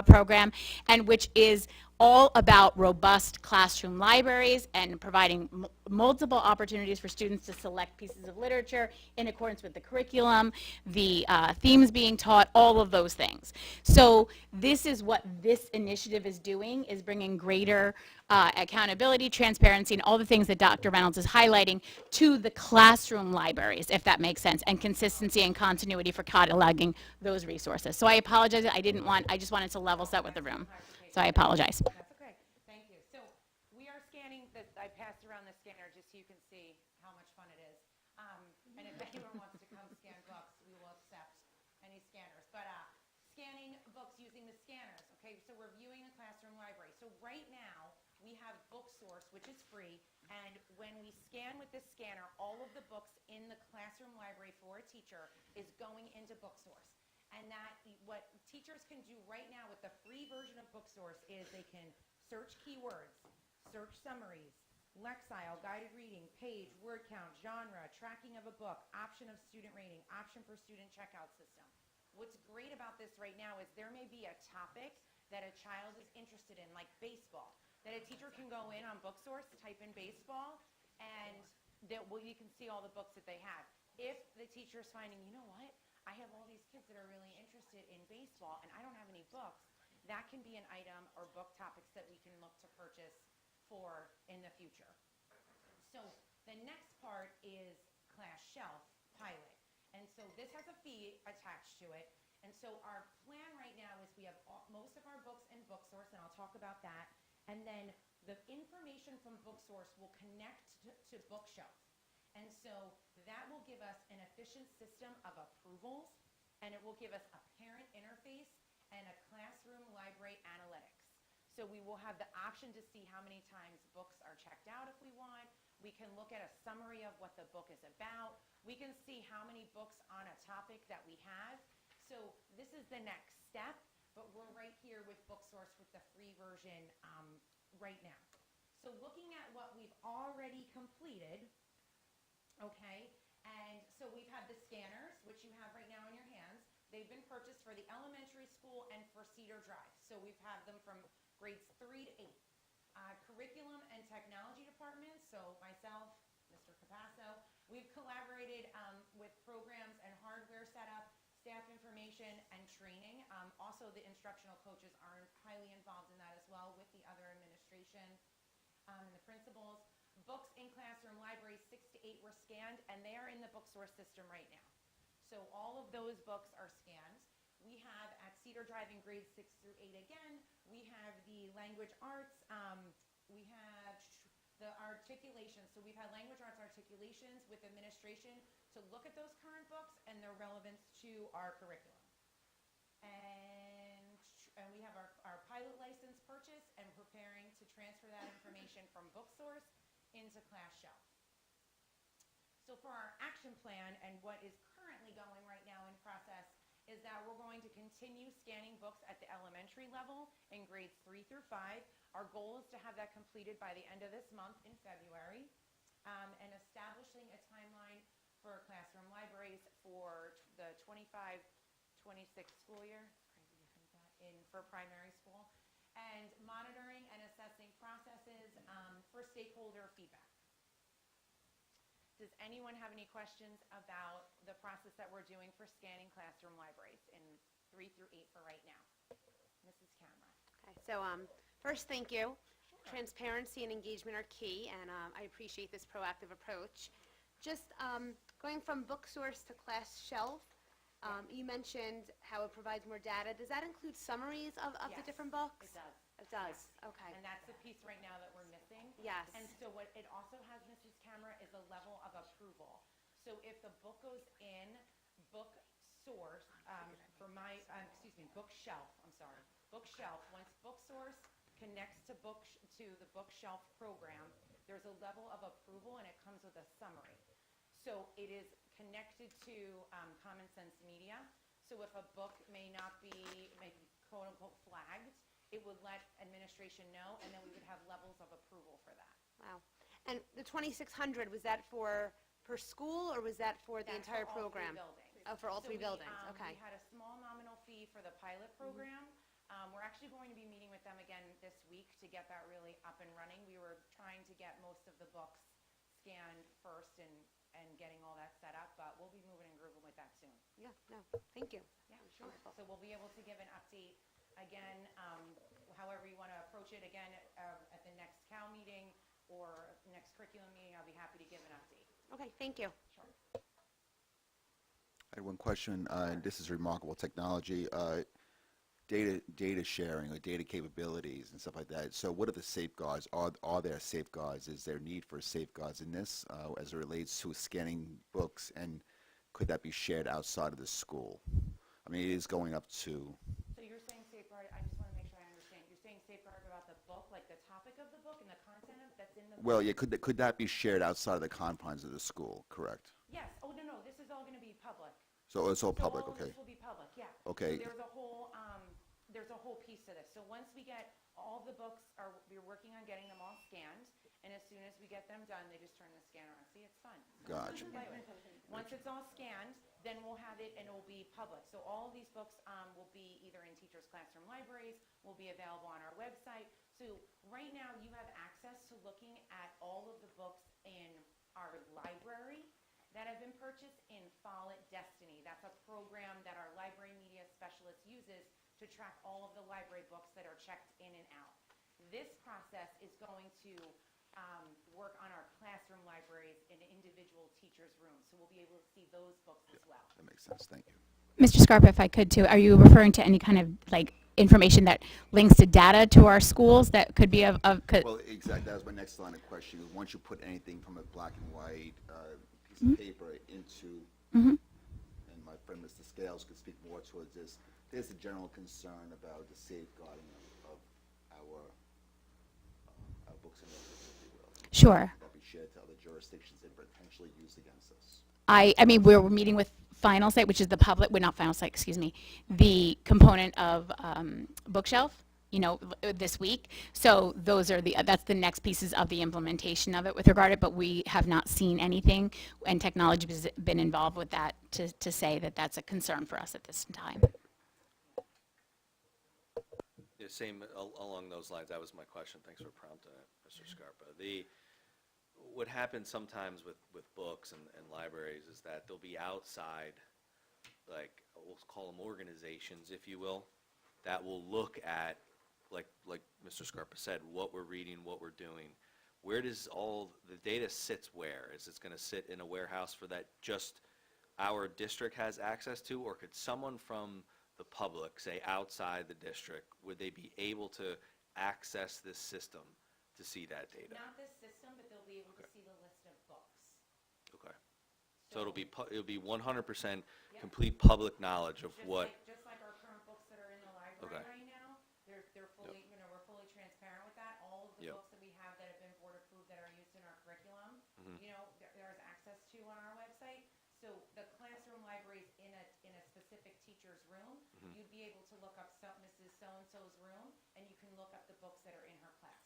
program, and which is all about robust classroom libraries and providing multiple opportunities for students to select pieces of literature in accordance with the curriculum, the themes being taught, all of those things. So this is what this initiative is doing, is bringing greater accountability, transparency, and all the things that Dr. Reynolds is highlighting to the classroom libraries, if that makes sense, and consistency and continuity for cataloging those resources. So I apologize, I just wanted to level set with the room. So I apologize. That's okay. Thank you. So we are scanning this. I passed around the scanner just so you can see how much fun it is. And if anyone wants to come scan books, we will accept any scanners. But scanning books using the scanners. Okay, so we're viewing the classroom library. So right now we have BookSource, which is free. And when we scan with this scanner, all of the books in the classroom library for a teacher is going into BookSource. And what teachers can do right now with the free version of BookSource is they can search keywords, search summaries, Lexile, guided reading, page, word count, genre, tracking of a book, option of student rating, option for student checkout system. What's great about this right now is there may be a topic that a child is interested in, like baseball, that a teacher can go in on BookSource, type in baseball, and you can see all the books that they have. If the teacher is finding, you know what? I have all these kids that are really interested in baseball and I don't have any books, that can be an item or book topics that we can look to purchase for in the future. So the next part is Class Shelf pilot. And so this has a fee attached to it. And so our plan right now is we have most of our books in BookSource, and I'll talk about that. And then the information from BookSource will connect to Bookshelf. And so that will give us an efficient system of approvals, and it will give us a parent interface and a classroom library analytics. So we will have the option to see how many times books are checked out if we want, We can look at a summary of what the book is about. We can see how many books on a topic that we have. So this is the next step, but we're right here with BookSource with the free version right now. So looking at what we've already completed, okay, and so we've had the scanners, which you have right now in your hands. They've been purchased for the elementary school and for Cedar Drive. So we've had them from grades 3 to 8. Curriculum and technology departments, so myself, Mr. Capasso, we've collaborated with programs and hardware setup, staff information, and training. Also, the instructional coaches are highly involved in that as well with the other administration and the principals. Books in classroom libraries 6 to 8 were scanned, and they are in the BookSource system right now. So all of those books are scanned. We have at Cedar Drive in grades 6 through 8 again, we have the language arts, we have the articulation. So we've had language arts articulations with administration to look at those current books and their relevance to our curriculum. And we have our pilot license purchase and preparing to transfer that information from BookSource into Class Shelf. So for our action plan and what is currently going right now in process is that we're going to continue scanning books at the elementary level in grades 3 through 5. Our goal is to have that completed by the end of this month in February, and establishing a timeline for classroom libraries for the 25-26 school year. It's crazy to think that for primary school, and monitoring and assessing processes for stakeholder feedback. Does anyone have any questions about the process that we're doing for scanning classroom libraries in 3 through 8 for right now? Mrs. Camera. Okay, so first, thank you. Transparency and engagement are key, and I appreciate this proactive approach. Just going from BookSource to Class Shelf, you mentioned how it provides more data. Does that include summaries of the Yes, different books? It does. It does, okay. And that's the piece right now that we're missing. Yes. And so what it also has, Mrs. Camera, is a level of approval. So if the book goes in BookSource, BookShelf, I'm sorry. BookShelf, once BookSource connects to the BookShelf program, there's a level of approval and it comes with a summary. So it is connected to Common Sense Media. So if a book may be quote unquote flagged, it would let administration know, and then we would have levels of approval for that. Wow. And the 2,600, was that per school, or was that for the That's entire for all program? 3 buildings. Oh, for all So 3 buildings, we okay. had a small nominal fee for the pilot program. We're actually going to be meeting with them again this week to get that really up and running. We were trying to get most of the books scanned first and getting all that set up, but we'll be moving and grooving with that soon. Yeah, no, thank you. Yeah, sure. So we'll be able to give an update again, however you want to approach it, again, at the next CAL meeting or next curriculum meeting, I'll be happy to give an update. Okay, thank you. Sure. I had one question, and this is remarkable technology, data sharing or data capabilities and stuff like that. So what are the safeguards? Are there safeguards? Is there need for safeguards in this as it relates to scanning books, and could that be shared outside of the school? I mean, it is going up to... So you're saying safeguard, I just want to make sure I understand. You're saying safeguard about the book, like the topic of the book and the content that's in the book? Well, yeah, could that be shared outside of the confines of the school, correct? Yes. Oh, no, this is all going to be public. So it's all public, So all of okay. this will be public, yeah. Okay. So there's a whole piece to this. So once we get all the books, we're working on getting them all scanned, and as soon as we get them done, they just turn the scanner on. See, it's fun. Gotcha. Play with it. Once it's all scanned, then we'll have it and it will be public. So all of these books will be either in teachers' classroom libraries, will be available on our website. So right now you have access to looking at all of the books in our library that have been purchased in Follett Destiny. That's a program that our library media specialist uses to track all of the library books that are checked in and out. This process is going to work on our classroom libraries in individual teachers' rooms, so we'll be able to see those books as well. That makes sense, thank you. Mr. Scarpa, if I could too, are you referring to any kind of like information that links to data to our schools that could be of Well, exactly, that was my next line of questioning. Once you put anything from a black and white piece of paper into, and my friend Mr. Scales could speak more towards this, there's a general concern about the safeguarding of our books and records, if you will. Sure. That be shared to other jurisdictions and potentially used against us? I mean, we're meeting with Final Site, which is the public, well, not Final Site, excuse me, the component of Bookshelf, you know, this week. So those are that's the next pieces of the implementation of it with regard to it, but we have not seen anything, and technology has been involved with that to say that that's a concern for us at this time. Yeah, same along those lines. That was my question. Thanks for prompting it, Mr. Scarpa. What happens sometimes with books and libraries is that they'll be outside, like, we'll call them organizations, if you will, that will look at, like Mr. Scarpa said, what we're reading, what we're doing. Where does all the data sits where? Is it going to sit in a warehouse for that just our district has access to, or could someone from the public, say outside the district, would they be able to access this system to see that data? Not this system, but they'll be able to see the list of books. Okay. So it'll be 100% complete public knowledge of what. Just like our current books that are in the library Okay. right now, they're fully, you know, we're fully transparent with that. All of the Yep. books that we have that have been board approved that are used in our curriculum, Mhm. you know, there's access to on our website. So the classroom libraries in a specific teacher's room, Mhm. you'd be able to look up Mrs. So-and-so's room, and you can look up the books that are in her class.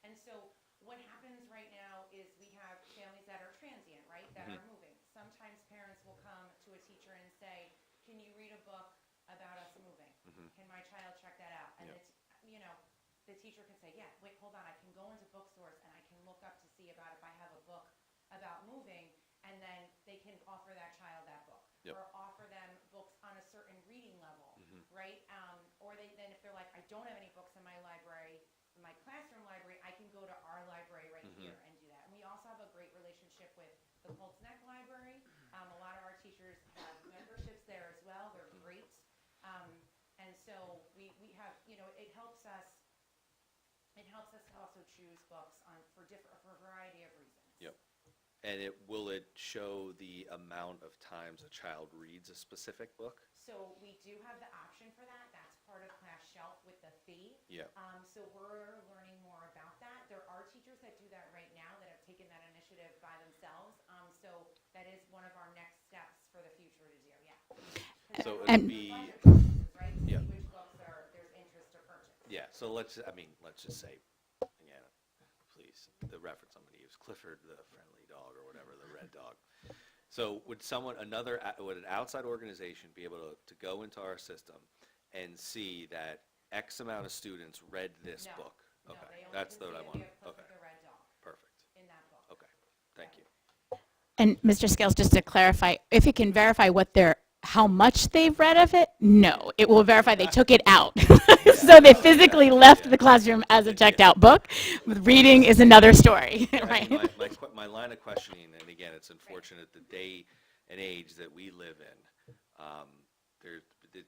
And so what happens right now is we have families that are transient, right, that are moving. Sometimes parents will come to a teacher and say, can you read a book about us moving? Can my child check that out? And it's, you know, the teacher can say, yeah, wait, hold on, I can go into bookstores and I can look up to see about if I have a book about moving, and then they can offer that child that book. Yep. Or offer them books on a certain reading level, right? Or then if they're like, I don't have any books in my library, in my classroom library, I can go to our library right here and do that. And we also have a great relationship with the Colts Library. A lot of our teachers have memberships there as well. They're great. And so we have, you know, it helps us to also choose books for a variety of reasons. Yep. And will it show the amount of times a child reads a specific book? So we do have the option for that. That's part of Class Shelf with the fee. Yeah. So we're learning more about that. There are teachers that do that right now that have taken that initiative by themselves. So that is one of our next steps for the future to do, yeah. So it And- would be, Right? Yeah. See which books there's interest to purchase. yeah, so let's just say, again, please, the reference I'm going to use, Clifford the Friendly Dog or whatever, the red dog. So would would an outside organization be able to go into our system and see that X amount of students read this No. book? No, Okay, they only that's can what see I if want. you have Okay, Clifford the Red Dog perfect. in that book. Okay, thank you. And Mr. Scales, just to clarify, if it can verify how much they've read of it, no, it will verify they took it out. So they physically left the classroom as a checked out book. Reading is another story, right? My line of questioning, and again, it's unfortunate the day and age that we live in,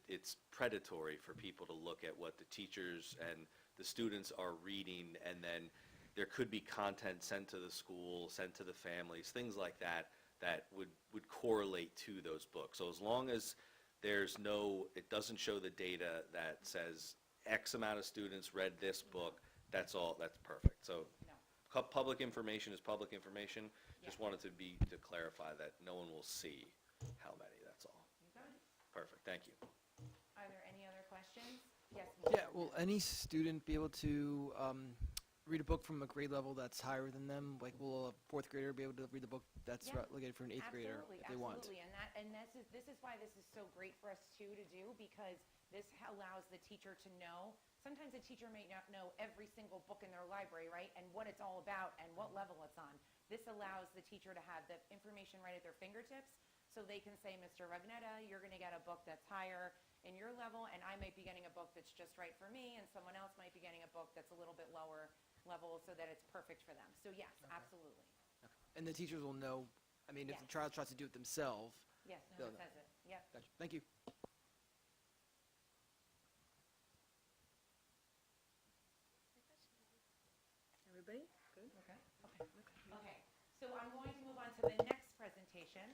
it's predatory for people to look at what the teachers and the students are reading, and then there could be content sent to the school, sent to the families, things like that, that would correlate to those books. So as long as it doesn't show the data that says X amount of students read this book, that's perfect. So public information is public information. Just wanted to clarify that no one will see how many, that's all. You got it. Perfect, thank you. Are there any other questions? Yes. Yeah, will any student be able to read a book from a grade level that's higher than them? Like, will a fourth grader be able to read the book that's Yeah. relegated for an eighth grader if they want? Absolutely, and this is why this is so great for us too to do, because this allows the teacher to know. Sometimes a teacher may not know every single book in their library, right, and what it's all about and what level it's on. This allows the teacher to have the information right at their fingertips, so they can say, Mr. Ragnetta, you're going to get a book that's higher in your level, and I might be getting a book that's just right for me, and someone else might be getting a book that's a little bit lower level, so that it's perfect for them. So yes, absolutely. And the teachers will know, I mean, if the Yes. child tries to do it themselves. Yes, no, They'll it know. says it. Yep. Gotcha. Thank you. Everybody? Good? Okay. Okay, so I'm going to move on to the next presentation.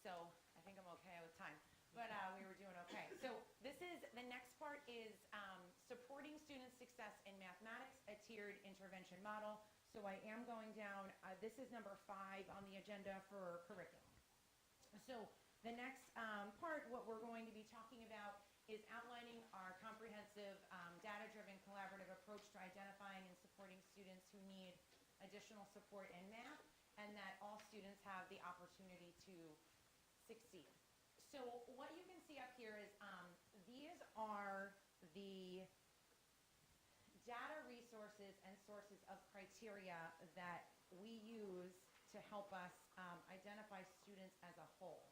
So I think I'm okay with time, but we were doing okay. So the next part is supporting student success in mathematics, a tiered intervention model. So I am going down, this is number 5 on the agenda for curriculum. So the next part, what we're going to be talking about is outlining our comprehensive, data-driven collaborative approach to identifying and supporting students who need additional support in math, and that all students have the opportunity to succeed. So what you can see up here is these are the data resources and sources of criteria that we use to help us identify students as a whole.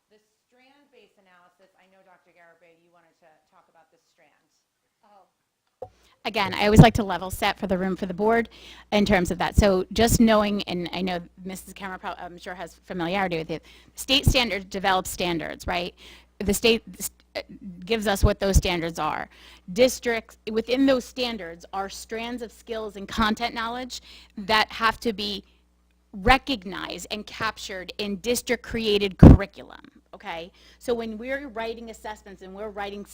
The strand-based analysis, I know Dr. Garibay, you wanted to talk about the strand. Again, I always like to level set for the room for the board in terms of that. So just knowing, and I know Mrs. Cameron I'm sure has familiarity with it, state standards develop standards, right? The state gives us what those standards are. Districts, within those standards are strands of skills and content knowledge that have to be recognized and captured in district-created curriculum. Okay, so when we're writing assessments and we're writing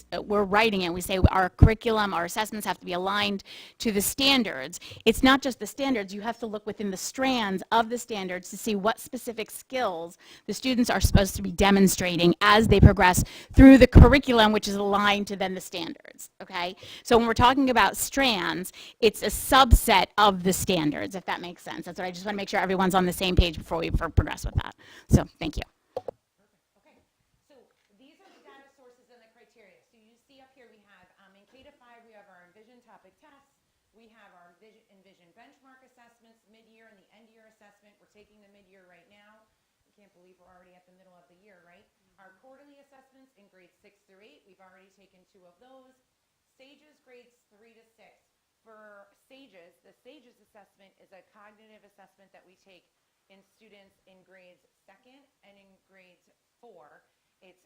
it, we say our curriculum, our assessments have to be aligned to the standards. It's not just the standards. You have to look within the strands of the standards to see what specific skills the students are supposed to be demonstrating as they progress through the curriculum, which is aligned to then the standards. Okay, so when we're talking about strands, it's a subset of the standards, if that makes sense. That's what I just want to make sure everyone's on the same page before we progress with that. So thank you. We have our Envision benchmark assessments, mid-year and the end-year assessment. We're taking the mid-year right now. I can't believe we're already at the middle of the year, right? Our quarterly assessments in grades 6 through 8, we've already taken 2 of those. SAGES grades 3 to 6. For SAGES, the SAGES assessment is a cognitive assessment that we take in students in grades 2nd and in grades 4. It's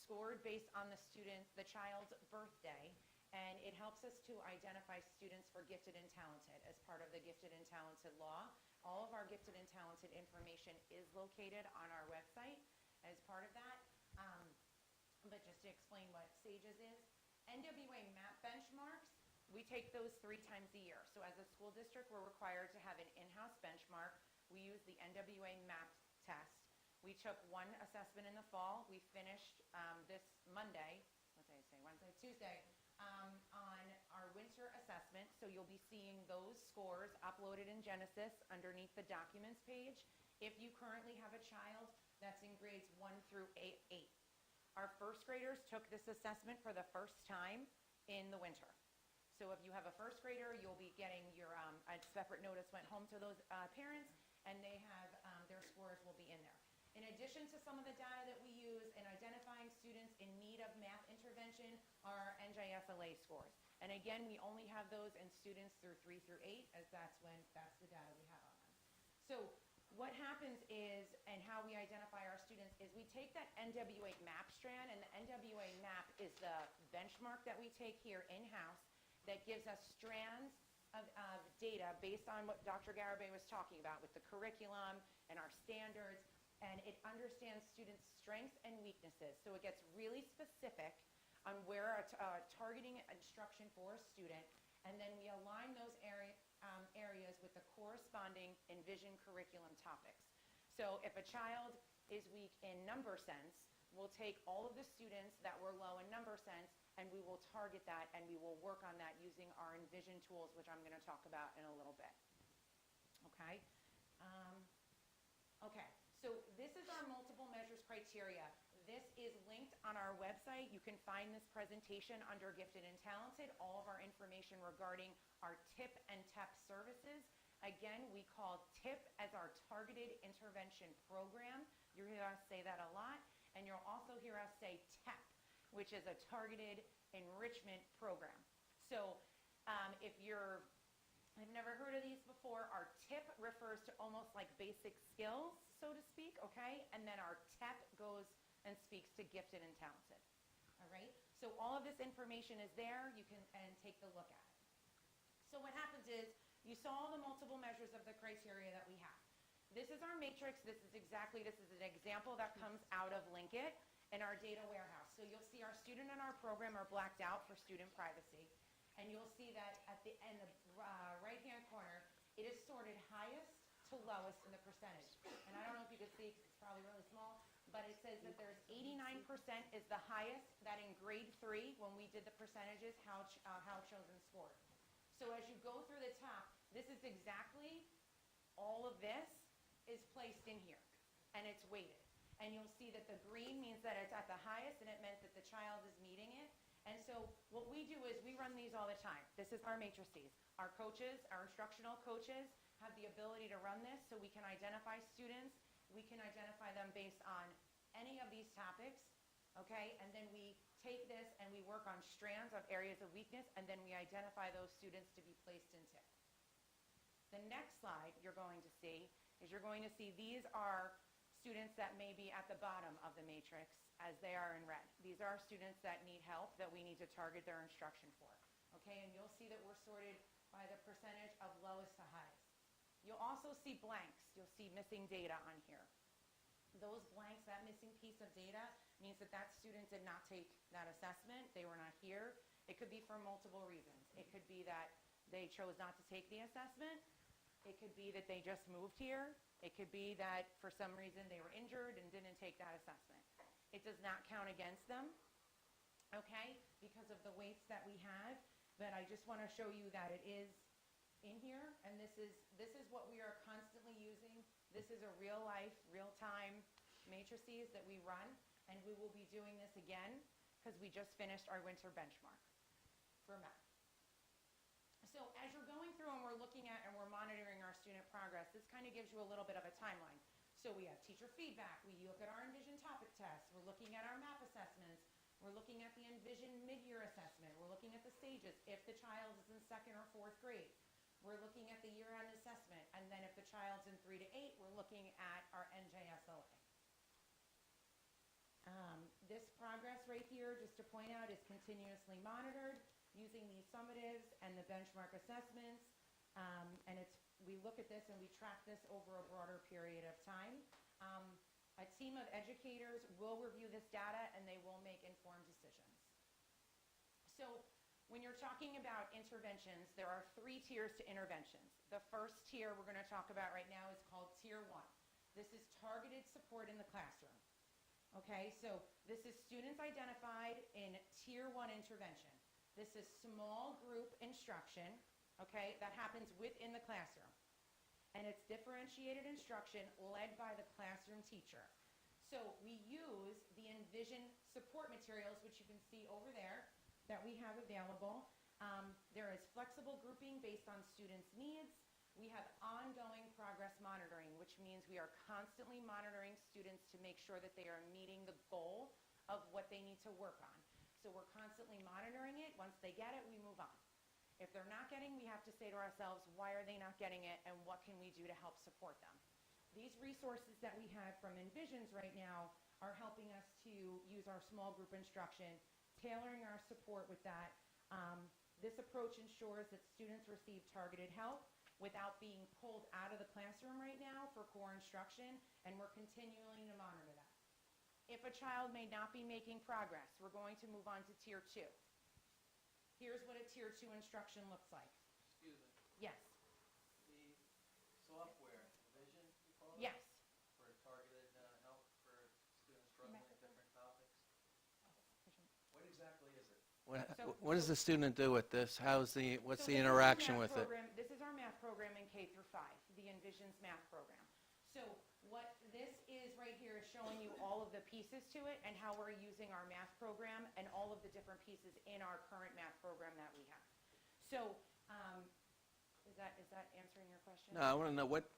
scored based on the child's birthday. And it helps us to identify students for gifted and talented as part of the gifted and talented law. All of our gifted and talented information is located on our website as part of that. But just to explain what SAGES is, NWA MAP benchmarks, we take those 3 times a year. So as a school district, we're required to have an in-house benchmark. We use the NWA MAP test. We took 1 assessment in the fall. We finished this Monday, what did I say, Wednesday, Tuesday, on our winter assessment. So you'll be seeing those scores uploaded in Genesis underneath the documents page if you currently have a child that's in grades 1 through 8. Our first graders took this assessment for the first time in the winter. So if you have a first grader, you'll be getting your a separate notice went home to those parents, and they have their scores will be in there. In addition to some of the data that we use in identifying students in need of math intervention are NJSLA scores. And again, we only have those in students through 3 through 8, as that's the data we have on them. So what happens is, and how we identify our students, is we take that NWA MAP strand, and the NWA MAP is the benchmark that we take here in-house that gives us strands of data based on what Dr. Garibay was talking about with the curriculum and our standards. And it understands students' strengths and weaknesses. So it gets really specific on where our targeting instruction for a student, and then we align those areas with the corresponding Envision curriculum topics. So if a child is weak in number sense, we'll take all of the students that were low in number sense, and we will target that, and we will work on that using our Envision tools, which I'm going to talk about in a little bit. Okay? Okay. So this is our multiple measures criteria. This is linked on our website. You can find this presentation under Gifted and Talented, all of our information regarding our TIP and TEP services. Again, we call TIP as our Targeted Intervention Program. You'll hear us say that a lot. And you'll also hear us say TEP, which is a Targeted Enrichment Program. So if I've never heard of these before. Our TIP refers to almost like basic skills, so to speak, okay? And then our TEP goes and speaks to gifted and talented, all right? So all of this information is there. You can take a look at it. So what happens is you saw the multiple measures of the criteria that we have. This is our matrix. This is an example that comes out of Linkit in our data warehouse. So you'll see our student and our program are blacked out for student privacy. And you'll see that at the end, the right-hand corner, it is sorted highest to lowest in the percentage. And I don't know if you can see, 'cause it's probably really small, but it says that there's 89% is the highest, that in grade 3, when we did the percentages, how children scored. So as you go through the top, this is exactly, all of this is placed in here, and it's weighted. And you'll see that the green means that it's at the highest, and it meant that the child is meeting it. And so what we do is we run these all the time. This is our matrices. Our coaches, our instructional coaches, have the ability to run this so we can identify students. We can identify them based on any of these topics, okay? And then we take this and we work on strands of areas of weakness, and then we identify those students to be placed in TIP. The next slide you're going to see is you're going to see these are students that may be at the bottom of the matrix as they are in red. These are students that need help that we need to target their instruction for, okay? And you'll see that we're sorted by the percentage of lowest to highest. You'll also see blanks. You'll see missing data on here. Those blanks, that missing piece of data, means that that student did not take that assessment. They were not here. It could be for multiple reasons. It could be that they chose not to take the assessment. It could be that they just moved here. It could be that for some reason they were injured and didn't take that assessment. It does not count against them, okay, because of the weights that we have. But I just want to show you that it is in here, and this is what we are constantly using. This is a real life, real time matrices that we run, and we will be doing this again because we just finished our winter benchmark for math. So as you're going through and we're looking at and we're monitoring our student progress, this kind of gives you a little bit of a timeline. So we have teacher feedback, we look at our Envision topic tests, we're looking at our MAP assessments, we're looking at the Envision mid-year assessment, we're looking at the stages if the child is in 2nd or 4th grade. We're looking at the year-end assessment, and then if the child's in 3 to 8, we're looking at our NJSLA. This progress right here, just to point out, is continuously monitored using these summatives and the benchmark assessments, and we look at this and we track this over a broader period of time. A team of educators will review this data and they will make informed decisions. So when you're talking about interventions, there are 3 tiers to interventions. The first tier we're going to talk about right now is called Tier 1. This is targeted support in the classroom. Okay, so this is students identified in Tier 1 intervention. This is small group instruction, okay, that happens within the classroom. And it's differentiated instruction led by the classroom teacher. So we use the Envision support materials, which you can see over there, that we have available. There is flexible grouping based on students' needs. We have ongoing progress monitoring, which means we are constantly monitoring students to make sure that they are meeting the goal of what they need to work on. So we're constantly monitoring it. Once they get it, we move on. If they're not getting, we have to say to ourselves, why are they not getting it, and what can we do to help support them? These resources that we have from Envisions right now are helping us to use our small group instruction, tailoring our support with that. This approach ensures that students receive targeted help without being pulled out of the classroom right now for core instruction, and we're continuing to monitor that. If a child may not be making progress, we're going to move on to Tier 2. Here's what a Tier 2 instruction looks like. Excuse me. Yes. The software, Vision, you call it? Yes. For targeted help for students struggling with different topics? What exactly is it? What does the student do with this? What's the interaction with it? This is our math program in K through 5, the Envisions math program. So what this is right here is showing you all of the pieces to it and how we're using our math program and all of the different pieces in our current math program that we have. So is that answering your question? No, I want to know what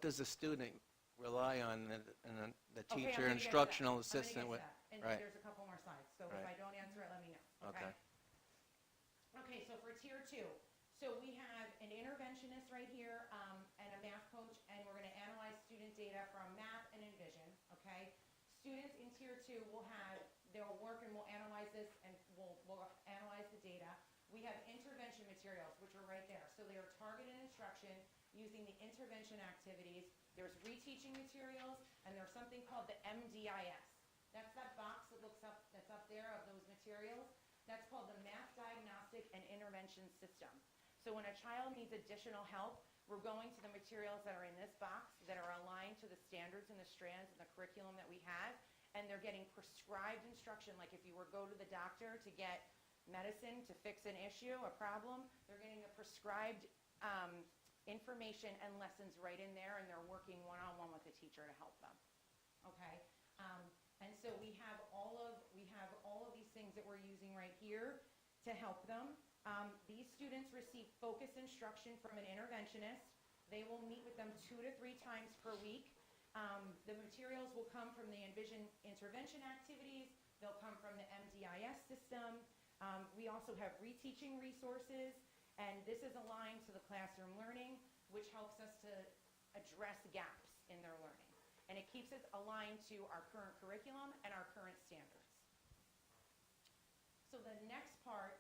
does the student rely on and the teacher, instructional assistant with? And Right. there's a couple more slides, so if Right. I don't answer it, let me know. Okay. Okay, so for Tier 2, so we have an interventionist right here and a math coach, and we're going to analyze student data from math and Envision, okay? Students in Tier 2 they'll work and we'll analyze this and we'll analyze the data. We have intervention materials, which are right there. So they are targeted instruction using the intervention activities. There's reteaching materials, and there's something called the MDIS. That's that box that's up there of those materials. That's called the Math Diagnostic and Intervention System. So when a child needs additional help, we're going to the materials that are in this box that are aligned to the standards and the strands and the curriculum that we have, and they're getting prescribed instruction, like if you were go to the doctor to get medicine to fix an issue, a problem, they're getting the prescribed information and lessons right in there, and they're working one-on-one with the teacher to help them. Okay, and so we have all of these things that we're using right here to help them. These students receive focused instruction from an interventionist. They will meet with them 2 to 3 times per week. The materials will come from the Envision intervention activities. They'll come from the MDIS system. We also have reteaching resources, and this is aligned to the classroom learning, which helps us to address gaps in their learning. And it keeps us aligned to our current curriculum and our current standards. So the next part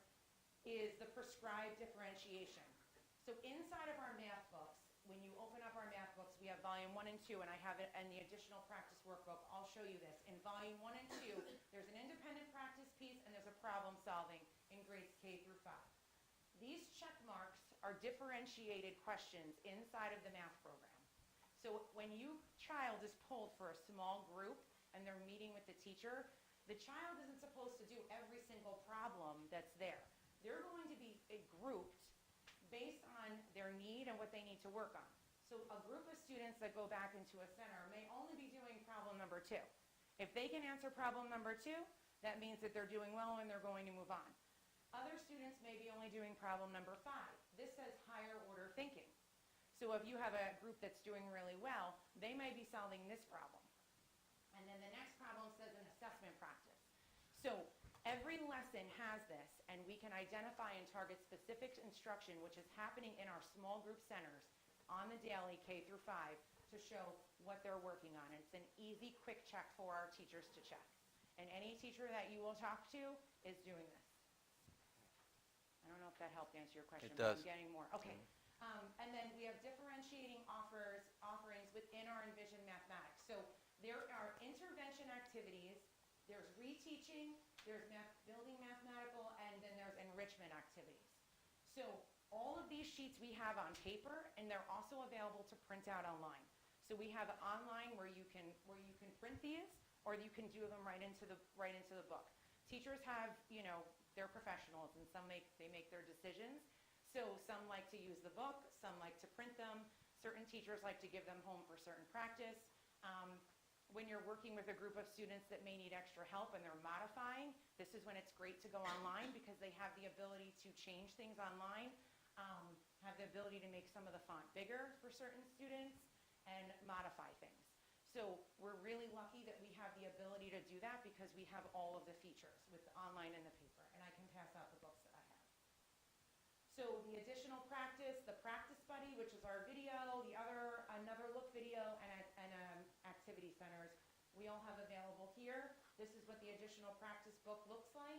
is the prescribed differentiation. So inside of our math books, when you open up our math books, we have volume 1 and 2, and I have it in the additional practice workbook. I'll show you this. In volume 1 and 2, there's an independent practice piece and there's a problem solving in grades K through 5. These check marks are differentiated questions inside of the math program. So when your child is pulled for a small group and they're meeting with the teacher, the child isn't supposed to do every single problem that's there. They're going to be grouped based on their need and what they need to work on. So a group of students that go back into a center may only be doing problem number 2. If they can answer problem number 2, that means that they're doing well and they're going to move on. Other students may be only doing problem number 5. This says higher order thinking. So if you have a group that's doing really well, they may be solving this problem. And then the next problem says an assessment practice. So every lesson has this, and we can identify and target specific instruction, which is happening in our small group centers on the daily K through 5 to show what they're working on. It's an easy, quick check for our teachers to check. And any teacher that you will talk to is doing this. I don't know if that helped answer your question. It does. But I'm getting more. Okay. And then we have differentiating offerings within our Envision mathematics. So there are intervention activities, there's reteaching, there's building mathematical, and then there's enrichment activities. So all of these sheets we have on paper, and they're also available to print out online. So we have online where you can print these, or you can do them right into the book. Teachers have, they're professionals, and they make their decisions. So some like to use the book, some like to print them. Certain teachers like to give them home for certain practice. When you're working with a group of students that may need extra help and they're modifying, this is when it's great to go online because they have the ability to change things online, have the ability to make some of the font bigger for certain students, and modify things. So we're really lucky that we have the ability to do that because we have all of the features with the online and the paper, and I can pass out the books that I have. So the additional practice, the practice buddy, which is our video, another look video, and activity centers, we all have available here. This is what the additional practice book looks like.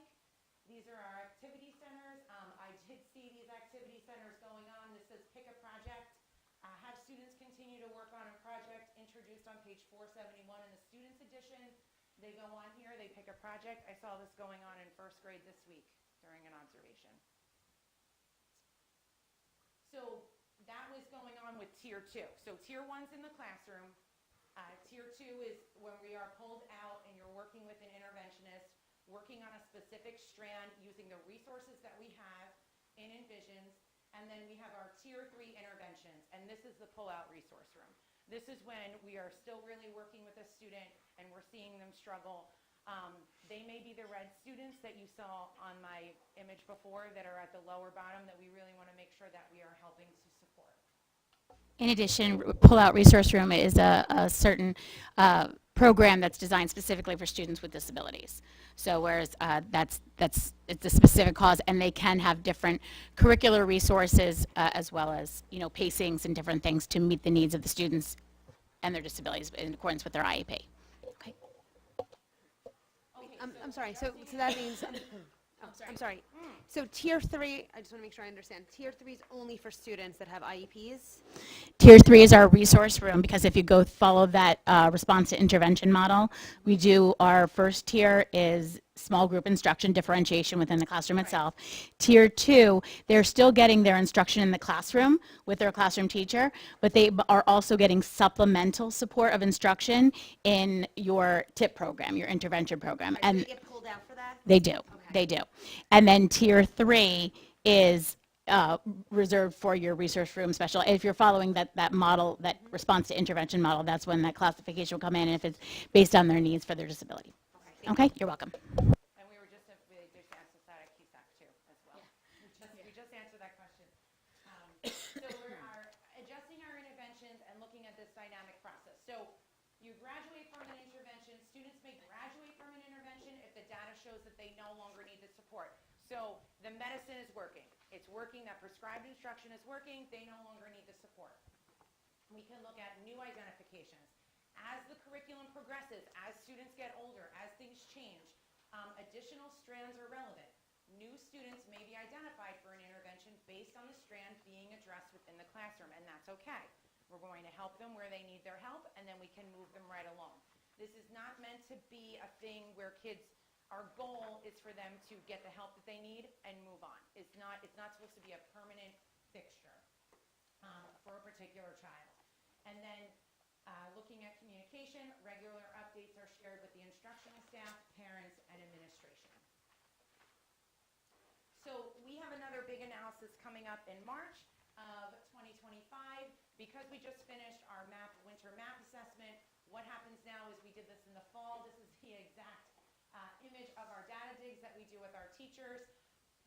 These are our activity centers. I did see these activity centers going on. This says pick a project. Have students continue to work on a project introduced on page 471 in the students edition. They go on here, they pick a project. I saw this going on in first grade this week during an observation. So that was going on with Tier 2. So Tier 1's in the classroom. Tier 2 is when we are pulled out and you're working with an interventionist, working on a specific strand using the resources that we have in Envisions. And then we have our Tier 3 interventions, and this is the pull-out resource room. This is when we are still really working with a student and we're seeing them struggle. They may be the red students that you saw on my image before that are at the lower bottom that we really want to make sure that we are helping to support. In addition, Pull-Out Resource Room is a certain program that's designed specifically for students with disabilities. So whereas it's a specific cause, and they can have different curricular resources as well as pacings and different things to meet the needs of the students and their disabilities in accordance with their IEP. Okay. I'm sorry, so that means, Oh, I'm sorry. So tier 3, I just want to make sure I understand. Tier 3 is only for students that have IEPs? Tier 3 is our resource room, because if you go follow that response to intervention model, we do our first tier is small group instruction differentiation within the classroom itself. Tier 2, they're still getting their instruction in the classroom with their classroom teacher, but they are also getting supplemental support of instruction in your TIP program, your intervention program. So they get pulled out for that? They do. They do. And then tier 3 is reserved for your resource room special. If you're following that model, that response to intervention model, that's when that classification will come in, and if it's based on their needs for their disability. Okay, you're welcome. And we just answered that at QSAC too, as well. We just answered that question. So we are adjusting our interventions and looking at this dynamic process. So you graduate from an intervention, students may graduate from an intervention if the data shows that they no longer need the support. So the medicine is working. It's working, that prescribed instruction is working, they no longer need the support. We can look at new identifications. As the curriculum progresses, as students get older, as things change, additional strands are relevant. New students may be identified for an intervention based on the strand being addressed within the classroom, and that's okay. We're going to help them where they need their help, and then we can move them right along. This is not meant to be a thing where kids, our goal is for them to get the help that they need and move on. It's not supposed to be a permanent fixture for a particular child. And then looking at communication, regular updates are shared with the instructional staff, parents, and administration. So we have another big analysis coming up in March of 2025. Because we just finished our winter map assessment, what happens now is we did this in the fall. This is the exact image of our data digs that we do with our teachers.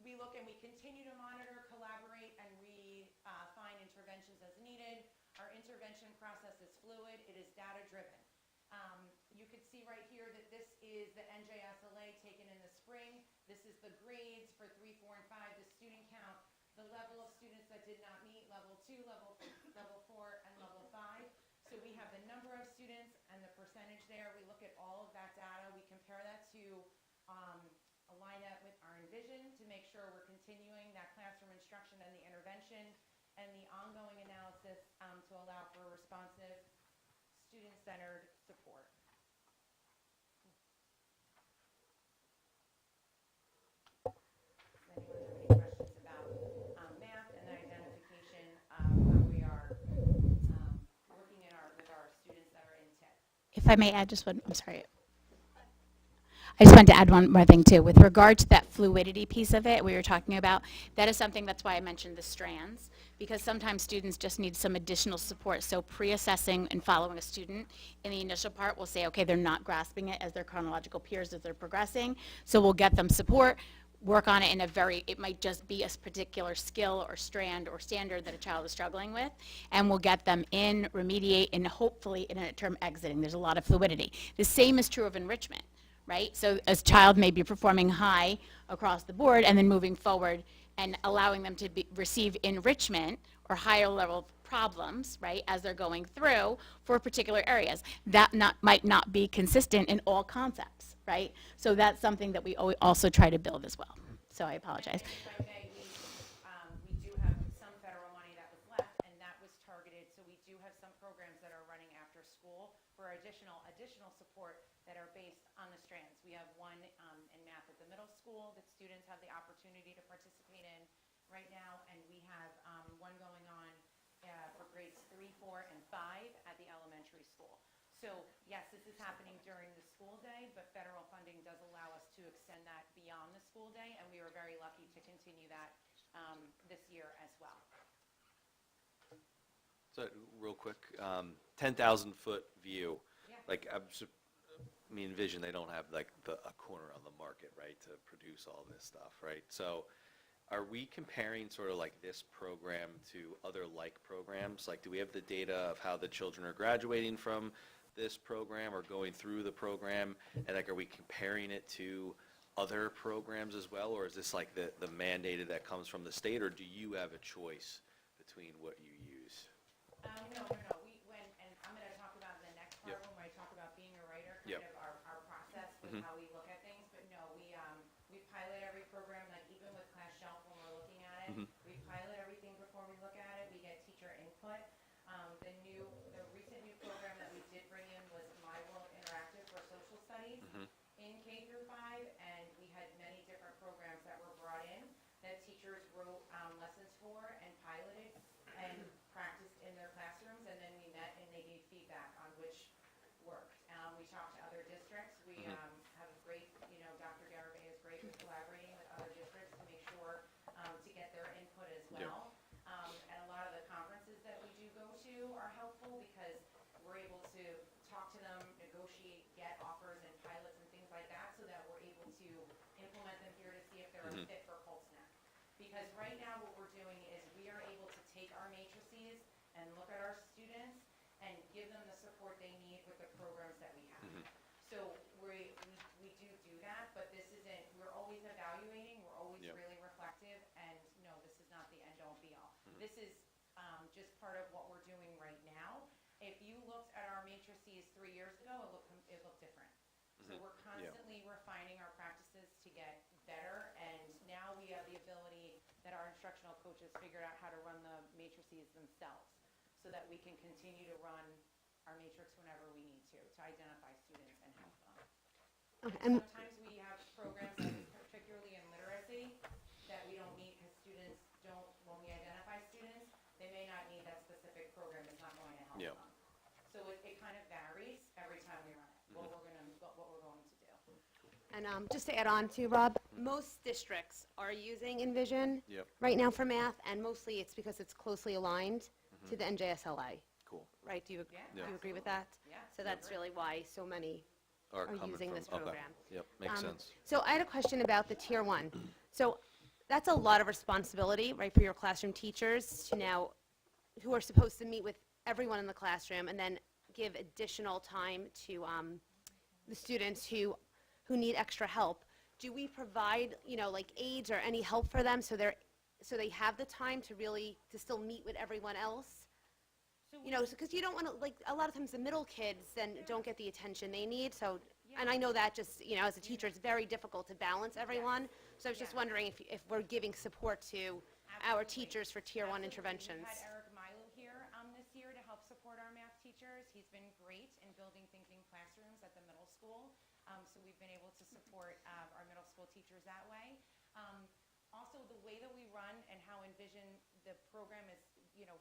We look and we continue to monitor, collaborate, and refine interventions as needed. Our intervention process is fluid. It is data-driven. You can see right here that this is the NJSLA taken in the spring. This is the grades for 3, 4, and 5, the student count, the level of students that did not meet, level 2, level 4, and level 5. So we have the number of students and the percentage there. We look at all of that data. We compare that to align that with our Envision to make sure we're continuing that classroom instruction and the intervention and the ongoing analysis to allow for responsive, student-centered support. Does anyone have any questions about math and identification where we are working with our students that are in TIP? If I may add just one, I'm sorry. I just wanted to add one more thing too. With regard to that fluidity piece of it we were talking about, that is something, that's why I mentioned the strands, because sometimes students just need some additional support. So pre-assessing and following a student in the initial part, we'll say, okay, they're not grasping it as their chronological peers as they're progressing, so we'll get them support, work on it in it might just be a particular skill or strand or standard that a child is struggling with, and we'll get them in, remediate, and hopefully in a term exiting. There's a lot of fluidity. The same is true of enrichment. Right? So a child may be performing high across the board and then moving forward and allowing them to receive enrichment or higher level problems, right, as they're going through for particular areas. That might not be consistent in all concepts, right? So that's something that we also try to build as well. So I apologize. If I may, we do have some federal money that was left, and that was targeted. So we do have some programs that are running after school for additional support that are based on the strands. We have one in math at the middle school that students have the opportunity to participate in right now, and we have one going on for grades 3, 4, and 5 at the elementary school. So yes, this is happening during the school day, but federal funding does allow us to extend that beyond the school day, and we were very lucky to continue that this year as well. So real quick, 10,000-foot view. Yeah. Like Envision, they don't have like a corner on the market, right, to produce all this stuff, right? So are we comparing sort of like this program to other like programs? Like, do we have the data of how the children are graduating from this program or going through the program? And like, are we comparing it to other programs as well? Or is this like the mandated that comes from the state, or do you have a choice between what you use? No. And I'm going to talk about the next part when I talk about being a writer, kind of our process with how we look at things. But no, we pilot every program Because right now what we're doing is we are able to take our matrices and look at our students and give them the support they need with the programs that we have. So we do that, but this isn't, we're always evaluating, we're always really reflective, and no, this is not the end all be all. This is just part of what we're doing right now. If you looked at our matrices 3 years ago, it looked different. So we're constantly refining our practices to get better, and now we have the ability that our instructional coaches figured out how to run the matrices themselves, so that we can continue to run our matrix whenever we need to identify students and help them. Okay, And sometimes we have programs, particularly in literacy, that we don't need because students don't, when we identify students, they may not need that specific program, it's not going to help them. So it kind of varies every time we run it, what we're going to do. And just to add on to Rob, most districts are using Envision right now for math, and mostly it's because it's closely aligned to the NJSLA. Cool. Right? Do you agree with that? Yeah. So that's really why so many are coming using from- this okay. program. Yep, makes sense. So I had a question about the Tier 1. So that's a lot of responsibility, right, for your classroom teachers to now, who are supposed to meet with everyone in the classroom and then give additional time to the students who need extra help. Do we provide, like aides or any help for them so they have the time to still meet with everyone else? Because you don't want to, like, a lot of times the middle kids then don't get the attention they need, so, and I know that just, as a teacher, it's very difficult to balance everyone, so I was just wondering if we're giving support to our teachers for Tier 1 interventions. We had Eric Milo here this year to help support our math teachers. He's been great in building thinking classrooms at the middle school, so we've been able to support our middle school teachers that way. Also, the way that we run and how Envision, the program is,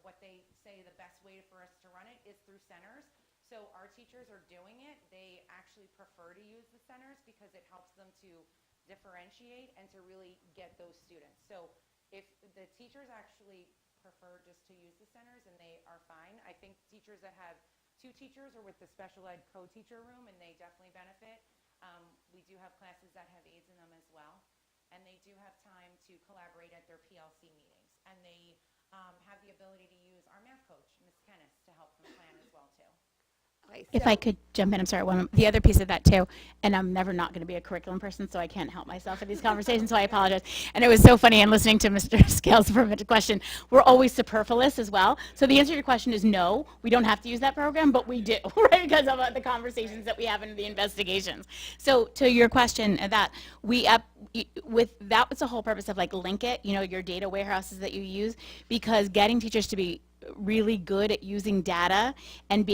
what they say the best way for us to run it is through centers. So our teachers are doing it. They actually prefer to use the centers because it helps them to differentiate and to really get those students. So if the teachers actually prefer just to use the centers and they are fine, I think teachers that have 2 teachers are with the special ed co-teacher room and they definitely benefit. We do have classes that have aides in them as well. And they do have time to collaborate at their PLC meetings. And they have the ability to use our math coach, Ms. Kennis, to help them plan as well, too. Okay, If so- I could jump in, I'm sorry, the other piece of that too, and I'm never not going to be a curriculum person, so I can't help myself in these conversations, so I apologize. And it was so funny in listening to Mr. Scales' question. We're always superfluous as well. So the answer to your question is no, we don't have to use that program, but we do, right, because of the conversations that we have in the investigations. So to your question, that that was the whole purpose of like Link It, your data warehouses that you use, because getting teachers to be really good at using data and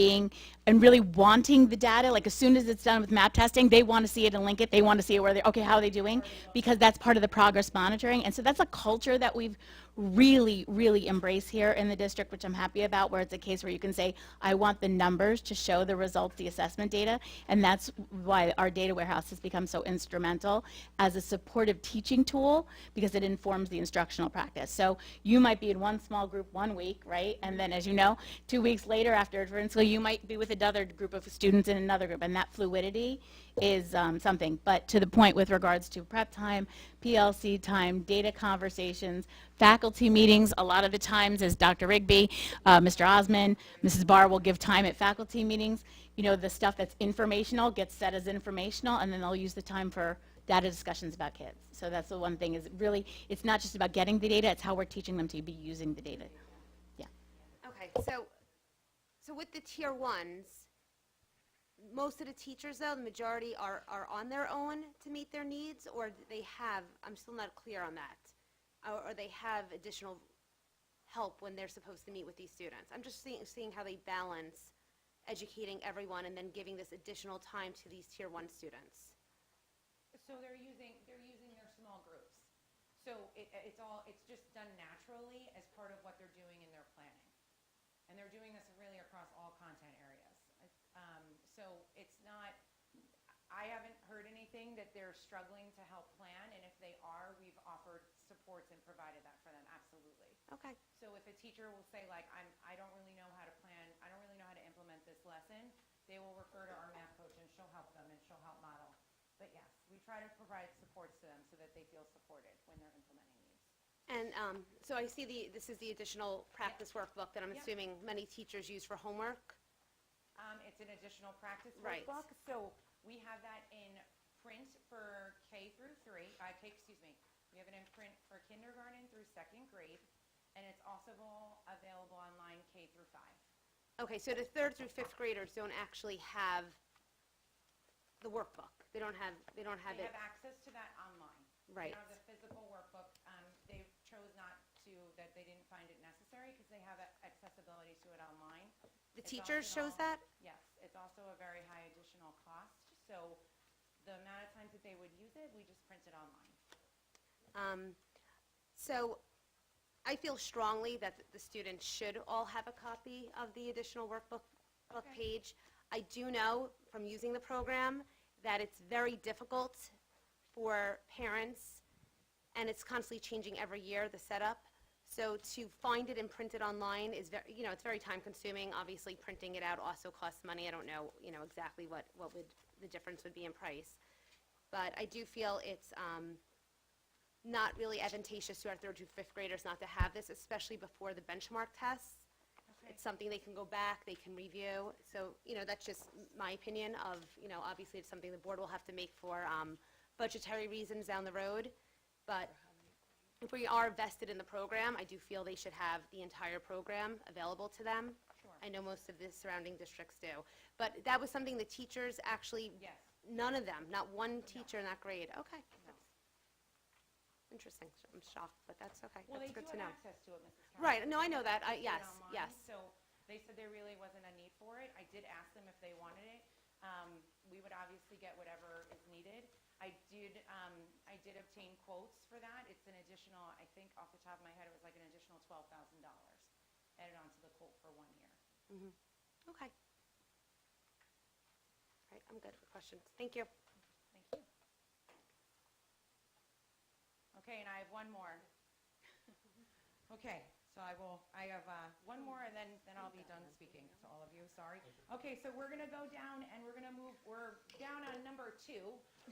really wanting the data, like as soon as it's done with map testing, they want to see it and link it. They want to see where how are they doing, because that's part of the progress monitoring. And so that's a culture that we've really, really embraced here in the district, which I'm happy about, where it's a case where you can say, I want the numbers to show the results, the assessment data, and that's why our data warehouse has become so instrumental as a supportive teaching tool, because it informs the instructional practice. So you might be in one small group 1 week, right? And then, as you know, 2 weeks later after advance school, you might be with another group of students in another group, and that fluidity is something. But to the point with regards to prep time, PLC time, data conversations, faculty meetings, a lot of the times, as Dr. Rigby, Mr. Osmond, Mrs. Barr will give time at faculty meetings. The stuff that's informational gets set as informational, and then they'll use the time for data discussions about kids. So that's the one thing, is really, it's not just about getting the data, it's how we're teaching them to be using the data. Yeah. Okay, so with the Tier 1s, most of the teachers, though, the majority are on their own to meet their needs, or they have, I'm still not clear on that, or they have additional help when they're supposed to meet with these students. I'm just seeing how they balance educating everyone and then giving this additional time to these Tier 1 students. So they're using their small groups. So it's just done naturally as part of what they're doing in their planning. And they're doing this really across all content areas. So it's not, I haven't heard anything that they're struggling to help plan, and if they are, we've offered supports and provided that for them, absolutely. Okay. So if a teacher will say, like, I don't really know how to plan, I don't really know how to implement this lesson, they will refer to our math coach and she'll help them and she'll help model. But yes, we try to provide supports to them so that they feel supported when they're implementing these. And so I see this is the additional practice workbook that I'm Yep. assuming many teachers use for homework. It's an additional practice Right. workbook, so we have that in print for K through 3, we have it in print for kindergarten through 2nd grade, and it's also available online K through 5. Okay, so the 3rd through 5th graders don't actually have the workbook. They don't have They it. have access to that online. Right. They don't have the physical workbook. They chose not to, that they didn't find it necessary because they have accessibility to it online. The It's teachers also- shows that? Yes, it's also a very high additional cost, so the amount of times that they would use it, we just print it online. So I feel strongly that the students should all have a copy of the additional workbook page. I do know from using the program that it's very difficult for parents, and it's constantly changing every year, the setup. So to find it and print it online is very, it's very time consuming. Obviously, printing it out also costs money. I don't know, exactly what would the difference would be in price. But I do feel it's not really advantageous to our 3rd through 5th graders not to have this, especially before the benchmark tests. It's something they can go back, they can review. So, that's just my opinion of, obviously it's something the board will have to make for budgetary reasons down the road. But if we are vested in the program, I do feel they should have the entire program available to them. Sure. I know most of the surrounding districts do. But that was something the teachers actually, Yes. none of them, not one teacher in that grade. Okay. That's interesting. I'm shocked, but that's okay. Well, That's they do good to have know. access to it, Mrs. Karen. Right, no, I know that. They do it Yes, online, yes. So they said there really wasn't a need for it. I did ask them if they wanted it. We would obviously get whatever is needed. I did obtain quotes for that. It's an additional, I think off the top of my head, it was like an additional $12,000 added onto the quote for 1 year. Okay. All right, I'm good for questions. Thank you. Thank you. Okay, and I have one more. Okay, so I have one more, and then I'll be done speaking to all of you, sorry. Okay, so we're gonna go down, and we're down on number 2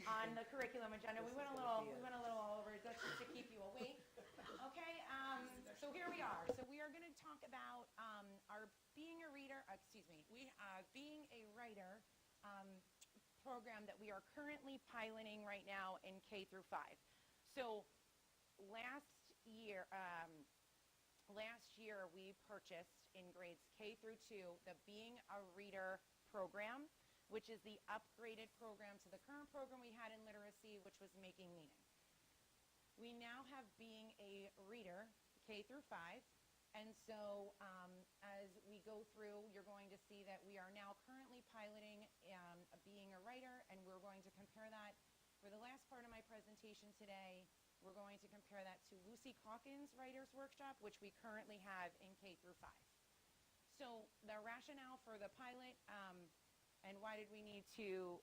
on the curriculum agenda. We went a little all over, that's just to keep you awake. Okay, so here we are. So we are gonna talk about our Being a Writer program that we are currently piloting right now in K through 5. So last year we purchased in grades K through 2 the Being a Reader program, which is the upgraded program to the current program we had in literacy, which was Making Meaning. We now have Being a Reader K through 5, and so as we go through, you're going to see that we are now currently piloting Being a Writer, and we're going to compare that. For the last part of my presentation today, we're going to compare that to Lucy Calkins' Writers Workshop, which we currently have in K through 5. So the rationale for the pilot, and why did we need to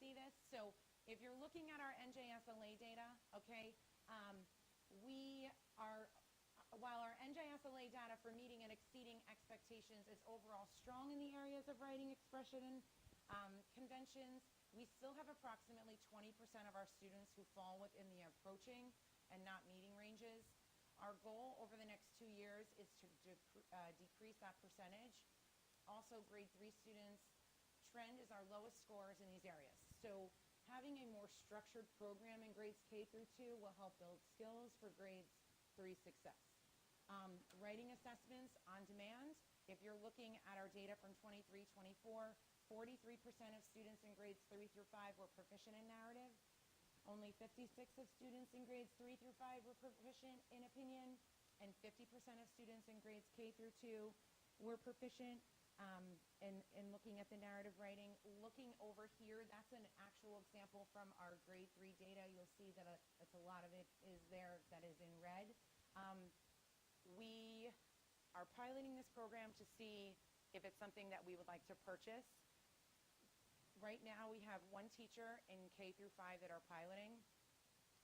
see this? So if you're looking at our NJSLA data, okay, while our NJSLA data for meeting and exceeding expectations is overall strong in the areas of writing, expression, and conventions, we still have approximately 20% of our students who fall within the approaching and not meeting ranges. Our goal over the next 2 years is to decrease that percentage. Also, grade 3 students, trend is our lowest scores in these areas. So having a more structured program in grades K through 2 will help build skills for grades 3 success. Writing assessments on demand, if you're looking at our data from 23-24, 43% of students in grades 3 through 5 were proficient in narrative. Only 56 of students in grades 3 through 5 were proficient in opinion, and 50% of students in grades K through 2 were proficient in looking at the narrative writing. Looking over here, that's an actual example from our grade 3 data. You'll see that a lot of it is there that is in red. We are piloting this program to see if it's something that we would like to purchase. Right now, we have 1 teacher in K through 5 that are piloting.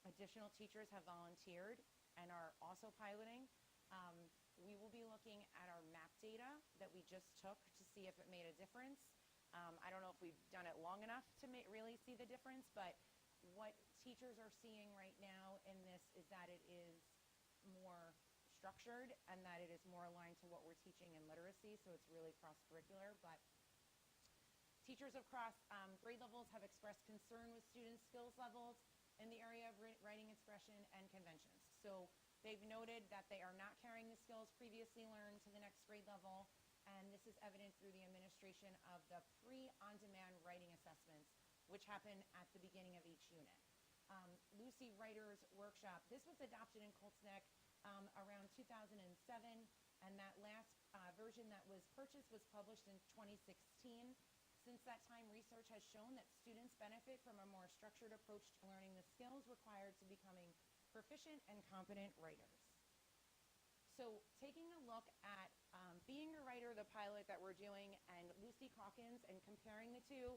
Additional teachers have volunteered and are also piloting. We will be looking at our map data that we just took to see if it made a difference. I don't know if we've done it long enough to really see the difference, but what teachers are seeing right now in this is that it is more structured and that it is more aligned to what we're teaching in literacy, so it's really cross-curricular. But teachers across grade levels have expressed concern with students' skills levels in the area of writing expression and conventions. So they've noted that they are not carrying the skills previously learned to the next grade level, and this is evident through the administration of the pre-on-demand writing assessments, which happen at the beginning of each unit. Lucy Writer's Workshop, this was adopted in Colts Neck around 2007, and that last version that was purchased was published in 2016. Since that time, research has shown that students benefit from a more structured approach to learning the skills required to becoming proficient and competent writers. So taking a look at Being a Writer, the pilot that we're doing, and Lucy Calkins, and comparing the two,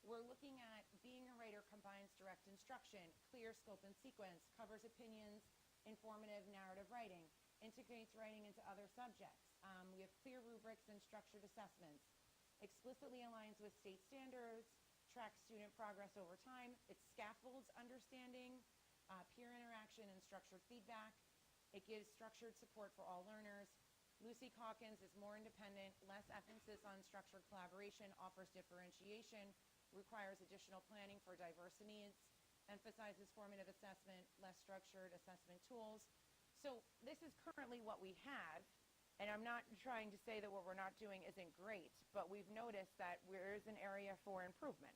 we're looking at Being a Writer combines direct instruction, clear scope and sequence, covers opinions, informative narrative writing, integrates writing into other subjects. We have clear rubrics and structured assessments, explicitly aligns with state standards, tracks student progress over time. It scaffolds understanding, peer interaction, and structured feedback. It gives structured support for all learners. Lucy Calkins is more independent, less emphasis on structured collaboration, offers differentiation, requires additional planning for diverse needs, emphasizes formative assessment, less structured assessment tools. So this is currently what we have, and I'm not trying to say that what we're not doing isn't great, but we've noticed that there is an area for improvement.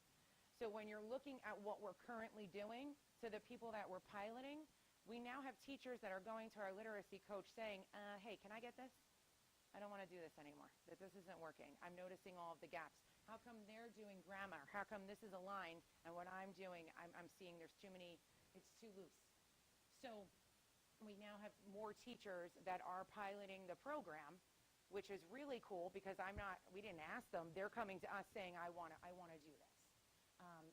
So when you're looking at what we're currently doing to the people that we're piloting, we now have teachers that are going to our literacy coach saying, hey, can I get this? I don't want to do this anymore, that this isn't working. I'm noticing all of the gaps. How come they're doing grammar? How come this is aligned, and what I'm doing, I'm seeing there's too many, it's too loose. So we now have more teachers that are piloting the program, which is really cool because we didn't ask them. They're coming to us saying, I want to do this.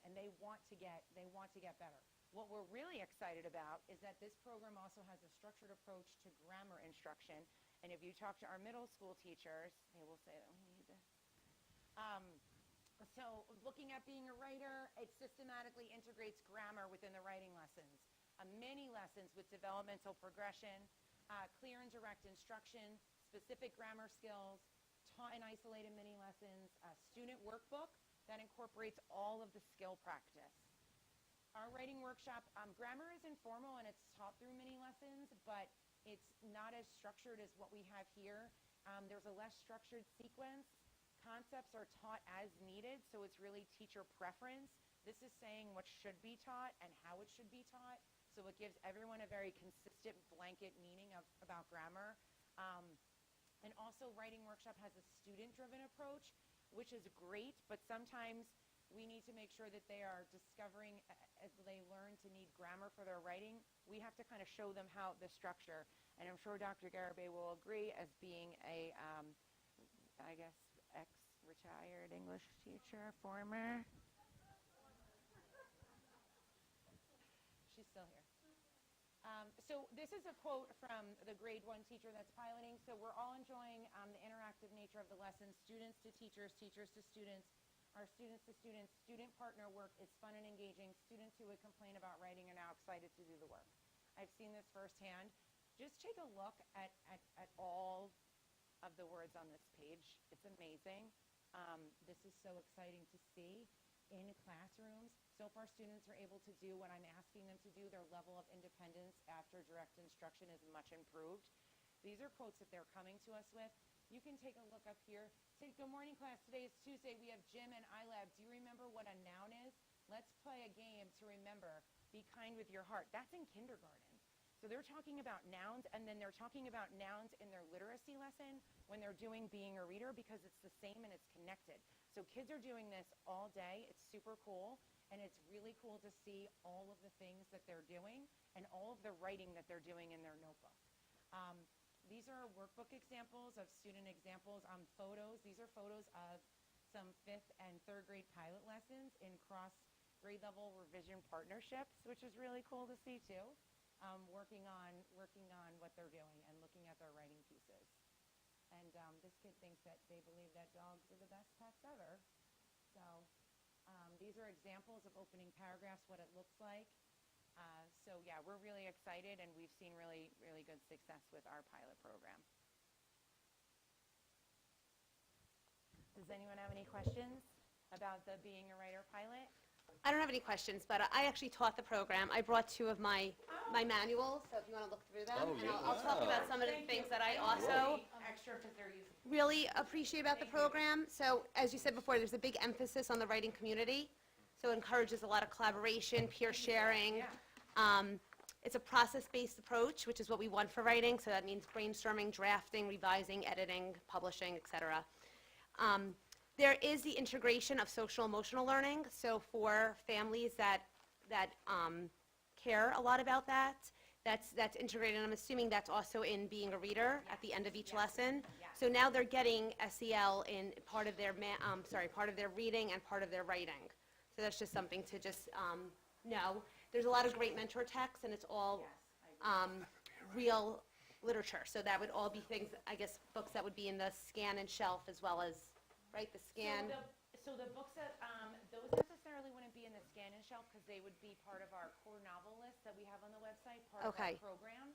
And they want to get better. What we're really excited about is that this program also has a structured approach to grammar instruction. And if you talk to our middle school teachers, they will say that we need this. So looking at Being a Writer, it systematically integrates grammar within the writing lessons. Many lessons with developmental progression, clear and direct instruction, specific grammar skills, taught in isolated mini lessons, a student workbook that incorporates all of the skill practice. Our writing workshop, grammar is informal and it's taught through mini lessons, but it's not as structured as what we have here. There's a less structured sequence. Concepts are taught as needed, so it's really teacher preference. This is saying what should be taught and how it should be taught, so it gives everyone a very consistent blanket meaning about grammar. And also, Writing Workshop has a student-driven approach, which is great, but sometimes we need to make sure that they are discovering, as they learn to need grammar for their writing, we have to kind of show them how the structure. And I'm sure Dr. Garibay will agree, as being a, I guess, ex-retired English teacher, former. She's still here. So this is a quote from the grade 1 teacher that's piloting. So we're all enjoying the interactive nature of the lessons. Students to teachers, teachers to students, our students to students, student partner work is fun and engaging. Students who would complain about writing are now excited to do the work. I've seen this firsthand. Just take a look at all of the words on this page. It's amazing. This is so exciting to see in classrooms. So far, students are able to do what I'm asking them to do. Their level of independence after direct instruction is much improved. These are quotes that they're coming to us with. You can take a look up here. Say, good morning, class. Today is Tuesday. We have gym and iLab. Do you remember what a noun is? Let's play a game to remember. Be kind with your heart. That's in kindergarten. So they're talking about nouns, and then they're talking about nouns in their literacy lesson when they're doing Being a Reader, because it's the same and it's connected. So kids are doing this all day. It's super cool, and it's really cool to see all of the things that they're doing and all of the writing that they're doing in their notebook. These are workbook examples of student examples on photos. These are photos of some 5th and 3rd grade pilot lessons in cross grade level revision partnerships, which is really cool to see too. Working on what they're doing and looking at their writing pieces. And this kid thinks that they believe that dogs are the best pets ever. So these are examples of opening paragraphs, what it looks like. So yeah, we're really excited, and we've seen really, really good success with our pilot program. Does anyone have any questions about the Being a Writer pilot? I don't have any questions, but I actually taught the program. I brought two of my manuals, so if you want to look through them. Oh, And yeah. I'll talk about some of the things that I also Extra because they're using. really appreciate about the program. So as you said before, there's a big emphasis on the writing community. So it encourages a lot of collaboration, peer sharing. It's a process-based approach, which is what we want for writing. So that means brainstorming, drafting, revising, editing, publishing, etc. There is the integration of social emotional learning. So for families that care a lot about that, that's integrated. And I'm assuming that's also in Being a Reader at the end of each lesson. So now they're getting SEL in part of their part of their reading and part of their writing. So that's just something to just know. There's a lot of great mentor texts, and it's all real literature. So that would all be things, I guess, books that would be in the scan and shelf as well as, right, the scan. So the books that, those necessarily wouldn't be in the scan and shelf because they would be part of our core novel list that we have on the website, part of our program.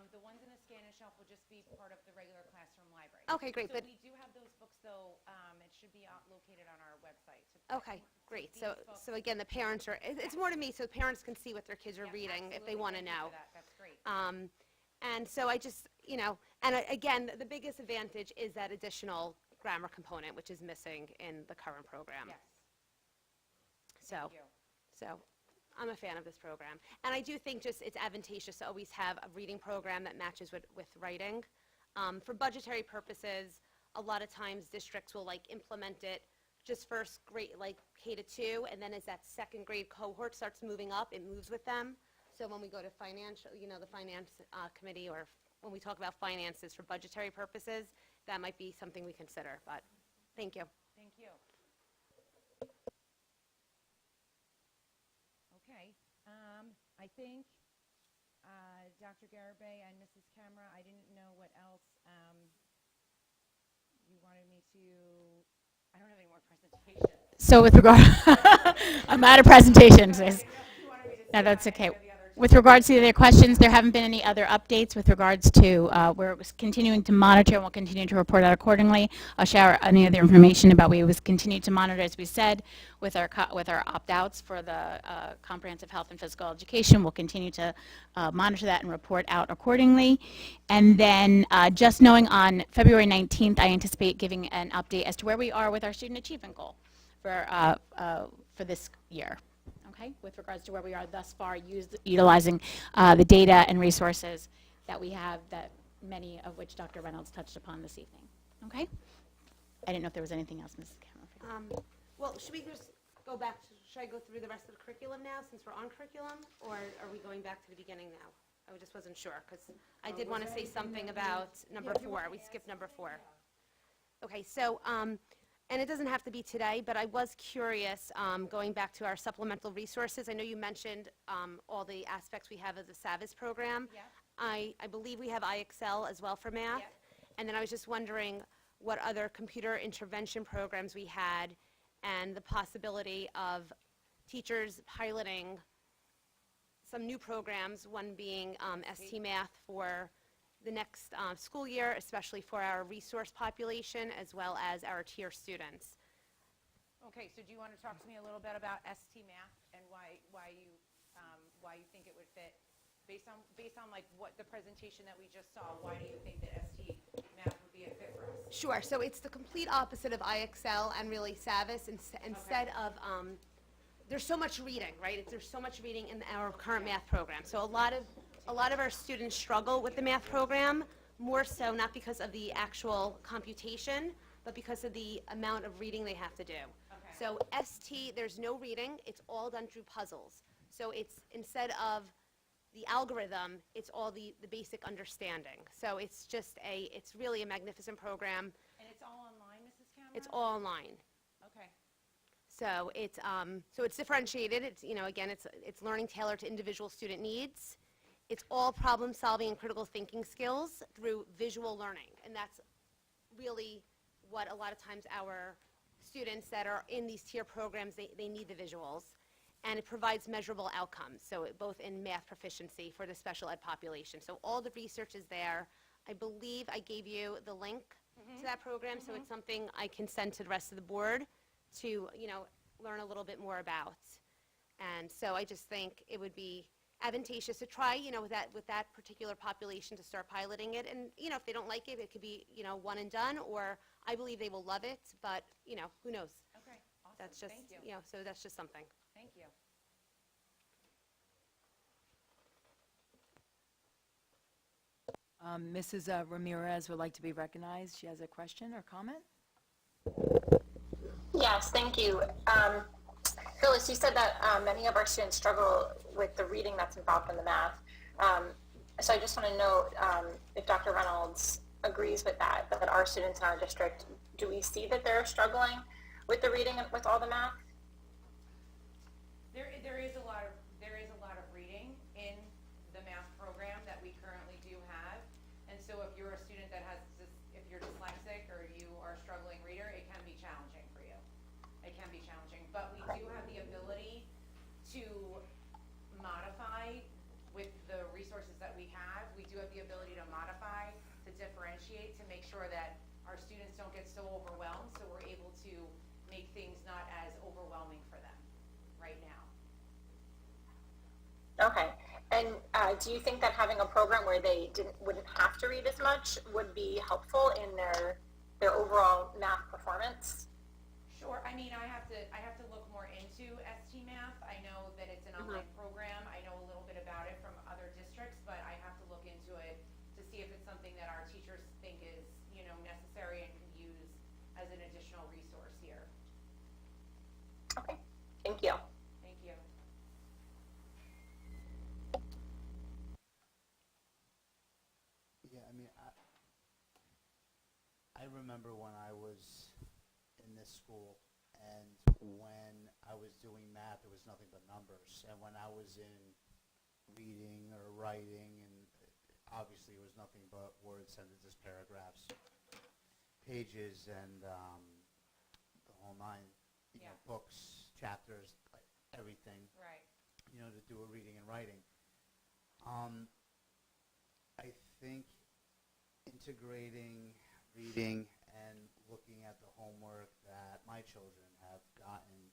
The ones in the scan and shelf will just be part of the regular classroom library. Okay, great. So But we do have those books, though. It should be located on our website. okay, great. So again, the parents are. It's more to me, so parents can see what their kids are reading if they want to know. That's great. And so I just, and again, the biggest advantage is that additional grammar component, which is missing in the current program. Yes. So, Thank you. so I'm a fan of this program. And I do think just it's advantageous to always have a reading program that matches with writing. For budgetary purposes, a lot of times districts will implement it just first grade, K to 2, and then as that second grade cohort starts moving up, it moves with them. So when we go to financial, the finance committee, or when we talk about finances for budgetary purposes, that might be something we consider, but thank you. Thank you. Okay, I think Dr. Garibay and Mrs. Camera, I didn't know what else you wanted me to, I don't have any more presentations. So with regard, I'm out of presentations. No, that's okay. With regards to the other questions, there haven't been any other updates with regards to we're continuing to monitor and we'll continue to report out accordingly. I'll share any other information about we was continue to monitor, as we said, with our opt-outs for the comprehensive health and physical education. We'll continue to monitor that and report out accordingly. And then just knowing on February 19th, I anticipate giving an update as to where we are with our student achievement goal for this year. Okay, with regards to where we are thus far, utilizing the data and resources that we have, that many of which Dr. Reynolds touched upon this evening. Okay? I didn't know if there was anything else, Mrs. Cameron. Well, should we just go back to, should I go through the rest of the curriculum now, since we're on curriculum, or are we going back to the beginning now? I just wasn't sure, because I did want to say something about number 4. We skipped number 4. Okay, so, and it doesn't have to be today, but I was curious, going back to our supplemental resources. I know you mentioned all the aspects we have of the SAVIS program. Yeah. I believe we have IXL as well for math. Yeah. And then I was just wondering what other computer intervention programs we had, and the possibility of teachers piloting some new programs, one being ST Math for the next school year, especially for our resource population as well as our tier students. Okay, so do you want to talk to me a little bit about ST Math and why you think it would fit, based on like what the presentation that we just saw? Why do you think that ST Math would be a fit for us? Sure. So it's the complete opposite of IXL and really SAVIS. Instead of there's so much reading, right? There's so much reading in our current math program. So a lot of our students struggle with the math program, more so not because of the actual computation, but because of the amount of reading they have to do. Okay. So ST, there's no reading. It's all done through puzzles. So it's, instead of the algorithm, it's all the basic understanding. So it's just it's really a magnificent program. And it's all online, Mrs. Cameron? It's all online. Okay. So it's differentiated. It's, again, it's learning tailored to individual student needs. It's all problem solving and critical thinking skills through visual learning. And that's really what a lot of times our students that are in these tier programs, they need the visuals. and it provides measurable outcomes, so both in math proficiency for the special ed population. So all the research is there. I believe I gave you the link to that program, so it's something I can send to the rest of the board to, learn a little bit more about. And so I just think it would be advantageous to try, with that particular population to start piloting it. And, if they don't like it, it could be, one and done, or I believe they will love it, but, who knows? Okay, awesome. That's just, Thank you. so that's just something. Thank you. Mrs. Ramirez would like to be recognized. She has a question or comment? Yes, thank you. Phyllis, you said that many of our students struggle with the reading that's involved in the math. So I just want to know if Dr. Reynolds agrees with that our students in our district, do we see that they're struggling with the reading and with all the math? There is a lot of reading in the math program that we currently do have. And so if you're a student that has, if you're dyslexic or you are a struggling reader, it can be challenging for you. It can be challenging, but we do have the ability to modify with the resources that we have. We do have the ability to modify, to differentiate, to make sure that our students don't get so overwhelmed, so we're able to make things not as overwhelming for them right now. Okay. And do you think that having a program where they wouldn't have to read as much would be helpful in their overall math performance? Sure. I mean, I have to look more into ST Math. I know that it's an online program. I know a little bit about it from other districts, but I have to look into it to see if it's something that our teachers think is, necessary and can use as an additional resource here. Okay. Thank you. Thank you. Yeah, I mean, I remember when I was in this school, and when I was doing math, there was nothing but numbers. And when I was in reading or writing, and obviously it was nothing but words, sentences, paragraphs, pages, and the whole nine, you know, books, chapters, everything, Right. to do a reading and writing. I think integrating reading and looking at the homework that my children have gotten,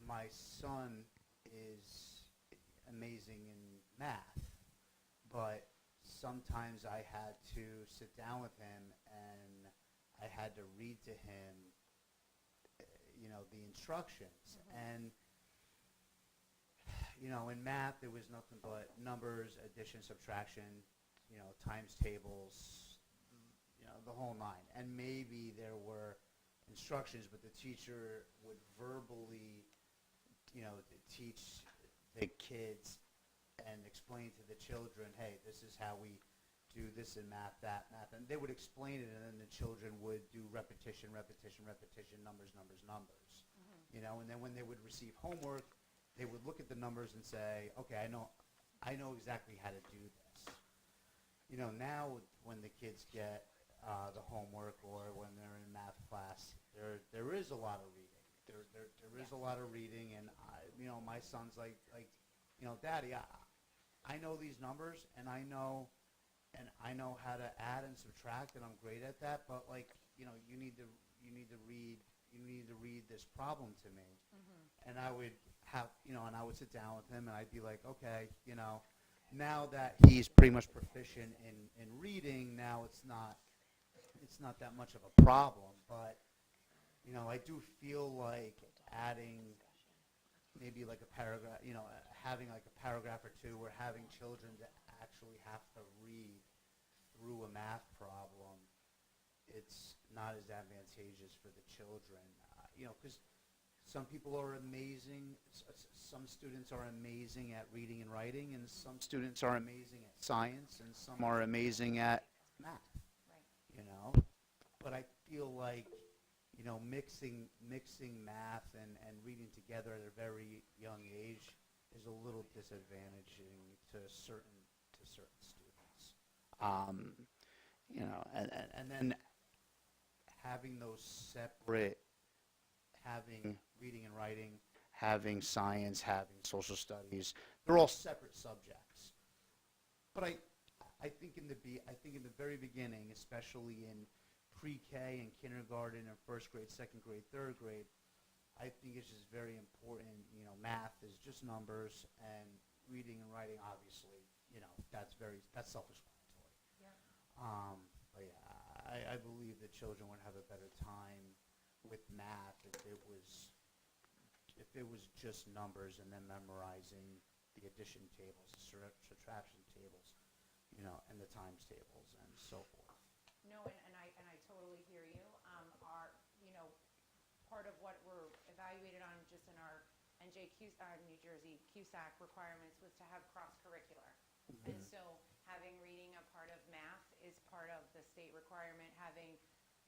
my son is amazing in math, but sometimes I had to sit down with him and I had to read to him, the instructions. And in math, there was nothing but numbers, addition, subtraction, times tables, the whole nine. And maybe there were instructions, but the teacher would verbally, teach the kids and explain to the children, hey, this is how we do this in math, that, math. And they would explain it, and then the children would do repetition, repetition, repetition, numbers, numbers, numbers. And then when they would receive homework, they would look at the numbers and say, okay, I know exactly how to do this. Now when the kids get the homework or when they're in math class, there is a lot of reading. There is a lot of reading, and my son's like, Daddy, I know these numbers, and I know how to add and subtract, and I'm great at that. But you need to read this problem to me. And I would have, and I would sit down with him, and I'd be like, okay, now that he's pretty much proficient in reading, now it's not that much of a problem. But I do feel like adding maybe like a paragraph, having like a paragraph or two, or having children to actually have to read through a math problem, it's not as advantageous for the children, because some people are amazing, some students are amazing at reading and writing, and some students are amazing at science, and some are amazing at math, But I feel like, mixing math and reading together at a very young age is a little disadvantaging to certain students. And then having those separate having reading and writing, having science, having social studies. They're all separate subjects. But I think in the very beginning, especially in pre-K and kindergarten and first grade, second grade, third grade, I think it's just very important. Math is just numbers, and reading and writing, obviously, that's self-explanatory. Yeah. But yeah, I believe that children would have a better time with math if it was just numbers and then memorizing the addition tables, the subtraction tables, and the times tables and so forth. No, and I totally hear you. Part of what we're evaluated on just in our New Jersey CUSAC requirements was to have cross-curricular. And so having reading a part of math is part of the state requirement, having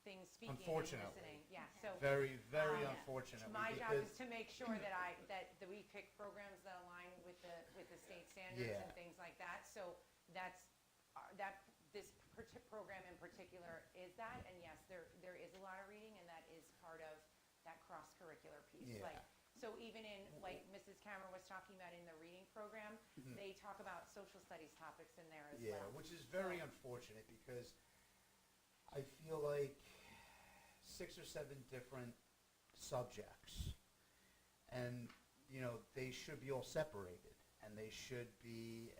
things speaking and listening. Yeah, so. Very, very unfortunately. My job is to make sure that we pick programs that align with the state standards and things like that. So this program in particular is that, and yes, there is a lot of reading, and that is part of that cross-curricular piece. Yeah. So even in, like Mrs. Cameron was talking about in the reading program, they talk about social studies topics in there as well. Yeah, which is very unfortunate because I feel like 6 or 7 different subjects, and they should be all separated, and they should be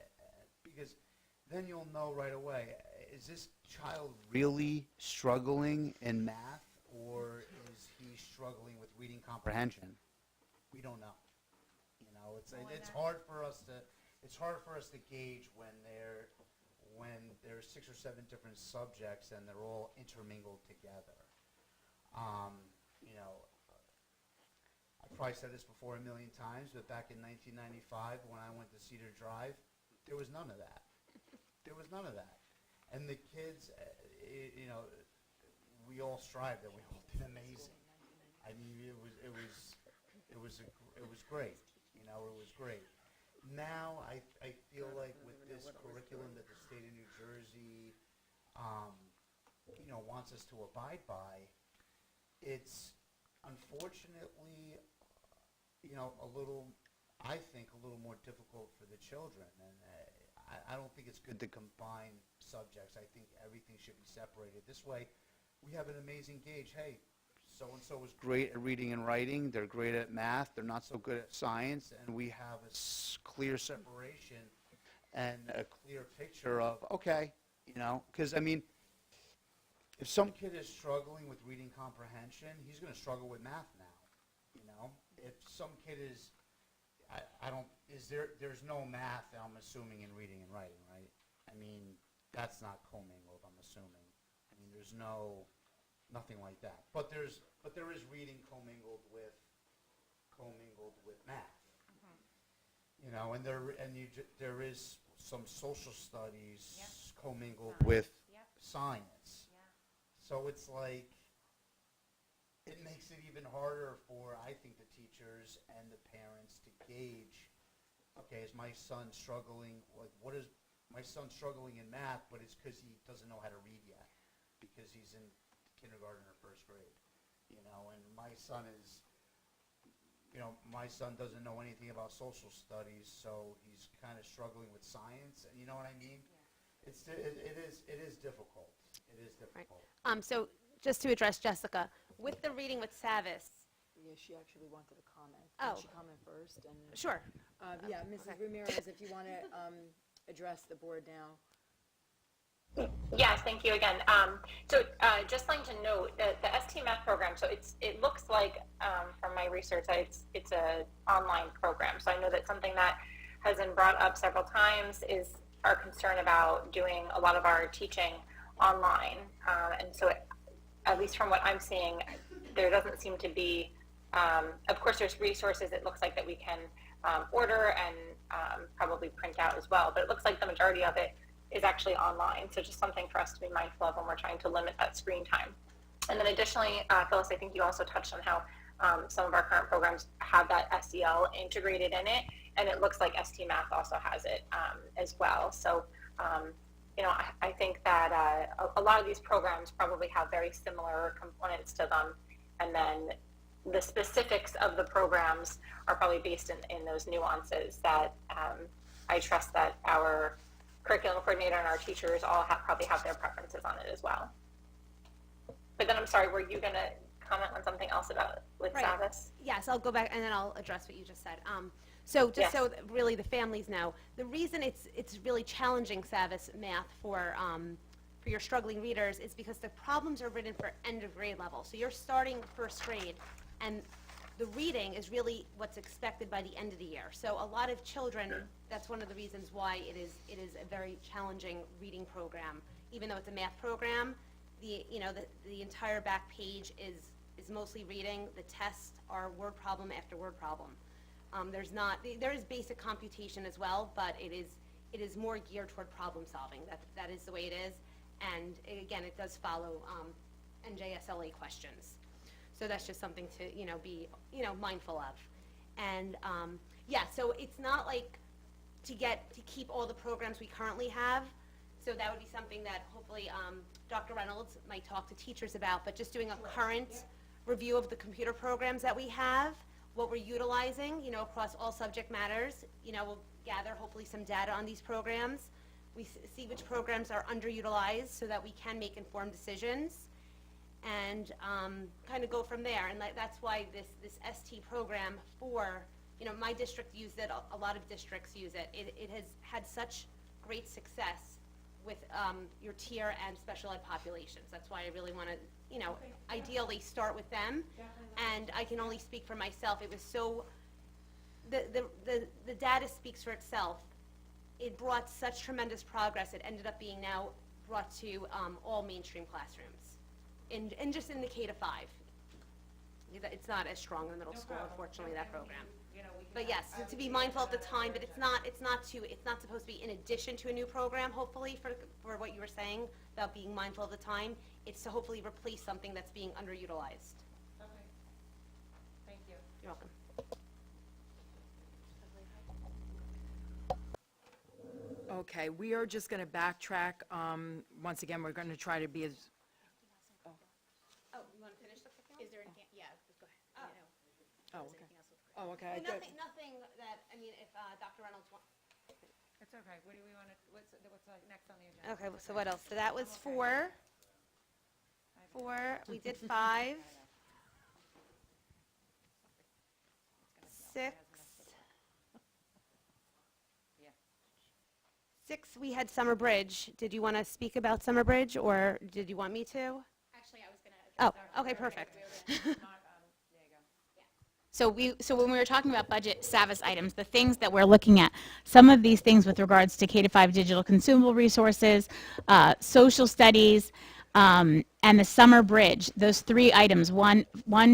because then you'll know right away, is this child really struggling in math, or is he struggling with reading comprehension? We don't know. It's hard for us to gauge when there's 6 or 7 different subjects and they're all intermingled together. I probably said this before a million times, but back in 1995 when I went to Cedar Drive, there was none of that. There was none of that. And the kids, we all strived and we all did amazing. I mean, it was great. It was great. Now I feel like with this curriculum that the state of New Jersey, wants us to abide by, it's unfortunately, a little more difficult for the children. And I don't think it's good to combine subjects. I think everything should be separated. This way, we have an amazing gauge. Hey, so-and-so is great at reading and writing. They're great at math. They're not so good at science. And we have a clear separation and a clear picture of, okay, because, if some kid is struggling with reading comprehension, he's going to struggle with math now, If some kid is, there's no math, I'm assuming, in reading and writing, right? That's not commingled, I'm assuming. There's nothing like that. But there is reading commingled with math. And there is some social studies commingled with science. So it's like, it makes it even harder for, I think, the teachers and the parents to gauge, okay, is my son struggling, my son's struggling in math, but it's because he doesn't know how to read yet, because he's in kindergarten or first grade, and my son doesn't know anything about social studies, so he's kind of struggling with science, you know what I mean? Yeah. It is difficult. It is difficult. Right. So just to address Jessica, with the reading with Savis. Yeah, she actually wanted to comment. Oh. Can she comment first? Sure. Yeah, Mrs. Ramirez, if you want to address the board now. Yes, thank you again. Just like to note that the ST Math program, so it looks like from my research that it's an online program. So I know that something that has been brought up several times is our concern about doing a lot of our teaching online. And so at least from what I'm seeing, there doesn't seem to be, of course there's resources it looks like that we can order and probably print out as well, but it looks like the majority of it is actually online. So just something for us to be mindful of when we're trying to limit that screen time. And then additionally, Phyllis, I think you also touched on how some of our current programs have that SEL integrated in it, and it looks like ST Math also has it as well. So, I think that a lot of these programs probably have very similar components to them, and then the specifics of the programs are probably based in those nuances that I trust that our curriculum coordinator and our teachers all probably have their preferences on it as well. But then I'm sorry, were you going to comment on something else about with Right. Savas? Yes, I'll go back and then I'll address what you just said. So just Yes. so that really the families know, the reason it's really challenging Savas math for your struggling readers is because the problems are written for end of grade level. So you're starting first grade, and the reading is really what's expected by the end of the year. So a lot of children, that's one of the reasons why it is a very challenging reading program. Even though it's a math program, the entire back page is mostly reading. The tests are word problem after word problem. There is basic computation as well, but it is more geared toward problem solving. That is the way it is. And again, it does follow NJSLA questions. So that's just something to, be, mindful of. And, so it's not like to keep all the programs we currently have. So that would be something that hopefully Dr. Reynolds might talk to teachers about, but just doing a current review of the computer programs that we have, what we're utilizing, across all subject matters. We'll gather hopefully some data on these programs. We see which programs are underutilized so that we can make informed decisions, and kind of go from there. And that's why this ST program my district used it, a lot of districts use it. It has had such great success with your tier and special ed populations. That's why I really want to, ideally start with them. And I can only speak for myself. It was so, the data speaks for itself. It brought such tremendous progress. It ended up being now brought to all mainstream classrooms, and just in the K-5. It's not as strong in the middle school, unfortunately, that program. But yes, to be mindful of the time, but it's not supposed to be in addition to a new program, hopefully, for what you were saying about being mindful of the time. It's to hopefully replace something that's being underutilized. Okay. Thank you. You're welcome. Okay, we are just going to backtrack. Once again, we're going to try to be as, Oh, you want to finish the quick one? Is there anything, yeah, go ahead. oh, okay. Oh, okay. Well, nothing that, if Dr. Reynolds wants. It's okay. What do we want to, what's next on the agenda? Okay, so what else? So that was 4. We did 5. 6. 6, we had Summer Bridge. Did you want to speak about Summer Bridge, or did you want me to? Actually, I was going to address Oh, okay, perfect. There you go. So when we were talking about budget Savas items, the things that we're looking at, some of these things with regards to K-5 digital consumable resources, social studies, and the summer bridge, those 3 items, 1,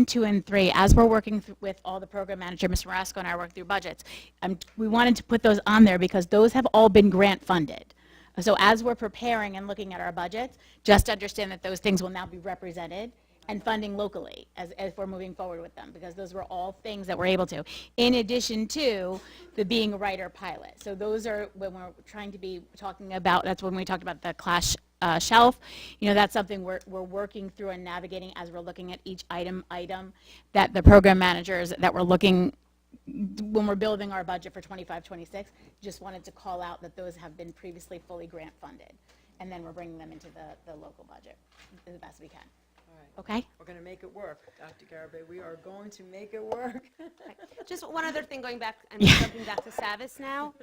2, and 3, as we're working with all the program manager, Ms. Marasco, and I work through budgets, we wanted to put those on there because those have all been grant funded. So as we're preparing and looking at our budgets, just understand that those things will now be represented and funding locally as we're moving forward with them, because those were all things that we're able to, in addition to the being a writer pilot. So those are when we're trying to be talking about, that's when we talked about the class shelf. That's something we're working through and navigating as we're looking at each item that the program managers that we're looking, when we're building our budget for 25-26, just wanted to call out that those have been previously fully grant funded. And then we're bringing them into the local budget as best we can. All right. Okay? We're going to make it work, Dr. Garibay. We are going to make it work. Just one other thing going back, I'm jumping back to Savas now.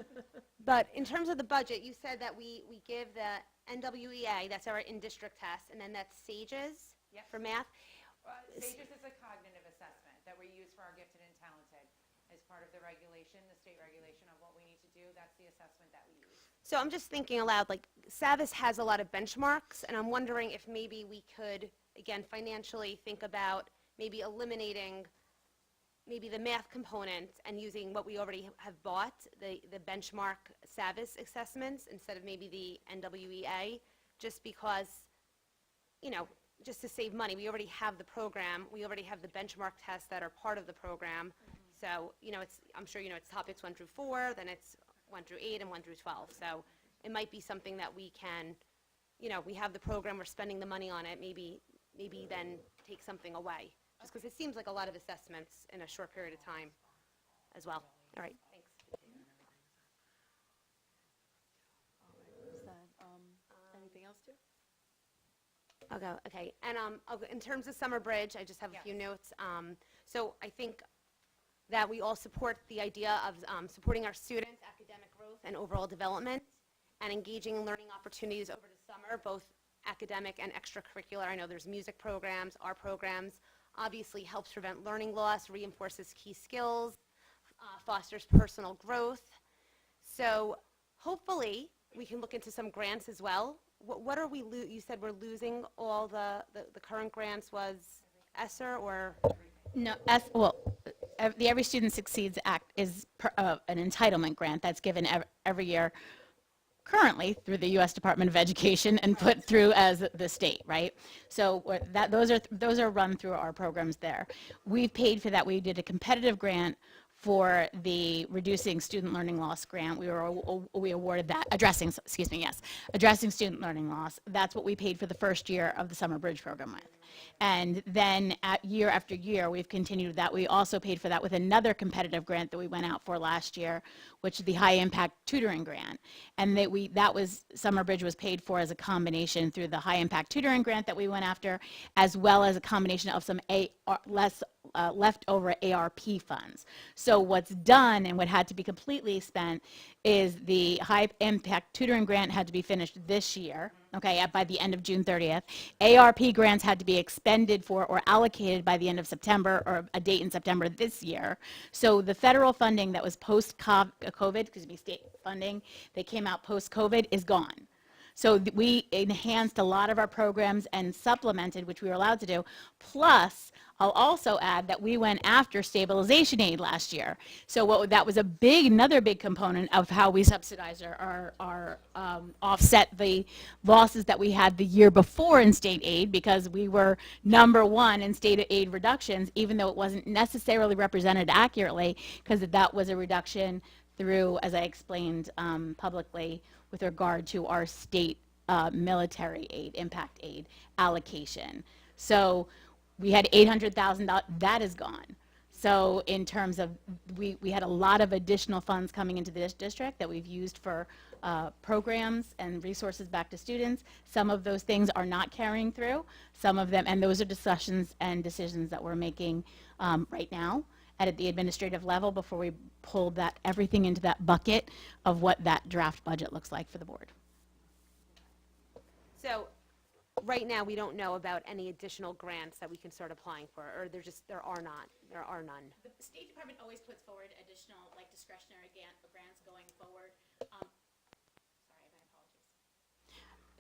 But in terms of the budget, you said that we give the NWEA, that's our in-district test, and then that's SAGES for math. SAGES is a cognitive assessment that we use for our gifted and talented as part of the regulation, the state regulation of what we need to do. That's the assessment that we use. So I'm just thinking aloud, like Savas has a lot of benchmarks, and I'm wondering if maybe we could, again, financially think about maybe eliminating maybe the math component and using what we already have bought, the benchmark Savas assessments, instead of maybe the NWEA, just because, just to save money. We already have the program. We already have the benchmark tests that are part of the program. So, I'm sure it's topics 1 through 4, then it's 1 through 8 and 1 through 12. So it might be something that we can, we have the program, we're spending the money on it, maybe then take something away just because it seems like a lot of assessments in a short period of time as well. All right, thanks. Anything else, too? I'll go, okay. And in terms of Summer Bridge, I just have a few notes. So I think that we all support the idea of supporting our students' academic growth and overall development, and engaging in learning opportunities over the summer, both academic and extracurricular. I know there's music programs, art programs, obviously helps prevent learning loss, reinforces key skills, fosters personal growth. So hopefully we can look into some grants as well. What are we, you said we're losing all the current grants was ESSER or? No, the Every Student Succeeds Act is an entitlement grant that's given every year currently through the U.S. Department of Education and put through as the state, right? So those are run through our programs there. We've paid for that. We did a competitive grant for the Reducing Student Learning Loss grant. We awarded that, addressing student learning loss. That's what we paid for the first year of the Summer Bridge program with. And then year after year, we've continued that. We also paid for that with another competitive grant that we went out for last year, which is the High Impact Tutoring Grant. And Summer Bridge was paid for as a combination through the High Impact Tutoring Grant that we went after, as well as a combination of some leftover ARP funds. So what's done and what had to be completely spent is the High Impact Tutoring Grant had to be finished this year, okay, by the end of June 30th. ARP grants had to be expended for or allocated by the end of September, or a date in September this year. So the federal funding that was post-COVID, state funding that came out post-COVID is gone. So we enhanced a lot of our programs and supplemented, which we were allowed to do. Plus, I'll also add that we went after stabilization aid last year. So that was another big component of how we subsidized our offset the losses that we had the year before in state aid, because we were #1 in state aid reductions, even though it wasn't necessarily represented accurately, because that was a reduction through, as I explained publicly, with regard to our state military aid, impact aid allocation. So we had $800,000, that is gone. So in terms of, we had a lot of additional funds coming into this district that we've used for programs and resources back to students. Some of those things are not carrying through, some of them, and those are discussions and decisions that we're making right now at the administrative level before we pull everything into that bucket of what that draft budget looks like for the board. So right now, we don't know about any additional grants that we can start applying for, or there are none. The State Department always puts forward additional, discretionary grants going forward. Sorry, my apologies.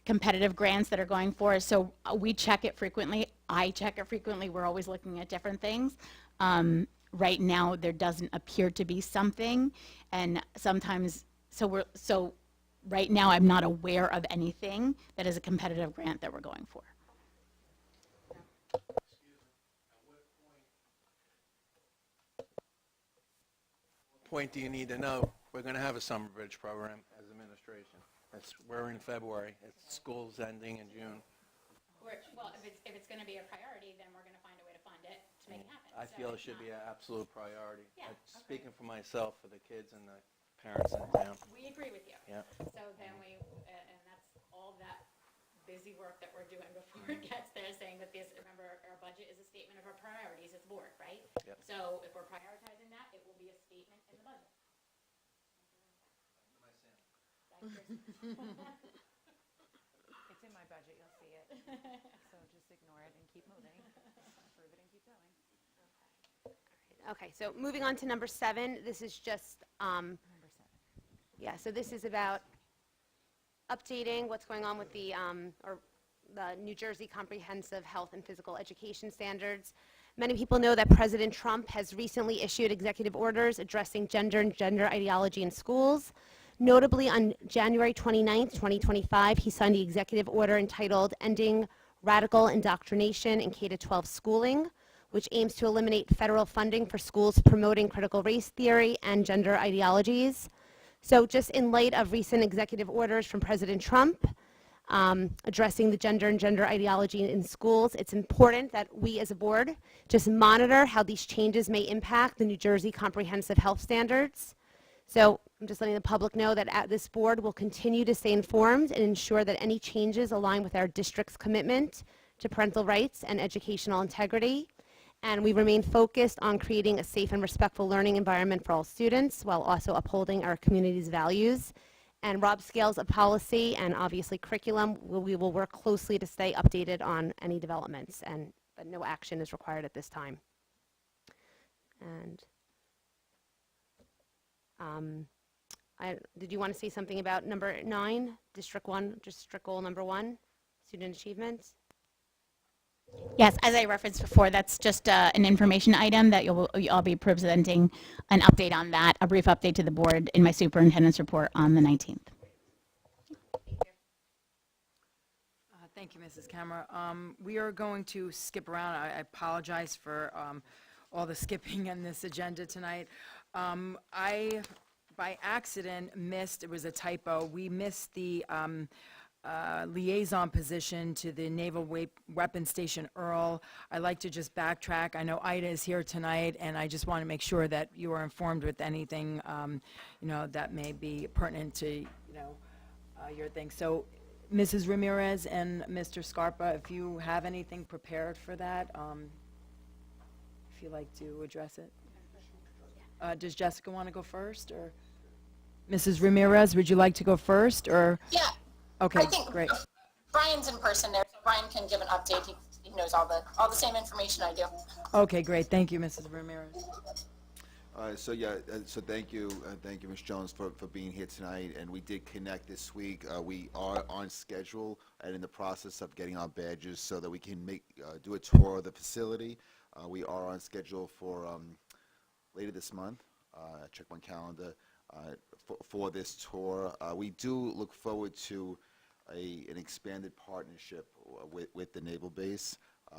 Competitive grants that are going forward. So we check it frequently. I check it frequently. We're always looking at different things. Right now, there doesn't appear to be something, and sometimes, so right now, I'm not aware of anything that is a competitive grant that we're going for. Point do you need to know? We're going to have a Summer Bridge program as administration. We're in February. School's ending in June. Well, if it's going to be a priority, then we're going to find a way to fund it to make it happen. I feel it should be an absolute priority. Yeah, Speaking for myself, for the kids and the parents in town. We agree with you. Yeah. So then and that's all that busy work that we're doing before it gets there, saying that remember, our budget is a statement of our priorities as a board, right? Yep. So if we're prioritizing that, it will be a statement in the budget. It's in my budget, you'll see it. So just ignore it and keep moving. Approve it and keep going. Okay, so moving on to number 7, this is just, Number 7. yeah, so this is about updating what's going on with the New Jersey Comprehensive Health and Physical Education Standards. Many people know that President Trump has recently issued executive orders addressing gender and gender ideology in schools. Notably, on January 29th, 2025, he signed the executive order entitled Ending Radical Indoctrination in K-12 Schooling, which aims to eliminate federal funding for schools promoting critical race theory and gender ideologies. So just in light of recent executive orders from President Trump, addressing the gender and gender ideology in schools. It's important that we as a board just monitor how these changes may impact the New Jersey Comprehensive Health Standards. So I'm just letting the public know that this board will continue to stay informed and ensure that any changes align with our district's commitment to parental rights and educational integrity. And we remain focused on creating a safe and respectful learning environment for all students while also upholding our community's values. And Rob scales of policy and obviously curriculum, we will work closely to stay updated on any developments, and but no action is required at this time. And did you want to say something about number 9, District goal number 1, student achievements? Yes, as I referenced before, that's just an information item that I'll be presenting an update on that, a brief update to the board in my superintendent's report on the 19th. Thank you, Mrs. Camera. We are going to skip around. I apologize for all the skipping in this agenda tonight. I, by accident, missed, it was a typo, we missed the liaison position to the Naval Weapons Station Earl. I'd like to just backtrack. I know Ida is here tonight, and I just want to make sure that you are informed with anything, that may be pertinent to, your thing. So, Mrs. Ramirez and Mr. Scarpa, if you have anything prepared for that, if you'd like to address it. Does Jessica want to go first, or Mrs. Ramirez, would you like to go first, or? Yeah. Okay, I think great. Brian's in person there, so Brian can give an update. He knows all the same information I do. Okay, great. Thank you, Mrs. Ramirez. So thank you, Ms. Jones, for being here tonight. And we did connect this week. We are on schedule and in the process of getting our badges so that we can do a tour of the facility. We are on schedule for later this month. I checked my calendar for this tour. We do look forward to an expanded partnership with the Naval Base.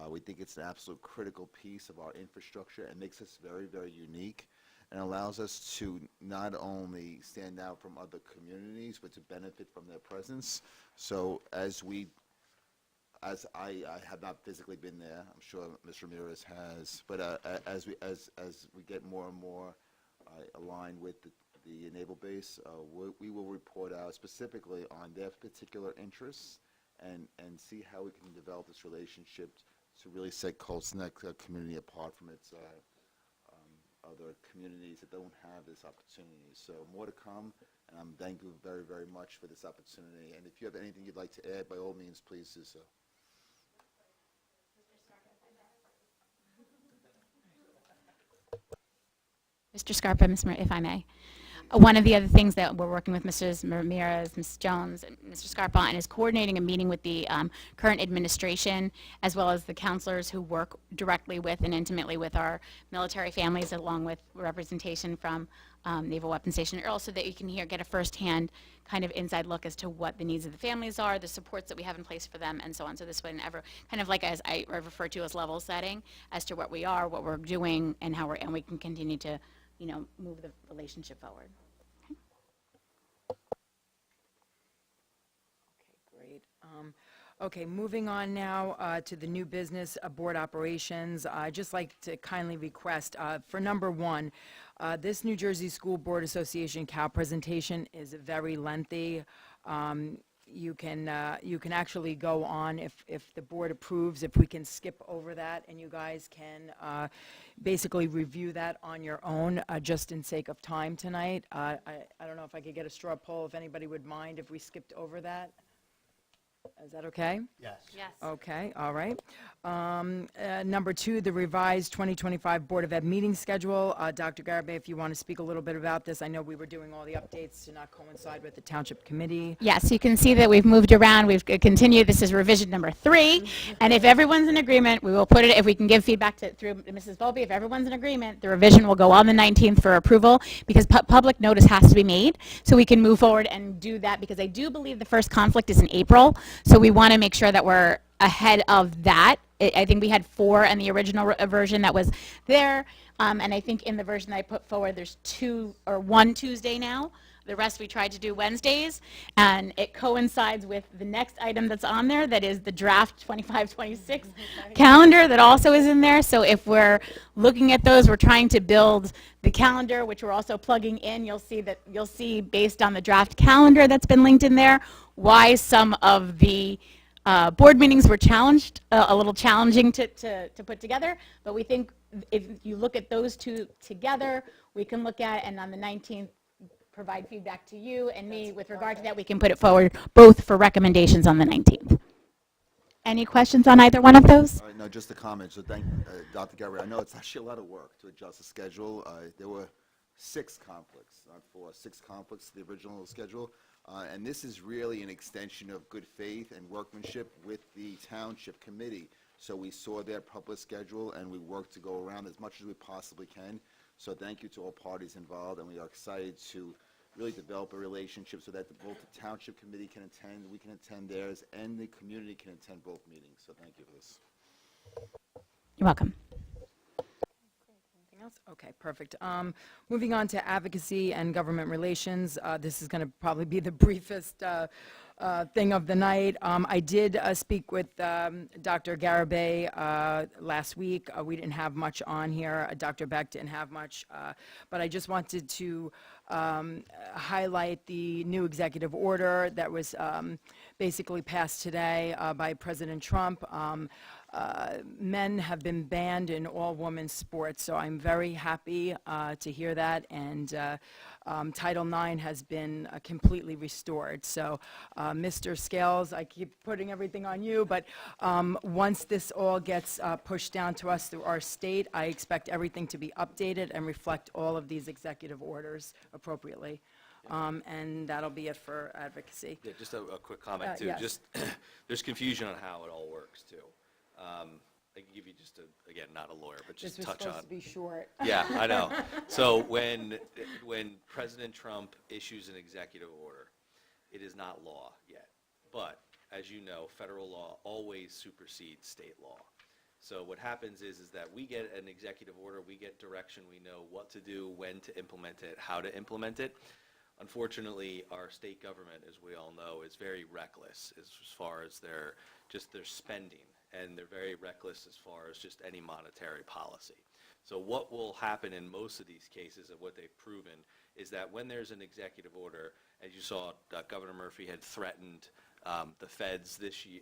We think it's an absolute critical piece of our infrastructure and makes us very, very unique, and allows us to not only stand out from other communities, but to benefit from their presence. So as I have not physically been there, I'm sure Ms. Ramirez has, but as we get more and more aligned with the Naval Base, we will report out specifically on their particular interests and see how we can develop this relationship to really set Colts Neck community apart from its other communities that don't have this opportunity. So more to come, and I'm thank you very, very much for this opportunity. And if you have anything you'd like to add, by all means, please do so. Mr. Scarpa, if I may. One of the other things that we're working with Mrs. Ramirez, Ms. Jones, and Mr. Scarpa on is coordinating a meeting with the current administration, as well as the counselors who work directly with and intimately with our military families, along with representation from Naval Weapons Station Earl, so that you can get a firsthand kind of inside look as to what the needs of the families are, the supports that we have in place for them, and so on. So this would never kind of like, as I refer to as level setting, as to what we are, what we're doing, and how we can continue to move the relationship forward. Okay, great. Okay, moving on now to the new business board operations. I'd just like to kindly request for number 1, this New Jersey School Board Association CAL presentation is very lengthy. You can actually go on if the board approves, if we can skip over that, and you guys can basically review that on your own, just in sake of time tonight. I don't know if I could get a straw poll, if anybody would mind if we skipped over that. Is that okay? Yes. Yes. Okay, all right. Number 2, the revised 2025 Board of Ed meeting schedule. Dr. Garibay, if you want to speak a little bit about this. I know we were doing all the updates to not coincide with the Township Committee. Yes, you can see that we've moved around. We've continued. This is revision number 3. And if everyone's in agreement, we will put it, if we can give feedback through Mrs. Volpe, if everyone's in agreement, the revision will go on the 19th for approval, because public notice has to be made, so we can move forward and do that, because I do believe the first conflict is in April. So we want to make sure that we're ahead of that. I think we had 4 in the original version that was there, and I think in the version that I put forward, there's 1 Tuesday now The rest we tried to do Wednesdays, and it coincides with the next item that's on there, that is the draft 25-26 calendar that also is in there. So if we're looking at those, we're trying to build the calendar, which we're also plugging in. You'll see based on the draft calendar that's been linked in there, why some of the board meetings were challenged, a little challenging to put together. But we think if you look at those two together, we can look at, and on the 19th, provide feedback to you and me with regard to that. We can put it forward both for recommendations on the 19th. Any questions on either one of those? No, just a comment. So thank Dr. Garrett. I know it's actually a lot of work to adjust the schedule. There were 6 conflicts, not 4, 6 conflicts to the original schedule. And this is really an extension of good faith and workmanship with the Township Committee. So we saw their public schedule and we worked to go around as much as we possibly can. So thank you to all parties involved, and we are excited to really develop a relationship so that both the Township Committee can attend, we can attend theirs, and the community can attend both meetings. So thank you for this. You're welcome. Anything else? Okay, perfect. Moving on to advocacy and government relations. This is going to probably be the briefest thing of the night. I did speak with Dr. Garibay last week. We didn't have much on here. Dr. Beck didn't have much, but I just wanted to highlight the new executive order that was basically passed today by President Trump. Men have been banned in all women's sports, so I'm very happy to hear that, and Title IX has been completely restored. So, Mr. Scales, I keep putting everything on you, but once this all gets pushed down to us through our state, I expect everything to be updated and reflect all of these executive orders appropriately. And that'll be it for advocacy. Yeah, just a quick comment, too. Yes. Just, there's confusion on how it all works, too. I can give you just again, not a lawyer, but just This was touch supposed on. to be short. Yeah, I know. So when President Trump issues an executive order, it is not law yet. But as you know, federal law always supersedes state law. So what happens is that we get an executive order, we get direction, we know what to do, when to implement it, how to implement it. Unfortunately, our state government, as we all know, is very reckless as far as their spending, and they're very reckless as far as just any monetary policy. So what will happen in most of these cases, and what they've proven, is that when there's an executive order, as you saw, Governor Murphy had threatened the feds this year,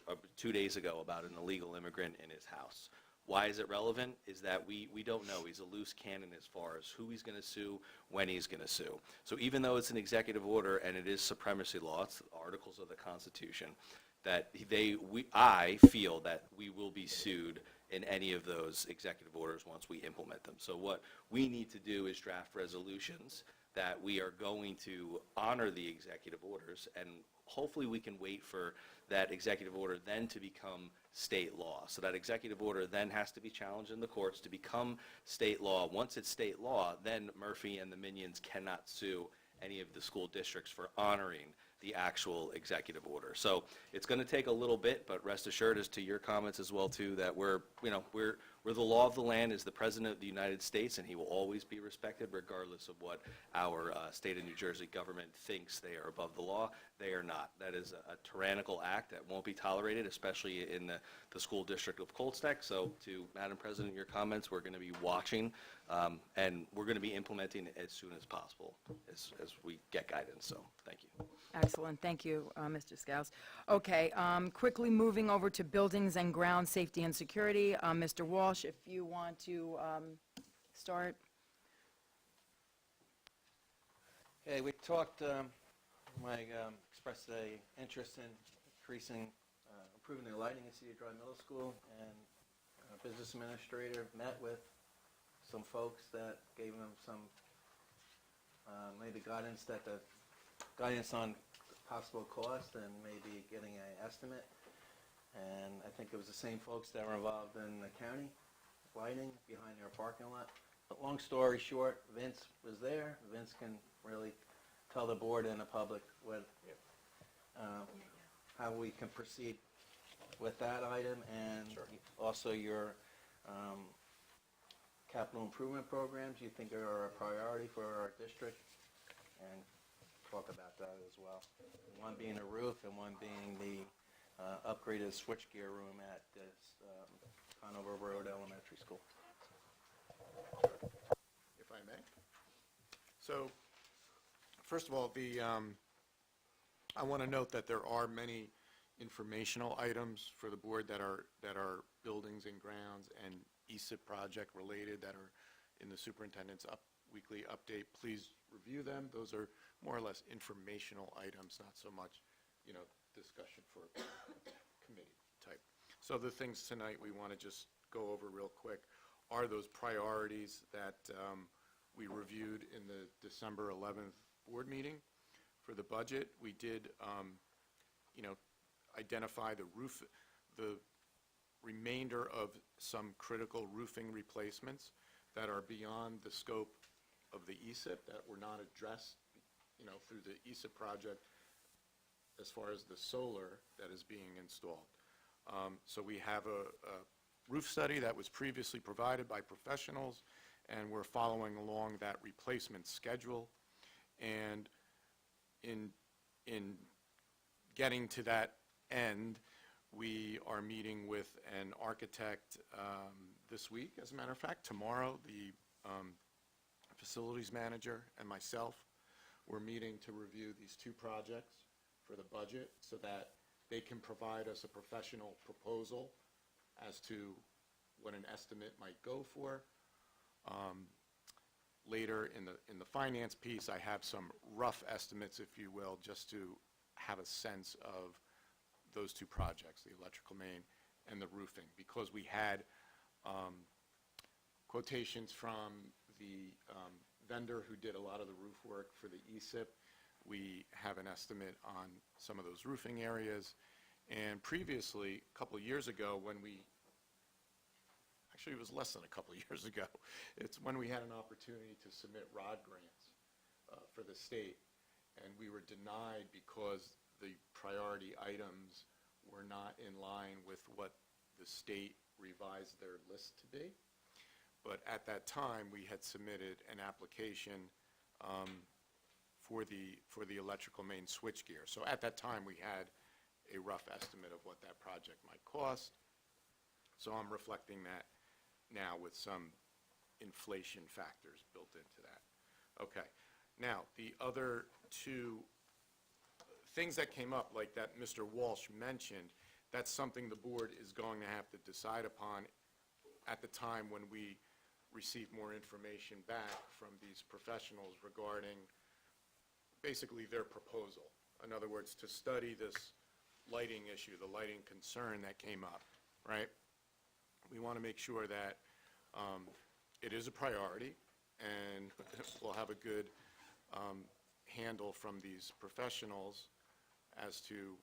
or 2 days ago, about an illegal immigrant in his house. Why is it relevant? Is that we don't know. He's a loose cannon as far as who he's going to sue, when he's going to sue. So even though it's an executive order and it is supremacy law, it's articles of the Constitution, that I feel that we will be sued in any of those executive orders once we implement them. So what we need to do is draft resolutions that we are going to honor the executive orders, and hopefully we can wait for that executive order then to become state law. So that executive order then has to be challenged in the courts to become state law. Once it's state law, then Murphy and the minions cannot sue any of the school districts for honoring the actual executive order. So it's going to take a little bit, but rest assured, as to your comments as well too, that we're the law of the land is the President of the United States, and he will always be respected regardless of what our state of New Jersey government thinks they are above the law. They are not. That is a tyrannical act that won't be tolerated, especially in the school district of Colts. So to Madam President, your comments, we're going to be watching, and we're going to be implementing it as soon as possible as we get guidance. So thank you. Excellent, thank you, Mr. Scouse. Okay, quickly moving over to buildings and ground safety and security. Mr. Walsh, if you want to start. Okay, we talked, expressed an interest in increasing, improving the lighting at Cedar Drive Middle School, and a business administrator met with some folks that gave them some maybe guidance on possible cost and maybe getting an estimate. And I think it was the same folks that were involved in the county lighting behind their parking lot. But long story short, Vince was there. Vince can really tell the board and the public how we can proceed with that item, and also your capital improvement programs you think are a priority for our district, and talk about that as well. One being a roof and one being the upgraded switchgear room at this Conover Road Elementary School. If I may. So, first of all, I want to note that there are many informational items for the board that are buildings and grounds and ESIP project related that are in the superintendent's weekly update. Please review them. Those are more or less informational items, not so much, discussion for committee type. So the things tonight we want to just go over real quick are those priorities that we reviewed in the December 11th board meeting. For the budget, we did, identify the remainder of some critical roofing replacements that are beyond the scope of the ESIP that were not addressed, through the ESIP project as far as the solar that is being installed. So we have a roof study that was previously provided by professionals, and we're following along that replacement schedule. And in getting to that end, we are meeting with an architect this week, as a matter of fact. Tomorrow, the facilities manager and myself, we're meeting to review these two projects for the budget so that they can provide us a professional proposal as to what an estimate might go for. Later in the finance piece, I have some rough estimates, if you will, just to have a sense of those two projects, the electrical main and the roofing, because we had quotations from the vendor who did a lot of the roof work for the ESIP. We have an estimate on some of those roofing areas. And previously, a couple of years ago, actually it was less than a couple of years ago, it's when we had an opportunity to submit ROD grants for the state, and we were denied because the priority items were not in line with what the state revised their list to be. But at that time, we had submitted an application for the electrical main switchgear. So at that time, we had a rough estimate of what that project might cost. So I'm reflecting that now with some inflation factors built into that. Okay. Now, the other two things that came up, like that Mr. Walsh mentioned, that's something the board is going to have to decide upon at the time when we receive more information back from these professionals regarding basically their proposal. In other words, to study this lighting issue, the lighting concern that came up, right? We want to make sure that it is a priority, and we'll have a good handle from these professionals as to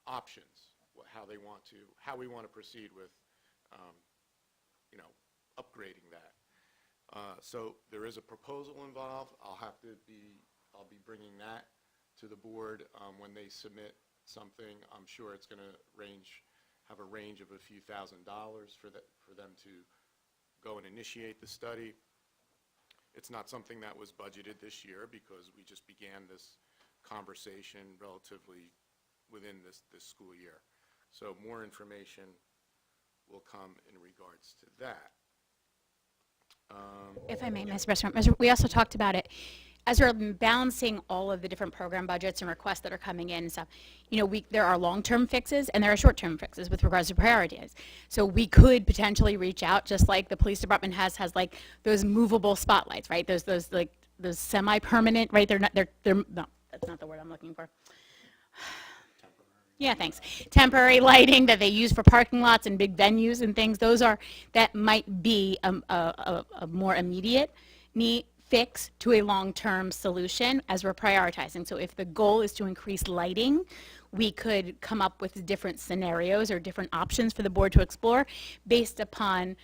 options, how we want to proceed with, upgrading that. So there is a proposal involved. I'll be bringing that to the board when they submit something. I'm sure it's going to have a range of a few $1,000s for them to go and initiate the study. It's not something that was budgeted this year because we just began this conversation relatively within this school year. So more information will come in regards to that. If I may, Mr. President, we also talked about it as we're balancing all of the different program budgets and requests that are coming in and stuff. There are long-term fixes and there are short-term fixes with regards to priorities. So we could potentially reach out, just like the police department has like those movable spotlights, right? Those semi-permanent, right? No, that's not the word I'm looking for. Yeah, thanks. Temporary lighting that they use for parking lots and big venues and things. That might be a more immediate need fix to a long-term solution as we're prioritizing. So if the goal is to increase lighting, we could come up with different scenarios or different options for the board to explore based upon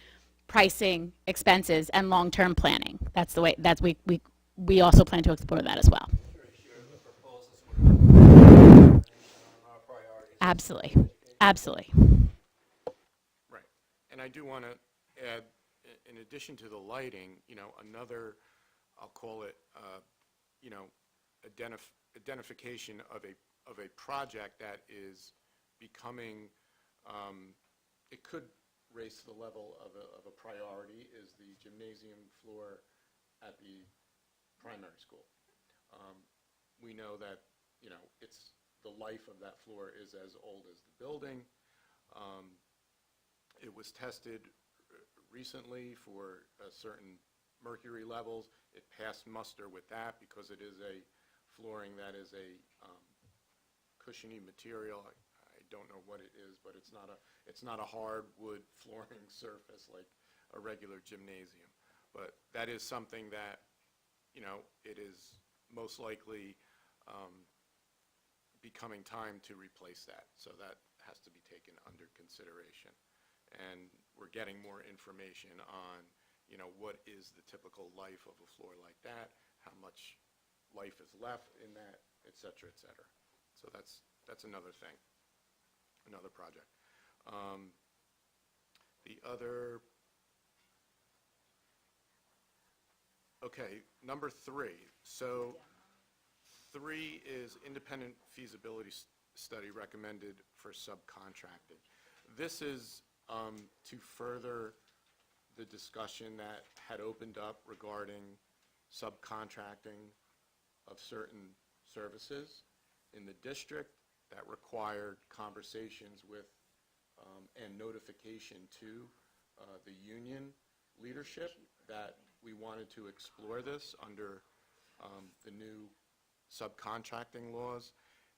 pricing, expenses, and long-term planning. That's the way. We also plan to explore that as well. Absolutely. Absolutely. Right. And I do want to add, in addition to the lighting, another, I'll call it, identification of a project that is becoming, it could raise to the level of a priority, is the gymnasium floor at the primary school. We know that, it's, the life of that floor is as old as the building. It was tested recently for certain mercury levels. It passed muster with that because it is a flooring that is a cushiony material. I don't know what it is, but it's not a hardwood flooring surface like a regular gymnasium. But that is something that, it is most likely becoming time to replace that. So that has to be taken under consideration. And we're getting more information on, what is the typical life of a floor like that, how much life is left in that, et cetera, et cetera. So that's another thing, another project. The other, okay, number 3. So 3 is independent feasibility study recommended for subcontracting. This is to further the discussion that had opened up regarding subcontracting of certain services in the district that required conversations with and notification to the union leadership, that we wanted to explore this under the new subcontracting laws.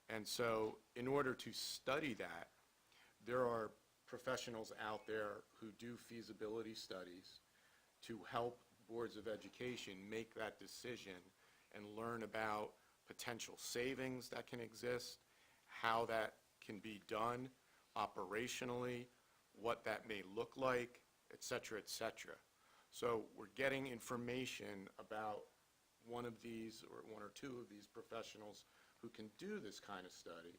And so in order to study that, there are professionals out there who do feasibility studies to help boards of education make that decision and learn about potential savings that can exist, how that can be done operationally, what that may look like, et cetera, et cetera. So we're getting information about one of these or one or two of these professionals who can do this kind of study,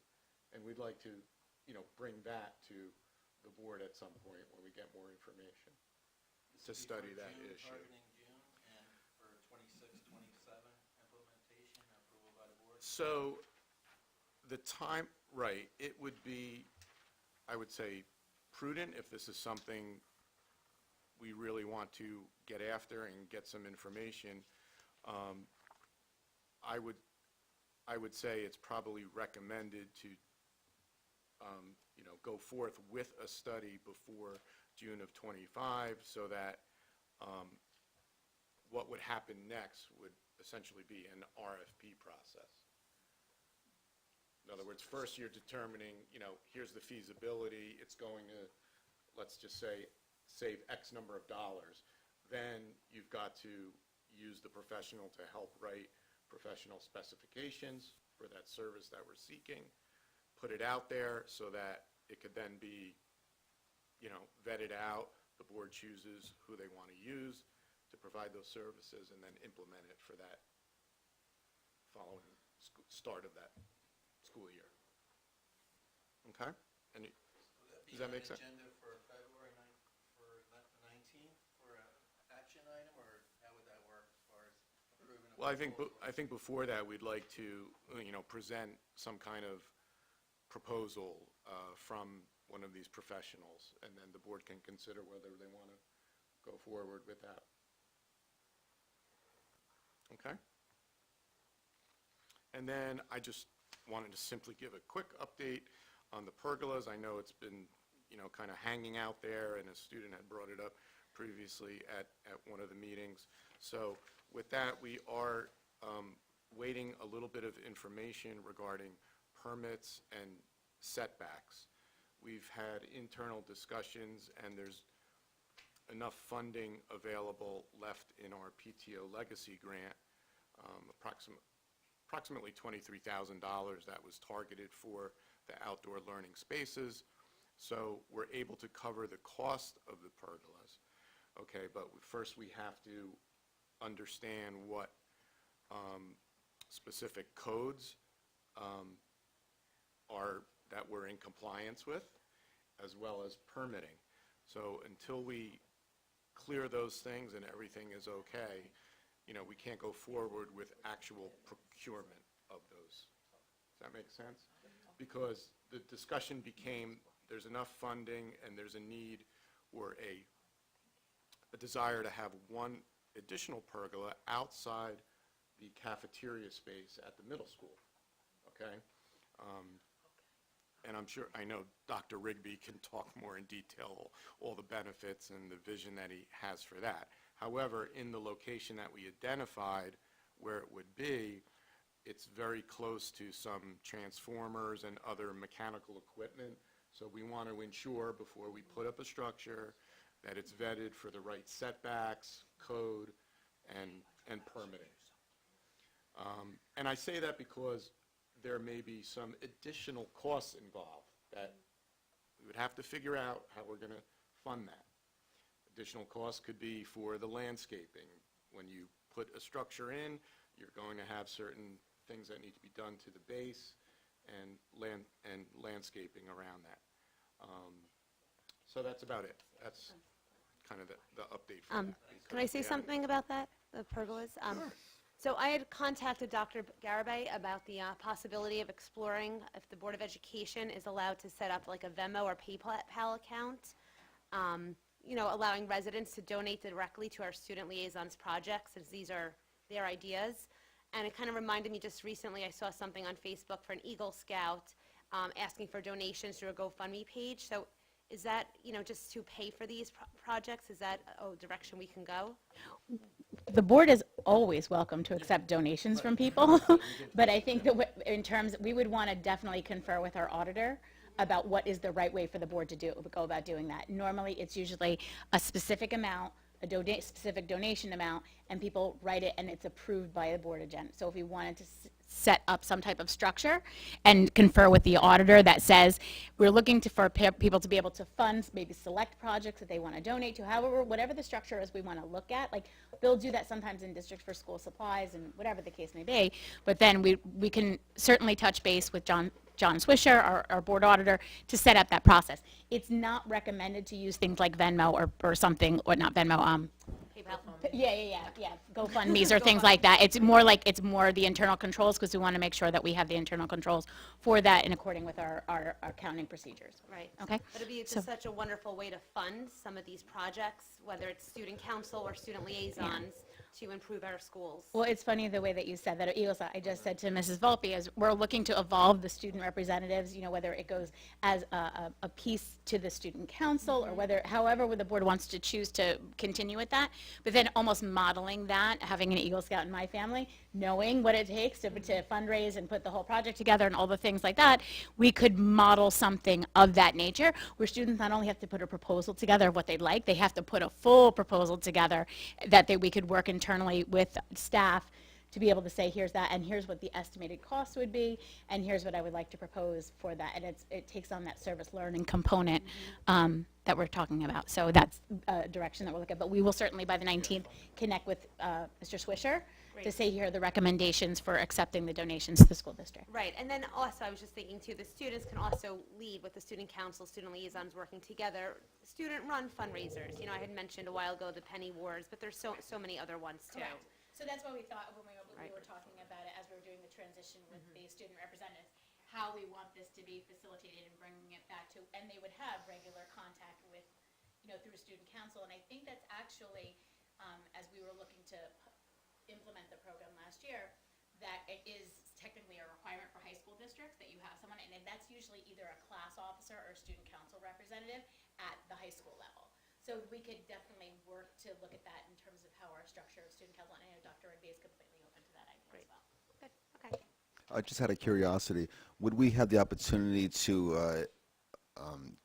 and we'd like to, bring that to the board at some point when we get more information to study that issue. Targeting June, and for 26, 27 implementation, approval by the board? So the time, right, it would be, I would say, prudent if this is something we really want to get after and get some information. I would say it's probably recommended to go forth with a study before June of '25, so that what would happen next would essentially be an RFP process. In other words, first you're determining, here's the feasibility, it's going to, let's just say, save X number of dollars. Then you've got to use the professional to help write professional specifications for that service that we're seeking, put it out there so that it could then be, vetted out. The board chooses who they want to use to provide those services and then implement it for that following start of that school year. Okay? Does that make sense? Agenda for February 19th for an action item, or how would that work as far as approving? Well, I think before that, we'd like to, present some kind of proposal from one of these professionals, and then the board can consider whether they want to go forward with that. Okay? And then I just wanted to simply give a quick update on the pergolas. I know it's been, kind of hanging out there, and a student had brought it up previously at one of the meetings. So with that, we are waiting a little bit of information regarding permits and setbacks. We've had internal discussions, and there's enough funding available left in our PTO legacy grant, approximately $23,000 that was targeted for the outdoor learning spaces. So we're able to cover the cost of the pergolas. Okay, but first we have to understand what specific codes are that we're in compliance with, as well as permitting. So until we clear those things and everything is okay, we can't go forward with actual procurement. Does that make sense? Because the discussion became, there's enough funding and there's a need or a desire to have one additional pergola outside the cafeteria space at the middle school, okay? And I'm sure, I know Dr. Rigby can talk more in detail, all the benefits and the vision that he has for that. However, in the location that we identified where it would be, it's very close to some transformers and other mechanical equipment. So we want to ensure before we put up a structure that it's vetted for the right setbacks, code, and permitting. And I say that because there may be some additional costs involved that we would have to figure out how we're going to fund that. Additional costs could be for the landscaping. When you put a structure in, you're going to have certain things that need to be done to the base and landscaping around that. So that's about it. That's kind of the update for that. Can I say something about that, the pergolas? So I had contacted Dr. Garibay about the possibility of exploring if the Board of Education is allowed to set up like a Venmo or PayPal account, you know, allowing residents to donate directly to our student liaisons projects, as these are their ideas. And it kind of reminded me, just recently I saw something on Facebook for an Eagle Scout asking for donations through a GoFundMe page. So is that, you know, just to pay for these projects, is that a direction we can go? The board is always welcome to accept donations from people, but I think that in terms, we would want to definitely confer with our auditor about what is the right way for the board to go about doing that. Normally, it's usually a specific amount, a specific donation amount, and people write it and it's approved by the board agenda. So if we wanted to set up some type of structure and confer with the auditor that says we're looking for people to be able to fund maybe select projects that they want to donate to, however, whatever the structure is we want to look at, like they'll do that sometimes in districts for school supplies and whatever the case may be, but then we can certainly touch base with John Swisher, our board auditor, to set up that process. It's not recommended to use things like Venmo or something, or not Venmo, PayPal. yeah, GoFundMe's or things like that. It's more the internal controls, because we want to make sure that we have the internal controls for that in according with our accounting procedures. Right. Okay? But it'd be just such a wonderful way to fund some of these projects, whether it's student council or student liaisons, to improve our schools. Well, it's funny the way that you said that. I just said to Mrs. Volpe, as we're looking to evolve the student representatives, you know, whether it goes as a piece to the student council or whether, however the board wants to choose to continue with that, but then almost modeling that, having an Eagle Scout in my family, knowing what it takes to fundraise and put the whole project together and all the things like that, we could model something of that nature where students not only have to put a proposal together of what they'd like, they have to put a full proposal together that we could work internally with staff to be able to say, here's that, and here's what the estimated cost would be, and here's what I would like to propose for that. And it takes on that service learning component that we're talking about. So that's a direction that we're looking at. But we will certainly, by the 19th, connect with Mr. Swisher to say here are the recommendations for accepting the donations to the school district. Right, and then also, I was just thinking too, the students can also lead with the student council, student liaisons working together, student-run fundraisers. You know, I had mentioned a while ago the Penny Wars, but there's so many other ones too. Correct. So that's what we thought when we were talking about it as we were doing the transition with the student representatives, how we want this to be facilitated and bringing it back to, and they would have regular contact with, you know, through student council. And I think that's actually, as we were looking to implement the program last year, that it is technically a requirement for high school districts that you have someone, and that's usually either a class officer or a student council representative at the high school level. So we could definitely work to look at that in terms of how our structure of student council, and I know Dr. Rigby is completely open to that idea as well. Good, okay. Just out of curiosity, would we have the opportunity to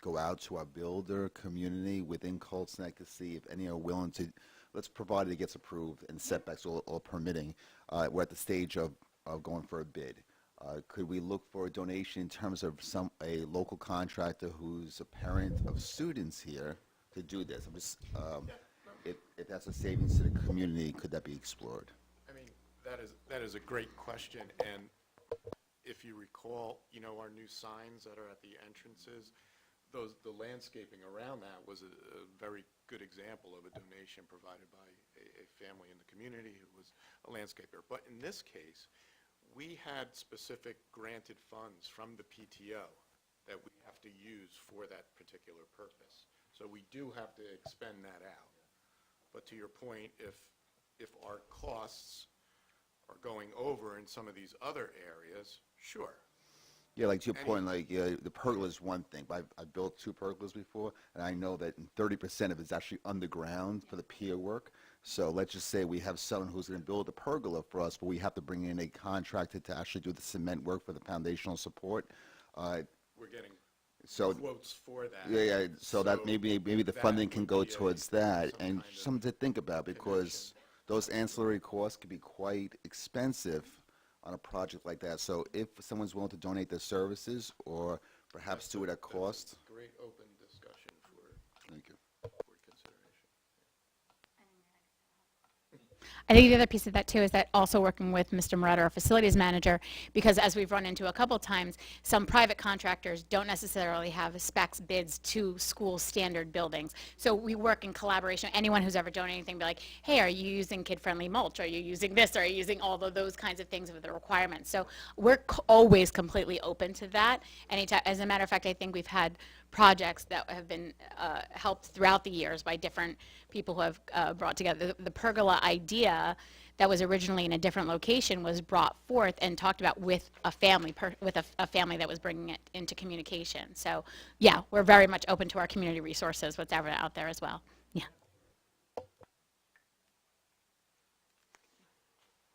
go out to our builder community within Colts Neck to see if any are willing to, let's provide it gets approved and setbacks or permitting, we're at the stage of going for a bid. Could we look for a donation in terms of a local contractor who's a parent of students here to do this? I'm just, if that's a savings to the community, could that be explored? I mean, that is a great question, and if you recall, you know, our new signs that are at the entrances, the landscaping around that was a very good example of a donation provided by a family in the community who was a landscaper. But in this case, we had specific granted funds from the PTO that we have to use for that particular purpose. So we do have to expend that out. But to your point, if our costs are going over in some of these other areas, sure. Yeah, like to your point, like the pergola is one thing, but I've built 2 pergolas before, and I know that 30% of it is actually underground for the pier work. So let's just say we have someone who's going to build a pergola for us, but we have to bring in a contractor to actually do the cement work for the foundational support. We're getting quotes for that. Yeah. So that maybe the that funding can would go be towards some that, and kind of something to think about, because those ancillary costs can be quite expensive on a project like that. So if someone's willing to donate their services or perhaps do it at cost. That's a great open discussion for Thank you. board consideration. I think the other piece of that too is that also working with Mr. Moretta, our facilities manager, because as we've run into a couple times, some private contractors don't necessarily have specs bids to school standard buildings. So we work in collaboration. Anyone who's ever done anything, be like, hey, are you using kid-friendly mulch? Are you using this? Are you using all of those kinds of things with the requirements? So we're always completely open to that. Anytime, as a matter of fact, I think we've had projects that have been helped throughout the years by different people who have brought together. The pergola idea that was originally in a different location was brought forth and talked about with a family, a family that was bringing it into communication. So yeah, we're very much open to our community resources, what's ever out there as well. Yeah.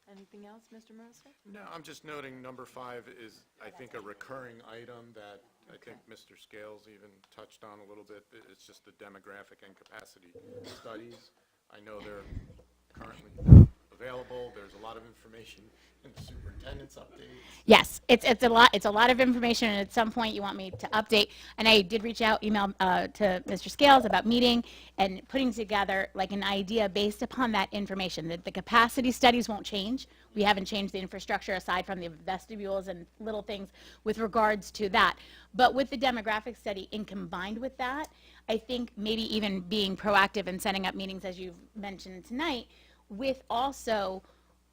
Anything else, Mr. Mercer? No, I'm just noting number 5 is, I think, a recurring item that I think Mr. Scales even touched on a little bit. It's just the demographic and capacity studies. I know they're currently available. There's a lot of information in the superintendent's updates. Yes, it's a lot of information, and at some point you want me to update. And I did email to Mr. Scales about meeting and putting together like an idea based upon that information. That the capacity studies won't change. We haven't changed the infrastructure aside from the vestibules and little things with regards to that. But with the demographic study, in combined with that, I think maybe even being proactive and setting up meetings, as you've mentioned tonight, with also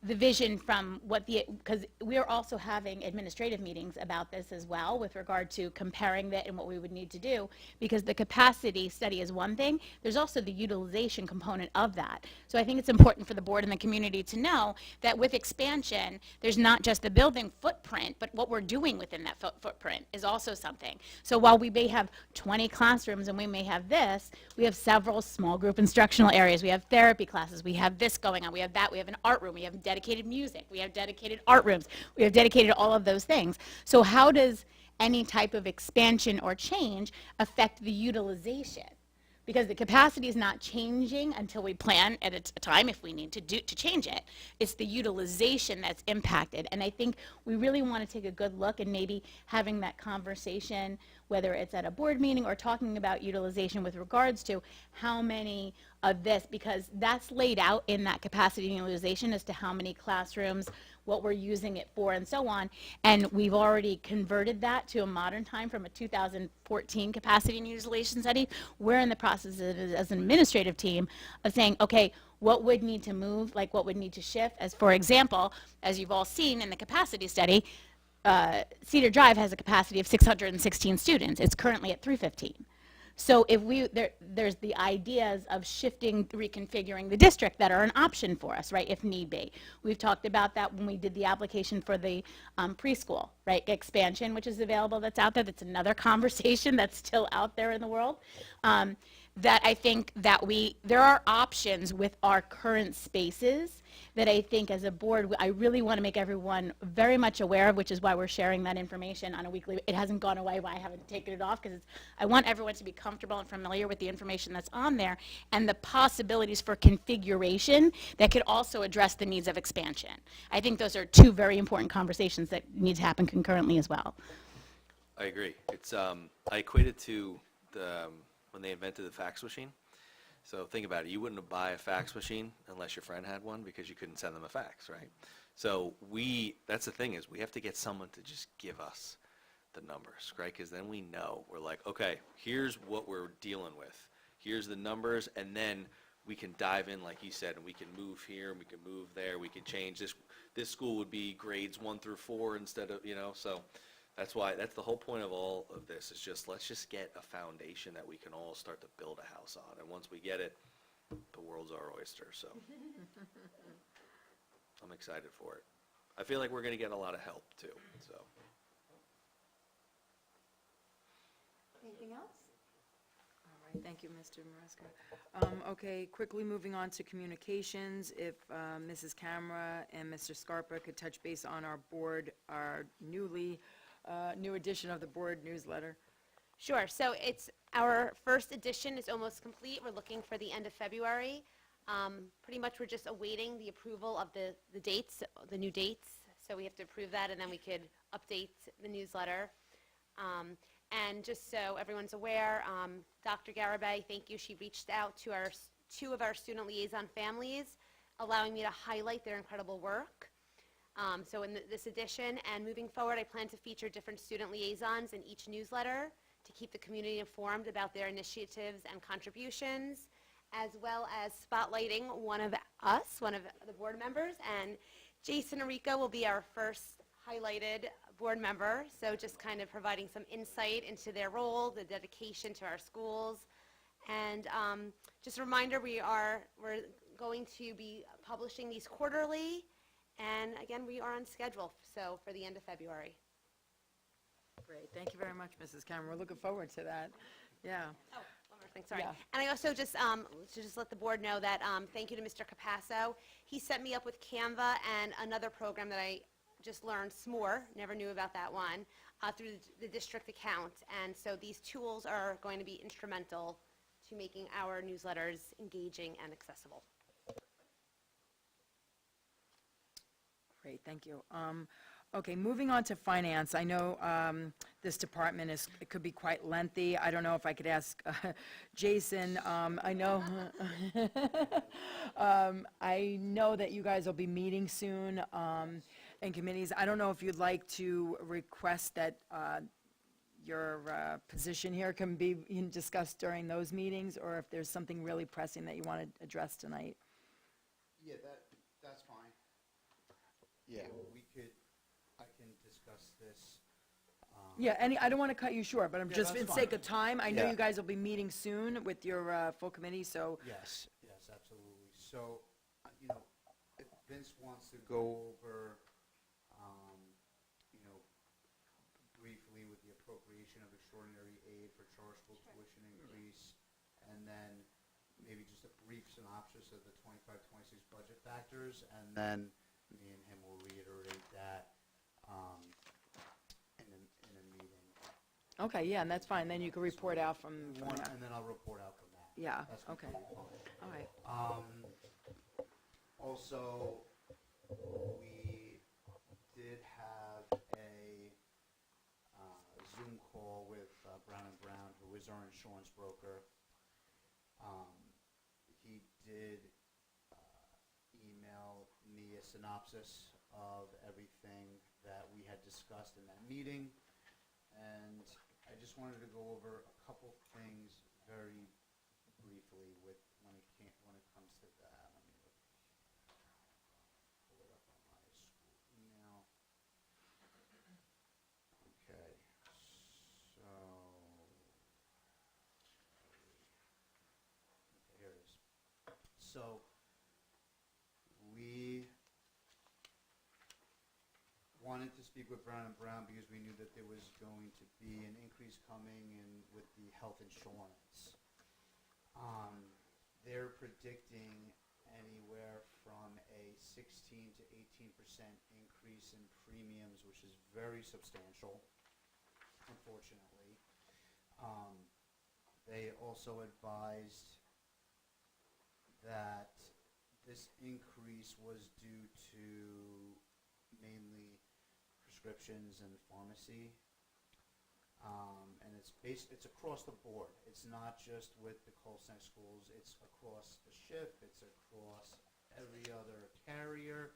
the vision from because we're also having administrative meetings about this as well with regard to comparing that and what we would need to do, because the capacity study is one thing. There's also the utilization component of that. So I think it's important for the board and the community to know that with expansion, there's not just the building footprint, but what we're doing within that footprint is also something. So while we may have 20 classrooms and we may have this, we have several small group instructional areas. We have therapy classes. We have this going on. We have that. We have an art room. We have dedicated music. We have dedicated art rooms. We have dedicated all of those things. So how does any type of expansion or change affect the utilization? Because the capacity is not changing until we plan at a time if we need to change it. It's the utilization that's impacted. And I think we really want to take a good look and maybe having that conversation, whether it's at a board meeting or talking about utilization with regards to how many of this, because that's laid out in that capacity utilization as to how many classrooms, what we're using it for, and so on. And we've already converted that to a modern time from a 2014 capacity and utilization study. We're in the process as an administrative team of saying, okay, what would need to move, like what would need to shift? As for example, as you've all seen in the capacity study, Cedar Drive has a capacity of 616 students. It's currently at 315. So if there's the ideas of shifting, reconfiguring the district that are an option for us, right, if need be. We've talked about that when we did the application for the preschool, right, expansion, which is available, that's out there. That's another conversation that's still out there in the world. That I think that there are options with our current spaces that I think as a board, I really want to make everyone very much aware of, which is why we're sharing that information on a weekly. It hasn't gone away, why I haven't taken it off, because I want everyone to be comfortable and familiar with the information that's on there and the possibilities for configuration that could also address the needs of expansion. I think those are two very important conversations that need to happen concurrently as well. I agree. It's I equate it to when they invented the fax machine. So think about it. You wouldn't buy a fax machine unless your friend had one because you couldn't send them a fax, right? So that's the thing, is we have to get someone to just give us the numbers, right? Because then we know. We're like, okay, here's what we're dealing with. Here's the numbers, and then we can dive in, like he said, and we can move here, and we can move there, we can change. This school would be grades 1 through 4 instead of, so that's the whole point of all of this, is let's just get a foundation that we can all start to build a house on. And once we get it, the world's our oyster, so I'm excited for it. I feel like we're going to get a lot of help, too, so. Anything else? All right, thank you, Mr. Maresca. Okay, quickly moving on to communications, if Mrs. Camera and Mr. Scarpa could touch base on our board, our new edition of the board newsletter. Sure. So it's our first edition is almost complete. We're looking for the end of February. Pretty much we're just awaiting the approval of the dates, the new dates. So we have to approve that, and then we could update the newsletter. And just so everyone's aware, Dr. Garibay, thank you. She reached out to two of our student liaison families, allowing me to highlight their incredible work. So in this edition and moving forward, I plan to feature different student liaisons in each newsletter to keep the community informed about their initiatives and contributions, as well as spotlighting one of the board members. And Jason Arico will be our first highlighted board member, so just kind of providing some insight into their role, the dedication to our schools. And just a reminder, we're going to be publishing these quarterly. And again, we are on schedule, so for the end of February. Great, thank you very much, Mrs. Cameron. We're looking forward to that. Yeah. Oh, one more thing, sorry. Yeah. And I also just, to just let the board know that, thank you to Mr. Capasso. He set me up with Canva and another program that I just learned, SMORE, never knew about that one, through the district account. And so these tools are going to be instrumental to making our newsletters engaging and accessible. Great, thank you. Okay, moving on to finance. I know this department it could be quite lengthy. I don't know if I could ask Jason. I know I know that you guys will be meeting soon in committees. I don't know if you'd like to request that your position here can be discussed during those meetings, or if there's something really pressing that you want to address tonight. Yeah, that's fine. Yeah. I can discuss this. Yeah, I don't want to cut you short, but I'm Yeah, just, that's for the sake fine. of time, I know Yeah. you guys will be meeting soon with your full committee, so. Yes, absolutely. So, if Vince wants to go over, briefly with the appropriation of extraordinary aid for charter school tuition increase, and then maybe just a brief synopsis of the 25-26 budget factors, and then me and him will reiterate that in a meeting. Okay, yeah, and that's fine, then you can report out from that. And then I'll report out from that. Yeah, That's okay. completely fine. All right. Also, we did have a Zoom call with Brown & Brown, who is our insurance broker. He did email me a synopsis of everything that we had discussed in that meeting, and I just wanted to go over a couple things very briefly when it comes to that. Let me pull it up on my school email. Okay, so here it is. So we wanted to speak with Brown & Brown because we knew that there was going to be an increase coming in with the health insurance. They're predicting anywhere from a 16 to 18% increase in premiums, which is very substantial, unfortunately. They also advised that this increase was due to mainly prescriptions and pharmacy. And it's across the board. It's not just with the Colts schools. It's across the SHIP. It's across every other carrier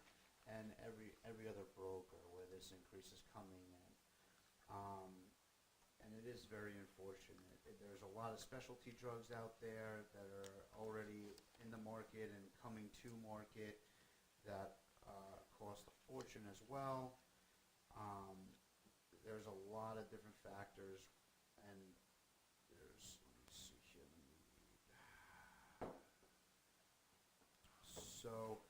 and every other broker where this increase is coming in. And it is very unfortunate. There's a lot of specialty drugs out there that are already in the market and coming to market that cost a fortune as well. There's a lot of different factors, and there's, let me see here, let me read. So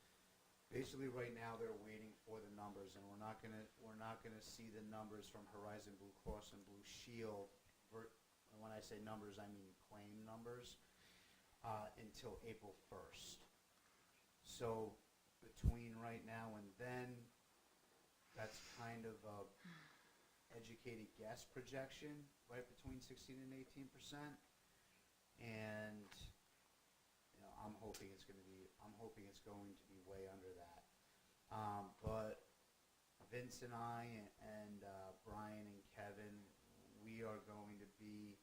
basically right now they're waiting for the numbers, and we're not gonna see the numbers from Horizon Blue Cross and Blue Shield. And when I say numbers, I mean claim numbers, until April 1st. So between right now and then, that's kind of a educated guess projection, right between 16 and 18%. And I'm hoping it's going to be way under that. But Vince and I and Brian and Kevin, we are going to be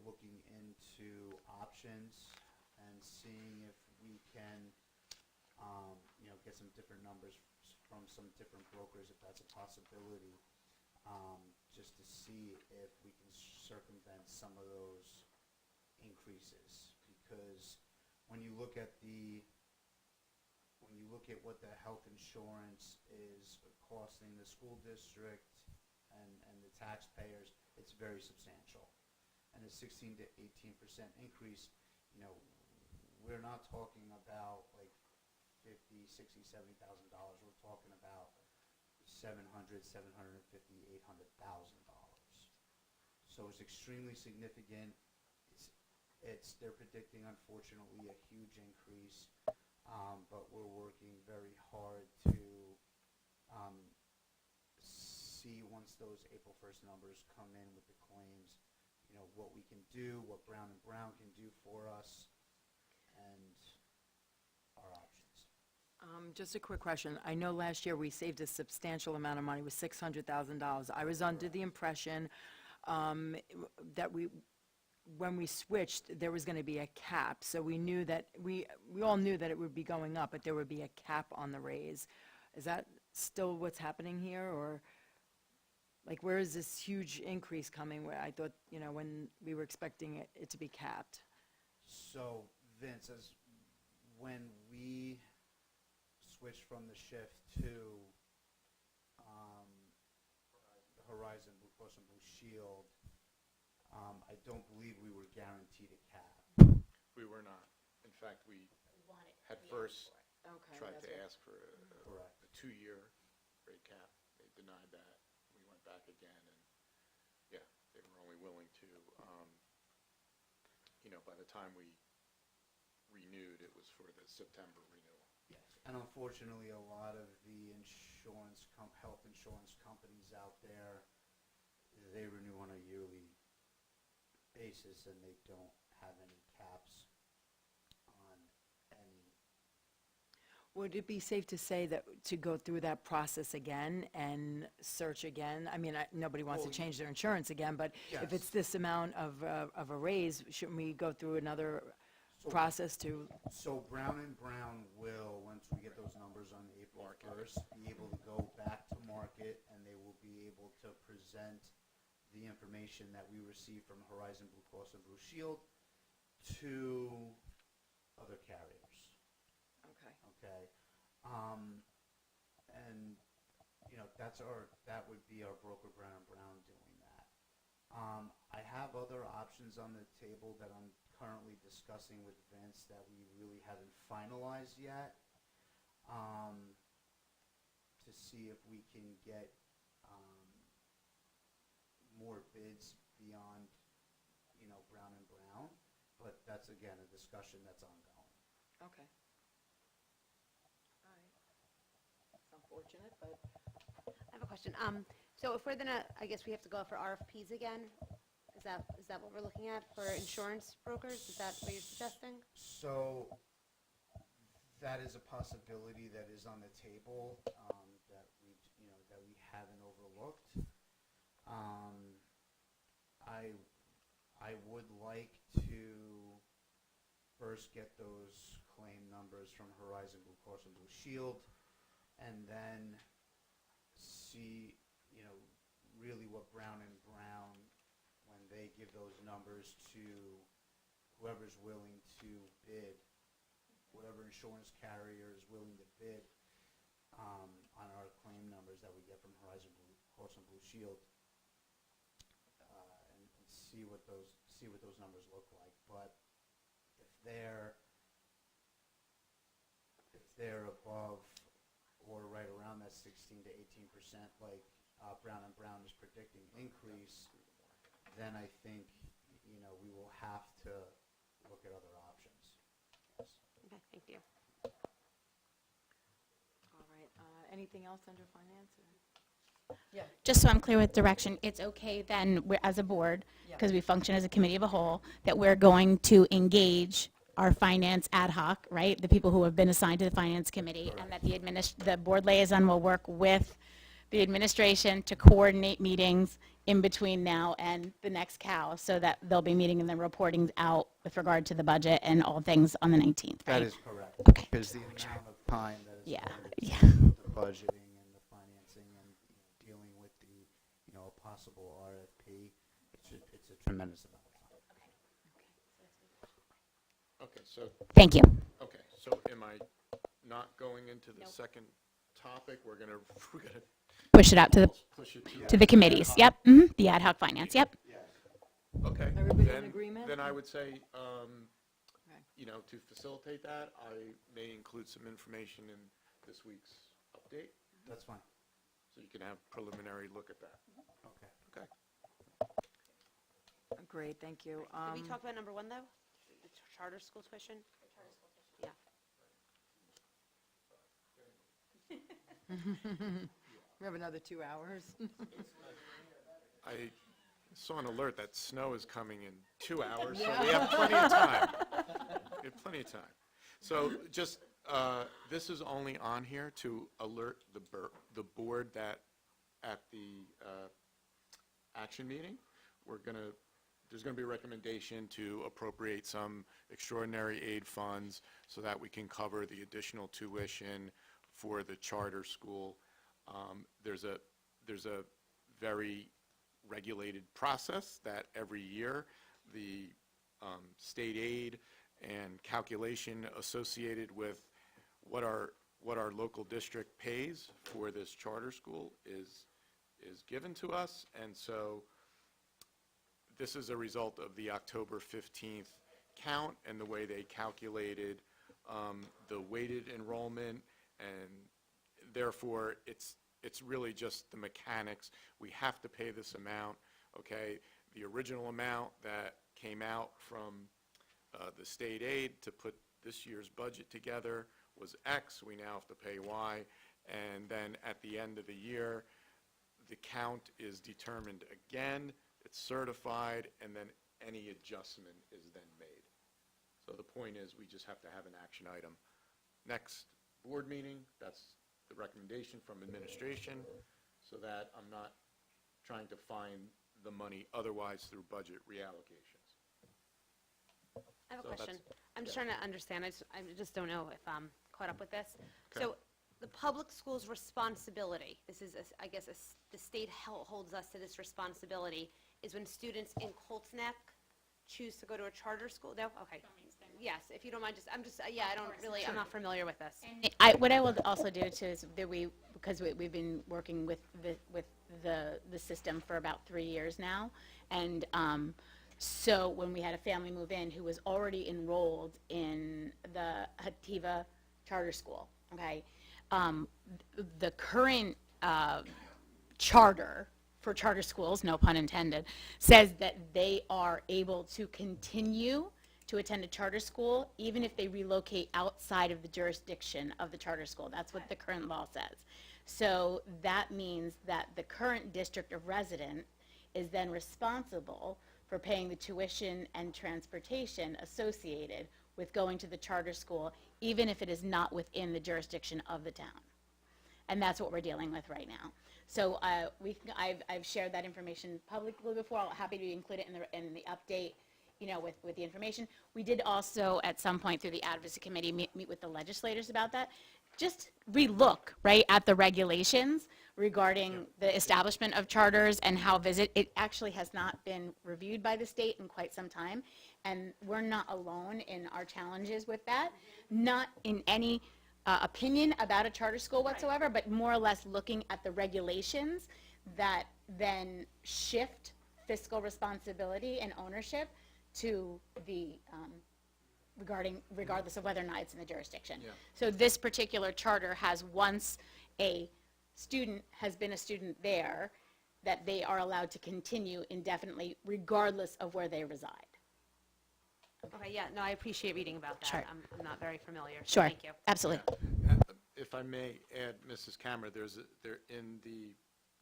looking into options and seeing if we can get some different numbers from some different brokers, if that's a possibility, just to see if we can circumvent some of those increases. Because when you look at what the health insurance is costing the school district and the taxpayers, it's very substantial. And a 16 to 18% increase, we're not talking about like $50,000, $60,000, $70,000. We're talking about $700,000, $750,000, $800,000. So it's extremely significant. They're predicting, unfortunately, a huge increase, but we're working very hard to see, once those April 1st numbers come in with the claims, what we can do, what Brown & Brown can do for us, and our options. Just a quick question. I know last year we saved a substantial amount of money, with $600,000. I was under the impression that when we switched, there was going to be a cap. So we knew that, we all knew that it would be going up, but there would be a cap on the raise. Is that still what's happening here, or like where is this huge increase coming? Where I thought, when we were expecting it to be capped. So Vince, when we switched from the shift to Horizon Blue Cross and Blue Shield, I don't believe we were guaranteed a cap. We were not. In fact, we had first tried to ask for a 2-year rate cap. They denied that. We went back again, and they were only willing to, by the time we renewed, it was for the September renewal. Yes, and unfortunately, a lot of the health insurance companies out there, they renew on a yearly basis, and they don't have any caps on any. Would it be safe to say that to go through that process again and search again? I mean, nobody wants to change their insurance again, but if it's this amount of a raise, shouldn't we go through another process to? So Brown & Brown will, once we get those numbers on April 1st, be able to go back to market, and they will be able to present the information that we received from Horizon Blue Cross and Blue Shield to other carriers. Okay. And that would be our broker, Brown & Brown, doing that. I have other options on the table that I'm currently discussing with Vince that we really haven't finalized yet, to see if we can get more bids beyond, Brown & Brown. But that's, again, a discussion that's ongoing. Okay. All right. It's unfortunate, but. I have a question. So if we're gonna, I guess we have to go out for RFPs again? Is that what we're looking at for insurance brokers? Is that what you're suggesting? So that is a possibility that is on the table, that we haven't overlooked. I would like to first get those claim numbers from Horizon Blue Cross and Blue Shield, and then see, really what Brown & Brown, when they give those numbers to whoever's willing to bid, whatever insurance carrier is willing to bid on our claim numbers that we get from Horizon Blue Cross and Blue Shield, and see what those numbers look like. But if they're above or right around that 16 to 18%, like Brown and Brown is predicting increase, then I think we will have to look at other options. Okay, thank you. All right, anything else under finance? Yeah. Just so I'm clear with direction, it's okay then, as a board, Yeah. because we function as a committee of a whole, that we're going to engage our finance ad hoc, right? The people who have been assigned to the finance committee, and that the board liaison will work with the administration to coordinate meetings in between now and the next COW, so that they'll be meeting and then reporting out with regard to the budget and all things on the 19th, right? That is correct. Okay. Because the amount of time that is Yeah, yeah. yeah. the budgeting and the financing and dealing with the a possible RFP, it's a tremendous amount of time. Okay, so, Thank you. okay, so am I not going into the second topic? We're gonna Push it out to push it the committees, yep, the ad hoc finance, yep. Okay. Everybody in then- agreement? Then I would say, to facilitate that, I may include some information in this week's update, That's fine. so you can have preliminary look at that. Okay. Okay. Great, thank you. Did we talk about number one, though? The charter school tuition? Yeah. We have another 2 hours. I saw an alert that snow is coming in 2 hours, so we have plenty of time. We have plenty of time. So just, this is only on here to alert the board that at the action meeting, there's going to be a recommendation to appropriate some extraordinary aid funds so that we can cover the additional tuition for the charter school. There's a very regulated process that every year the state aid and calculation associated with what our local district pays for this charter school is given to us. And so this is a result of the October 15th count and the way they calculated the weighted enrollment, and therefore it's really just the mechanics. We have to pay this amount, okay? The original amount that came out from the state aid to put this year's budget together was X. We now have to pay Y. And then at the end of the year, the count is determined again, it's certified, and then any adjustment is then made. So the point is, we just have to have an action item. Next board meeting, that's the recommendation from administration, so that I'm not trying to find the money otherwise through budget reallocations. I have a So question. that's- I'm just yeah. trying to understand. I just don't know if I'm caught up with this. Okay. So the public school's responsibility, this is, I guess, the state holds us to this responsibility, is when students in Colts Neck choose to go to a charter school? No? Okay. Yes, if you don't mind, I'm not familiar with this. What I will also do too is that because we've been working with the system for about 3 years now, and so when we had a family move in who was already enrolled in the Hativa Charter School, okay, the current charter for charter schools, no pun intended, says that they are able to continue to attend a charter school even if they relocate outside of the jurisdiction of the charter school. That's what the current law says. So that means that the current district of resident is then responsible for paying the tuition and transportation associated with going to the charter school, even if it is not within the jurisdiction of the town. And that's what we're dealing with right now. So I've shared that information publicly before. I'm happy to include it in the update, with the information. We did also, at some point through the advocacy committee, meet with the legislators about that. just relook, right, at the regulations regarding the establishment of charters and how it actually has not been reviewed by the state in quite some time. And we're not alone in our challenges with that, not in any opinion about a charter school whatsoever, but more or less looking at the regulations that then shift fiscal responsibility and ownership to the regardless of whether or not it's in the jurisdiction. Yeah. So this particular charter has, once a student has been a student there, that they are allowed to continue indefinitely regardless of where they reside. Okay, yeah, no, I appreciate reading about that. Sure. I'm not very familiar, so Sure, thank you. absolutely. If I may add, Mrs. Camera, there in the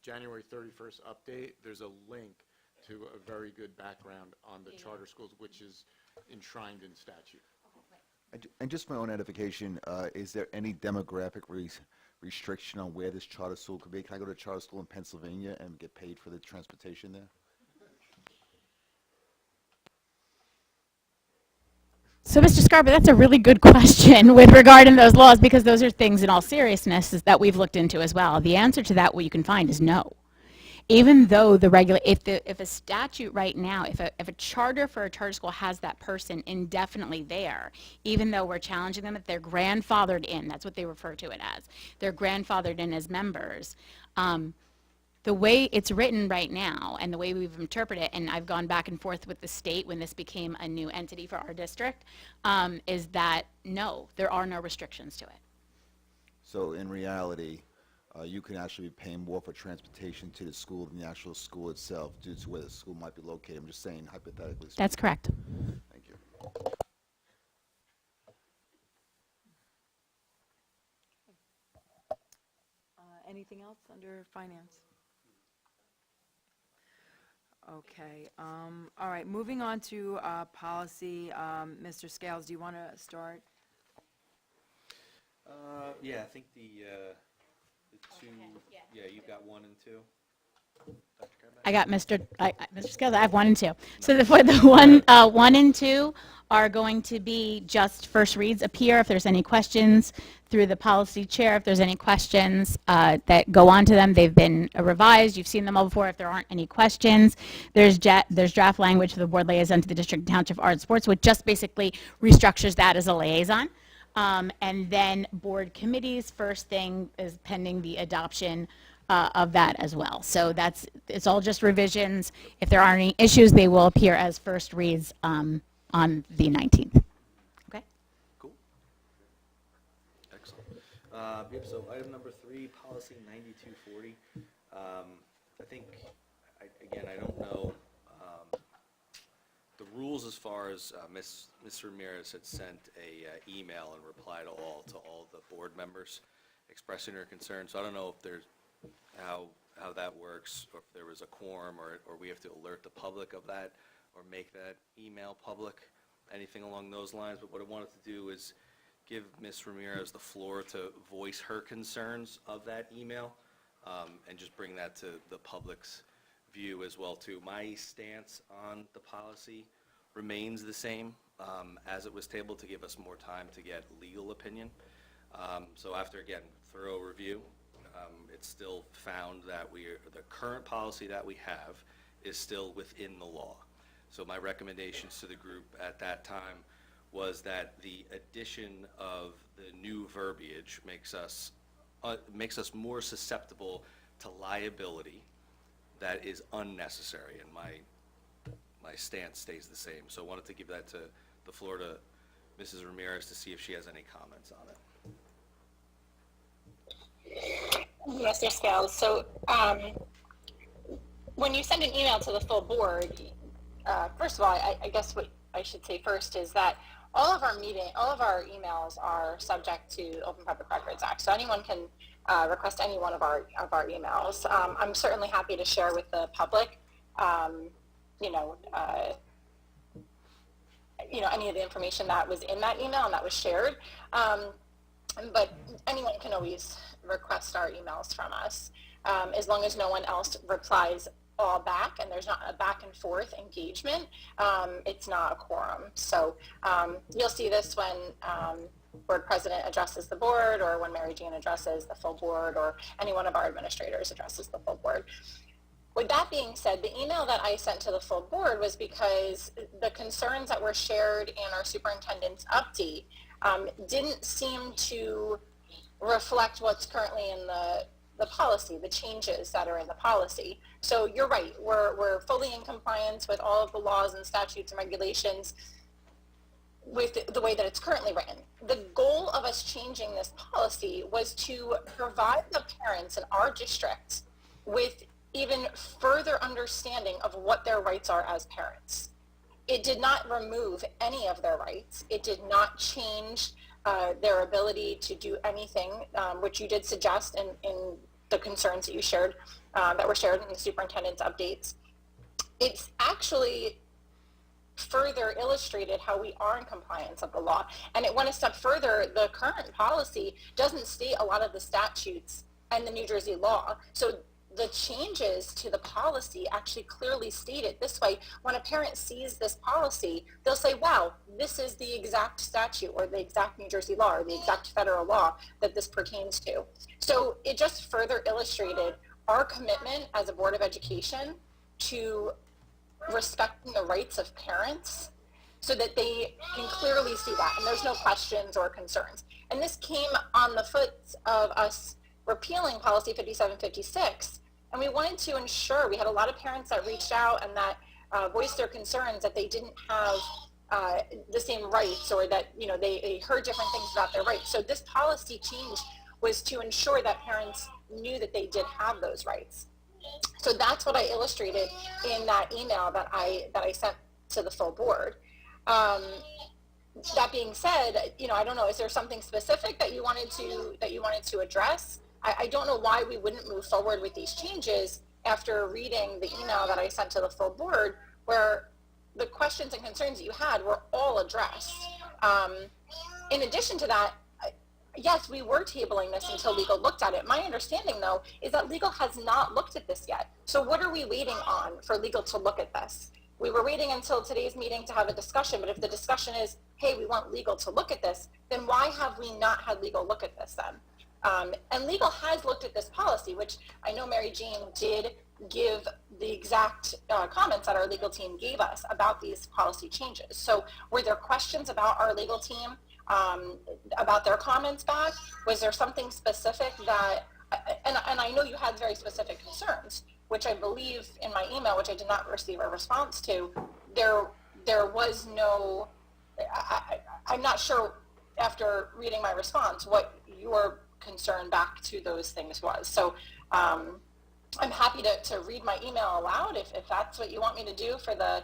January 31st update, there's a link to a very good background on the charter schools, which is enshrined in statute. And just for my own edification, is there any demographic restriction on where this charter school could be? Can I go to a charter school in Pennsylvania and get paid for the transportation there? So, Mr. Scarpa, that's a really good question with regard to those laws, because those are things in all seriousness that we've looked into as well. The answer to that, what you can find, is no. Even though if a statute right now, if a charter for a charter school has that person indefinitely there, even though we're challenging them, if they're grandfathered in, that's what they refer to it as, they're grandfathered in as members, the way it's written right now and the way we've interpreted it, and I've gone back and forth with the state when this became a new entity for our district, is that no, there are no restrictions to it. So in reality, you can actually be paying more for transportation to the school than the actual school itself due to where the school might be located. I'm just saying hypothetically. That's correct. Thank you. Anything else under finance? Okay, all right, moving on to policy. Mr. Scales, do you want to start? Yeah, I think the two, yeah, you've got 1 and 2. Dr. Carmack? I got Mr. Scales, I have 1 and 2. So the 1 and 2 are going to be just first reads appear if there's any questions through the policy chair. If there's any questions that go on to them, they've been revised. You've seen them all before. If there aren't any questions, there's draft language for the board liaison to the district township art and sports, which just basically restructures that as a liaison. And then board committees, first thing is pending the adoption of that as well. So it's all just revisions. If there are any issues, they will appear as first reads on the 19th. Okay? Cool. Excellent. Yep, so item number 3, policy 9240. I think, again, I don't know the rules as far as Ms. Ramirez had sent a email in reply to all the board members expressing her concern. So I don't know if there's how that works, or if there was a quorum, or we have to alert the public of that, or make that email public, anything along those lines. But what I wanted to do is give Ms. Ramirez the floor to voice her concerns of that email, and just bring that to the public's view as well too. My stance on the policy remains the same as it was tabled, to give us more time to get legal opinion. So after, again, thorough review, it's still found that the current policy that we have is still within the law. So my recommendations to the group at that time was that the addition of the new verbiage makes us more susceptible to liability that is unnecessary, and my stance stays the same. So I wanted to give that to the floor to Mrs. Ramirez to see if she has any comments on it. Mr. Scales, so when you send an email to the full board, first of all, I guess what I should say first is that all of our emails are subject to Open Public Records Act, so anyone can request any one of our emails. I'm certainly happy to share with the public, any of the information that was in that email and that was shared. But anyone can always request our emails from us, as long as no one else replies all back and there's not a back and forth engagement. It's not a quorum. So you'll see this when board president addresses the board, or when Mary Jean addresses the full board, or any one of our administrators addresses the full board. With that being said, the email that I sent to the full board was because the concerns that were shared in our superintendent's update didn't seem to reflect what's currently in the policy, the changes that are in the policy. So you're right, we're fully in compliance with all of the laws and statutes and regulations with the way that it's currently written. The goal of us changing this policy was to provide the parents in our district with even further understanding of what their rights are as parents. It did not remove any of their rights. It did not change their ability to do anything, which you did suggest in the concerns that you shared, that were shared in the superintendent's updates. It's actually further illustrated how we are in compliance of the law. And it went a step further. The current policy doesn't state a lot of the statutes and the New Jersey law. So the changes to the policy actually clearly state it this way. When a parent sees this policy, they'll say, wow, this is the exact statute or the exact New Jersey law or the exact federal law that this pertains to. So it just further illustrated our commitment as a Board of Education to respecting the rights of parents so that they can clearly see that and there's no questions or concerns. And this came on the foot of us repealing policy 5756. And we wanted to ensure, we had a lot of parents that reached out and that voiced their concerns that they didn't have the same rights, or that, you know, they heard different things about their rights. So this policy change was to ensure that parents knew that they did have those rights. So that's what I illustrated in that email that I sent to the full board. That being said, you know, I don't know, is there something specific that you wanted to address? I don't know why we wouldn't move forward with these changes after reading the email that I sent to the full board, where the questions and concerns that you had were all addressed. In addition to that, yes, we were tabling this until legal looked at it. My understanding, though, is that legal has not looked at this yet. So what are we waiting on for legal to look at this? We were waiting until today's meeting to have a discussion, but if the discussion is, hey, we want legal to look at this, then why have we not had legal look at this then? And legal has looked at this policy, which I know Mary Jean did give the exact comments that our legal team gave us about these policy changes. So were there questions about our legal team, about their comments back? Was there something specific that, and I know you had very specific concerns, which I believe in my email, which I did not receive a response to, there was no, I'm not sure after reading my response what your concern back to those things was. So I'm happy to read my email aloud if that's what you want me to do for the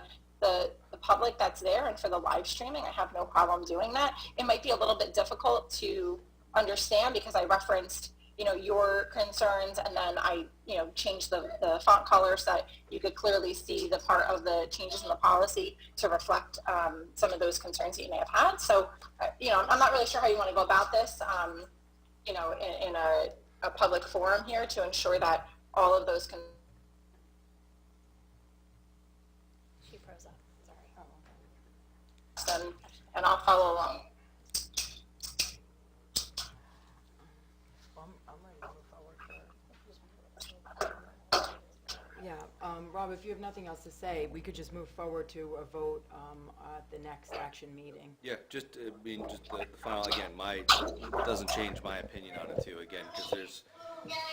public that's there and for the live streaming. I have no problem doing that. It might be a little bit difficult to understand because I referenced, you know, your concerns, and then I, you know, changed the font color so that you could clearly see the part of the changes in the policy to reflect some of those concerns that you may have had. So, you know, I'm not really sure how you want to go about this, you know, in a public forum here to ensure that all of those She froze up, sorry. and I'll follow along. Yeah, Rob, if you have nothing else to say, we could just move forward to a vote at the next action meeting. Yeah, just, I mean, just the final, again, doesn't change my opinion on it too, again, because there's,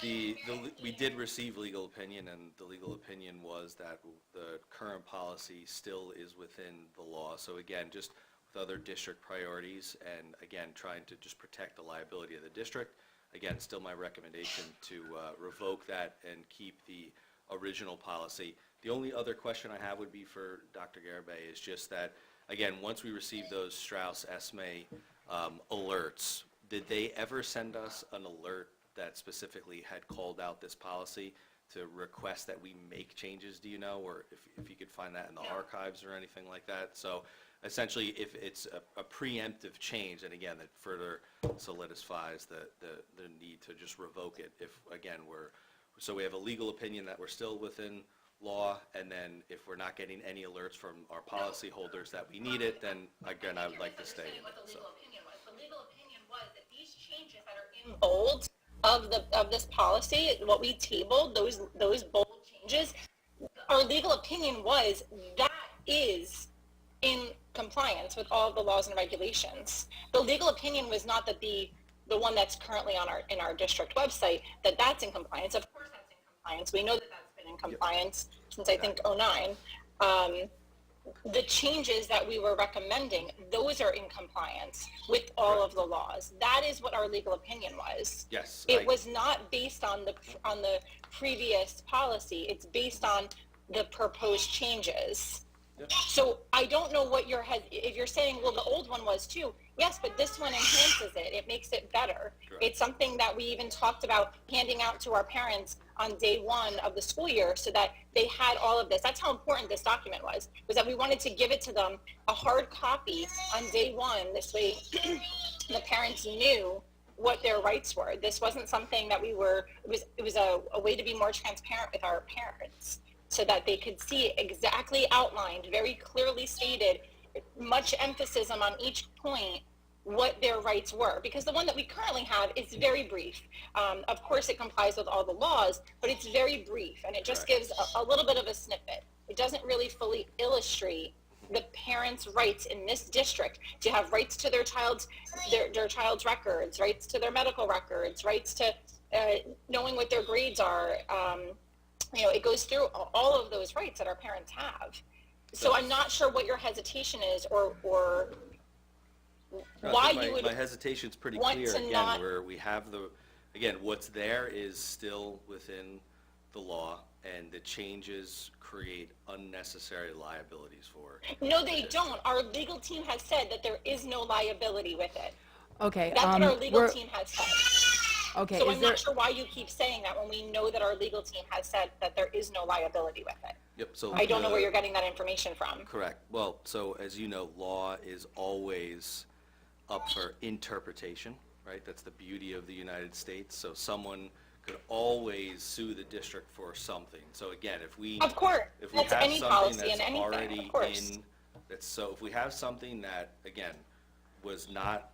we did receive legal opinion, and the legal opinion was that the current policy still is within the law. So again, just with other district priorities, and again, trying to just protect the liability of the district, again, still my recommendation to revoke that and keep the original policy. The only other question I have would be for Dr. Garibay, is just that, again, once we received those Strauss-Esme alerts, did they ever send us an alert that specifically had called out this policy to request that we make changes, do you know? Or if you could find that in the archives or anything like that. So essentially, if it's a preemptive change, then again, that further solidifies the need to just revoke it. If, again, so we have a legal opinion that we're still within law, and then if we're not getting any alerts from our policy holders that we need it, then again, I would like to stay in it. The legal opinion changes that are in bold of this policy, what we tabled, those bold changes, our legal opinion was that is in compliance with all of the laws and regulations. The legal opinion was not that the one that's currently on in our district website, that's in compliance. Of course that's in compliance. We know that that's been in compliance since I think '09. The changes that we were recommending, those are in compliance with all of the laws. That is what our legal opinion was. Yes. It was not based on the previous policy. It's based on the proposed changes. Yep. So I don't know what if you're saying, well, the old one was too. Yes, but this one enhances it. It makes it better. Correct. It's something that we even talked about handing out to our parents on day one of the school year so that they had all of this. That's how important this document was that we wanted to give it to them, a hard copy on day one. This way the parents knew what their rights were. This wasn't something that it was a way to be more transparent with our parents so that they could see exactly outlined, very clearly stated, much emphasis on each point, what their rights were. Because the one that we currently have is very brief. Of course, it complies with all the laws, but it's very brief, and it just gives a little bit of a snippet. It doesn't really fully illustrate the parents' rights in this district to have rights to their child's records, rights to their medical records, rights to knowing what their grades are. It goes through all of those rights that our parents have. So I'm not sure what your hesitation is, or why you would. My hesitation's pretty want clear to again, not- where we have what's there is still within the law, and the changes create unnecessary liabilities for. No, they don't. Our legal team has said that there is no liability with it. Okay. That's what our legal team has said. Okay. So is I'm there- not sure why you keep saying that when we know that our legal team has said that there is no liability with it. Yep, so. I don't know where you're getting that information from. Correct. Well, so as you know, law is always up for interpretation, right? That's the beauty of the United States. So someone could always sue the district for something. So again, if we. Of course, If we that's have any something policy that's and anything, already of course. if we have something that, again, was not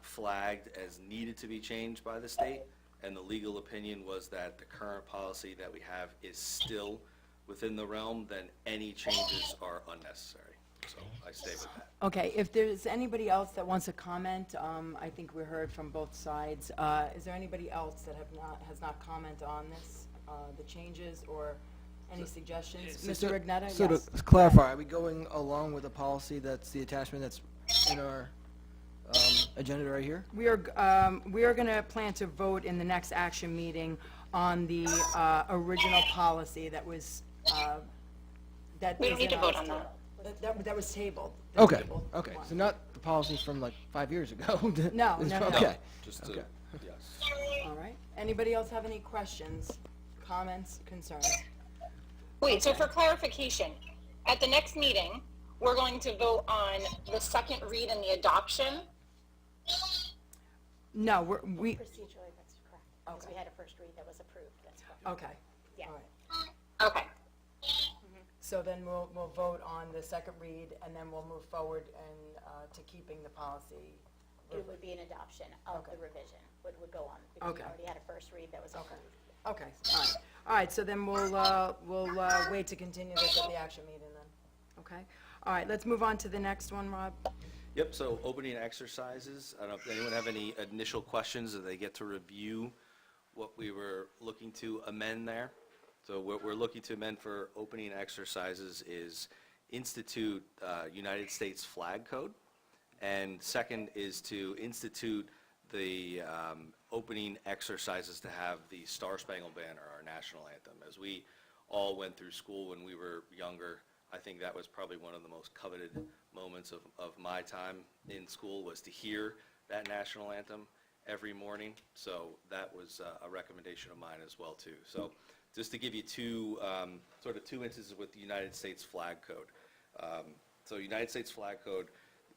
flagged as needed to be changed by the state, and the legal opinion was that the current policy that we have is still within the realm, then any changes are unnecessary. So I stay with that. Okay, if there's anybody else that wants to comment, I think we heard from both sides. Is there anybody else that has not commented on this, the changes, or any suggestions? Mr. Rignetta, So yes. to clarify, are we going along with the policy that's the attachment that's in our agenda right here? We are going to plan to vote in the next action meeting on the original policy that was, that We don't is need to in vote our- on that. That was tabled. Okay, okay, so not the policy from like 5 years ago? No, no, no. Okay. Just to, Okay. yes. All right. Anybody else have any questions, comments, concerns? Wait, so for clarification, at the next meeting, we're going to vote on the second read and the adoption? No, we, Procedurally, that's correct. Because we had a first read that was approved, that's correct. okay. Yeah. All right. Okay. So then we'll vote on the second read, and then we'll move forward and to keeping the policy. It would be an adoption of the revision, would go on. Because we Okay. already had a first read that was approved. Okay, all right. All right, so then we'll wait to continue this at the action meeting then. Okay? All right, let's move on to the next one, Rob. Yep, so opening exercises. I don't know if anyone have any initial questions, or they get to review what we were looking to amend there. So what we're looking to amend for opening exercises is institute United States flag code. And second is to institute the opening exercises to have the Star Spangled Banner, our national anthem. As we all went through school when we were younger, I think that was probably one of the most coveted moments of my time in school, was to hear that national anthem every morning. So that was a recommendation of mine as well too. So just to give you two instances with the United States flag code. So United States flag code,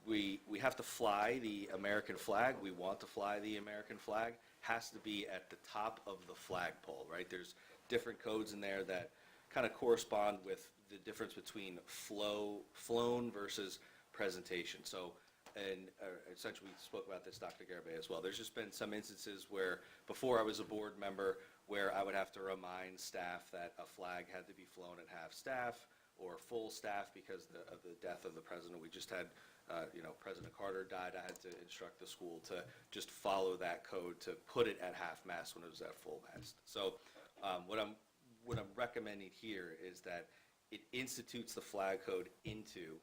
we have to fly the American flag. We want to fly the American flag. Has to be at the top of the flagpole, right? There's different codes in there that kind of correspond with the difference between flown versus presentation. So and essentially we spoke about this, Dr. Garibay, as well. There's just been some instances where, before I was a board member, where I would have to remind staff that a flag had to be flown at half staff or full staff because of the death of the president. We just had, President Carter died. I had to instruct the school to just follow that code to put it at half mast when it was at full mast. So what I'm recommending here is that it institutes the flag code into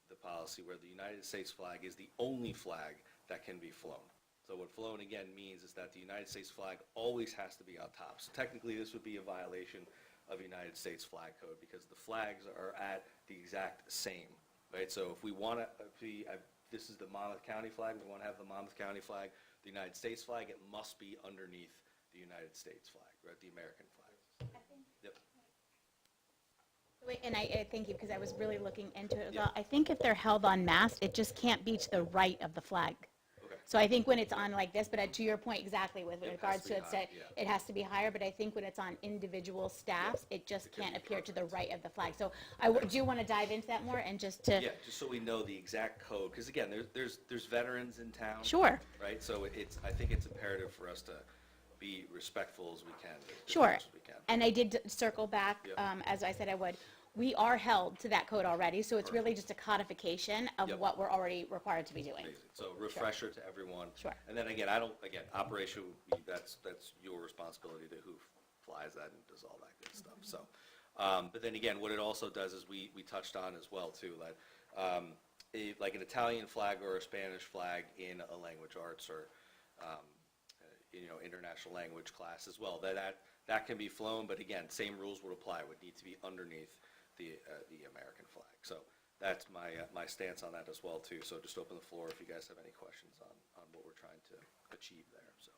the policy where the United States flag is the only flag that can be flown. So what flown again means is that the United States flag always has to be on top. So technically this would be a violation of United States flag code because the flags are at the exact same, right? So if we want to, this is the Monmouth County flag, we want to have the Monmouth County flag, the United States flag, it must be underneath the United States flag, right, the American flag. Yep. Wait, and I thank you, because I was really looking into it as well. I think if they're held on mast, it just can't be to the right of the flag. Okay. So I think when it's on like this, but to your point exactly with It regards has to to be it, high, yeah. it has to be higher, but I think when it's on individual staffs, it just can't appear to the right of the flag. So I do want to dive into that more and just to. Yeah, just so we know the exact code, because again, there's veterans in town. Sure. Right, so I think it's imperative for us to be respectful as we can. as Sure. much as we can. And I did circle back, Yep. as I said I would. We are held to that code already, so it's really just a codification of Yep. what we're already required to be doing. Amazing. So refresher to everyone. Sure. And then again, operation, that's your responsibility to who flies that and does all that good stuff. So, but then again, what it also does is we touched on as well too, that like an Italian flag or a Spanish flag in a language arts or international language class as well, that can be flown, but again, same rules would apply. It would need to be underneath the American flag. So that's my stance on that as well too. So just open the floor if you guys have any questions on what we're trying to achieve there. So,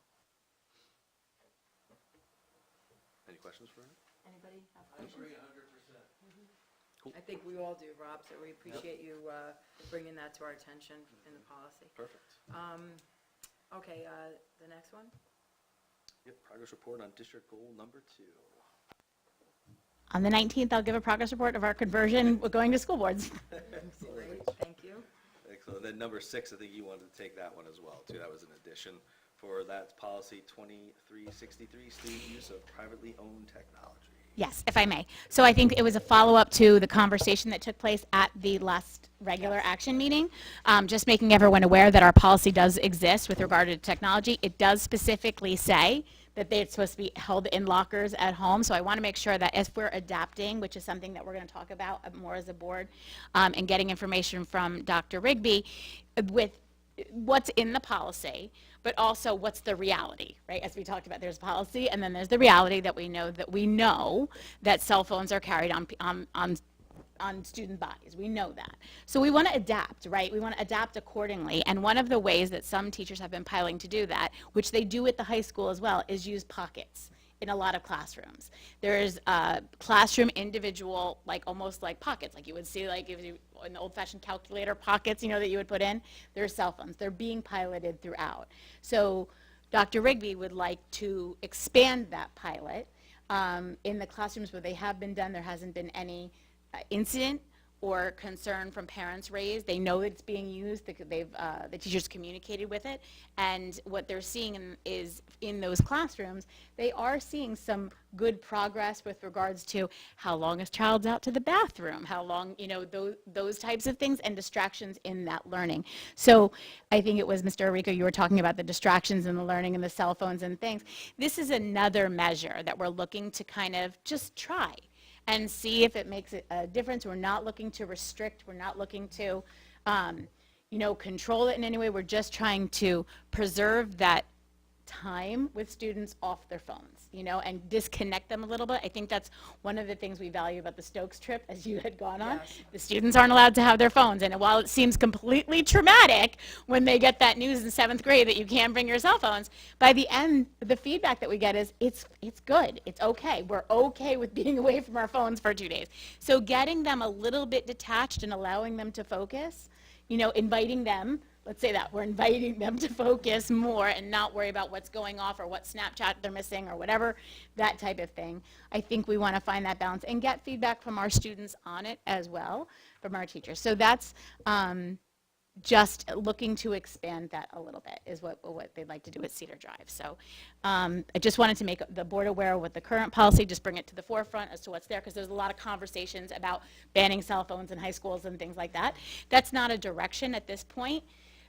any questions for her? Anybody have questions? 100%. Cool. I think we all do, Rob, so we appreciate you bringing that to our attention in the policy. Perfect. Okay, the next one? Yep, progress report on district goal number 2. On the 19th, I'll give a progress report of our conversion going to school boards. Great, thank you. Excellent. Then number 6, I think you wanted to take that one as well too. That was an addition for that policy 2363, student use of privately owned technology. Yes, if I may. So I think it was a follow-up to the conversation that took place at the last regular action meeting, just making everyone aware that our policy does exist with regard to technology. It does specifically say that it's supposed to be held in lockers at home. So I want to make sure that if we're adapting, which is something that we're going to talk about more as a board, and getting information from Dr. Rigby with what's in the policy, but also what's the reality, right? As we talked about, there's policy, and then there's the reality that we know that cell phones are carried on student bodies. We know that. So we want to adapt, right? We want to adapt accordingly. And one of the ways that some teachers have been piling to do that, which they do at the high school as well, is use pockets in a lot of classrooms. There's classroom individual, like almost like pockets, like you would see like if you, in the old-fashioned calculator pockets, that you would put in. There's cell phones. They're being piloted throughout. So Dr. Rigby would like to expand that pilot in the classrooms where they have been done. There hasn't been any incident or concern from parents raised. They know it's being used. The teachers communicated with it, and what they're seeing is in those classrooms, they are seeing some good progress with regards to how long a child's out to the bathroom, how long, those types of things, and distractions in that learning. So I think it was Mr. Arico, you were talking about the distractions in the learning and the cell phones and things. This is another measure that we're looking to kind of just try and see if it makes a difference. We're not looking to restrict. We're not looking to, control it in any way. We're just trying to preserve that time with students off their phones, and disconnect them a little bit. I think that's one of the things we value about the Stokes trip, as you had gone on. Yes. The students aren't allowed to have their phones, and while it seems completely traumatic when they get that news in 7th grade that you can't bring your cell phones, by the end, the feedback that we get is it's good, it's okay. We're okay with being away from our phones for 2 days. So getting them a little bit detached and allowing them to focus, inviting them. Let's say that. We're inviting them to focus more and not worry about what's going off or what Snapchat they're missing or whatever, that type of thing. I think we want to find that balance and get feedback from our students on it as well, from our teachers. So that's just looking to expand that a little bit is what they'd like to do at Cedar Drive. So I just wanted to make the board aware of what the current policy, just bring it to the forefront as to what's there, because there's a lot of conversations about banning cell phones in high schools and things like that. That's not a direction at this point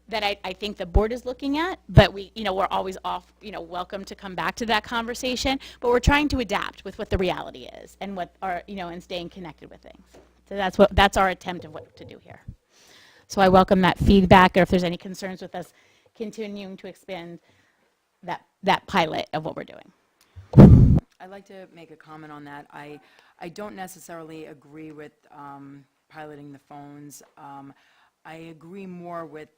that I think the board is looking at, but we're always welcome to come back to that conversation, but we're trying to adapt with what the reality is and what our, and staying connected with things. So that's our attempt of what to do here. So I welcome that feedback, or if there's any concerns with us continuing to expand that pilot of what we're doing. I'd like to make a comment on that. I don't necessarily agree with piloting the phones. I agree more with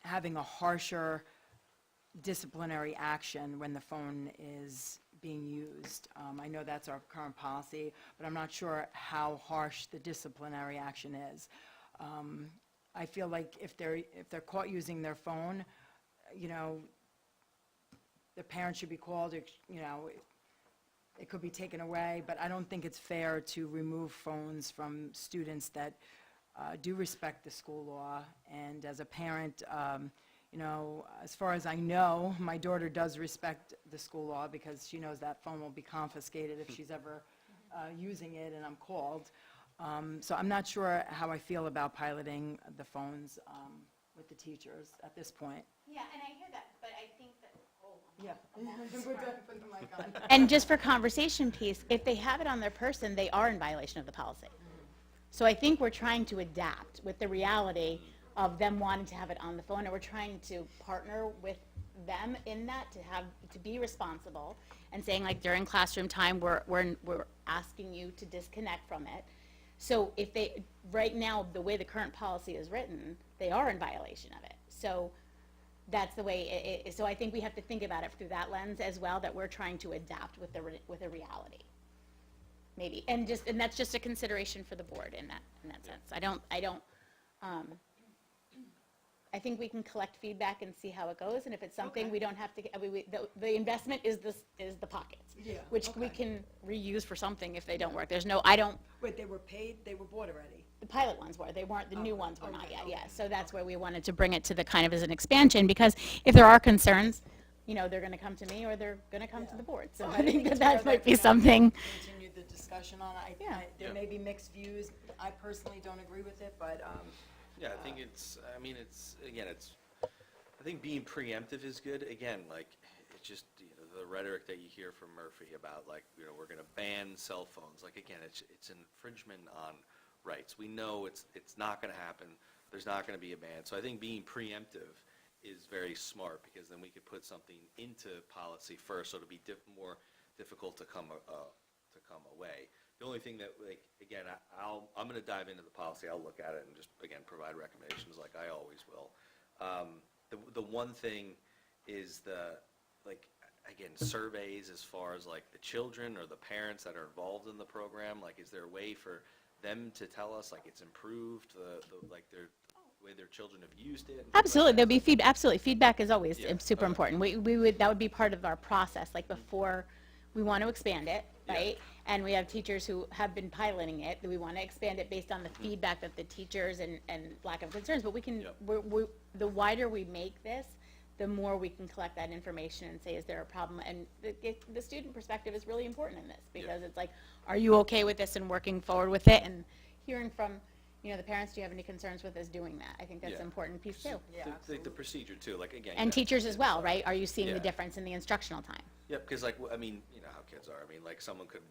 having a harsher disciplinary action when the phone is being used. I know that's our current policy, but I'm not sure how harsh the disciplinary action is. I feel like if they're caught using their phone, the parents should be called, it could be taken away, but I don't think it's fair to remove phones from students that do respect the school law. And as a parent, as far as I know, my daughter does respect the school law because she knows that phone will be confiscated if she's ever using it and I'm called. So I'm not sure how I feel about piloting the phones with the teachers at this point. Yeah, and I hear that, but I think that, Yeah. We're done putting the mic on. and just for conversation piece, if they have it on their person, they are in violation of the policy. So I think we're trying to adapt with the reality of them wanting to have it on the phone, and we're trying to partner with them in that to be responsible and saying, like, during classroom time, we're asking you to disconnect from it. So if they, right now, the way the current policy is written, they are in violation of it. So that's the way it is. So I think we have to think about it through that lens as well, that we're trying to adapt with a reality. Maybe, and that's just a consideration for the board in that sense. I think we can collect feedback and see how it goes, and if it's something we don't have to, the investment is the pockets, which we can reuse for something if they don't work. Wait, they were paid, they were bought already? The pilot ones were, they weren't, the new ones were not yet, so that's where we wanted to bring it to the kind of as an expansion, because if there are concerns, they're gonna come to me or they're gonna come to the board, so I think that might be something. Continue the discussion on it. There may be mixed views. I personally don't agree with it, but Yeah, I think I think being preemptive is good. Again, like, it's just, the rhetoric that you hear from Murphy about, like, we're going to ban cell phones. Like, again, it's an infringement on rights. We know it's not going to happen. There's not going to be a ban. So I think being preemptive is very smart, because then we could put something into policy first, so it'll be more difficult to come away. The only thing that, like, again, I'm going to dive into the policy. I'll look at it and just, again, provide recommendations like I always will. The one thing is again, surveys as far as, like, the children or the parents that are involved in the program. Like, is there a way for them to tell us, like, it's improved, the way their children have used it? Absolutely, there'll be feedback. Absolutely, feedback is always Yeah, super important. That would be part of our process, like, before we want to expand it, right? And we have teachers who have been piloting it. We want to expand it based on the feedback that the teachers and lack of concerns. But we can, the wider we make this, the more we can collect that information and say, is there a problem? And the student perspective is really important in this, because it's like, are you okay with this and working forward with it? And hearing from, the parents, do you have any concerns with us doing that? I think that's an important piece too. The procedure too, like, again. And teachers as well, right? Are you seeing the difference in the instructional time? Yeah, because, like, I mean, you know how kids are. I mean, like, someone could,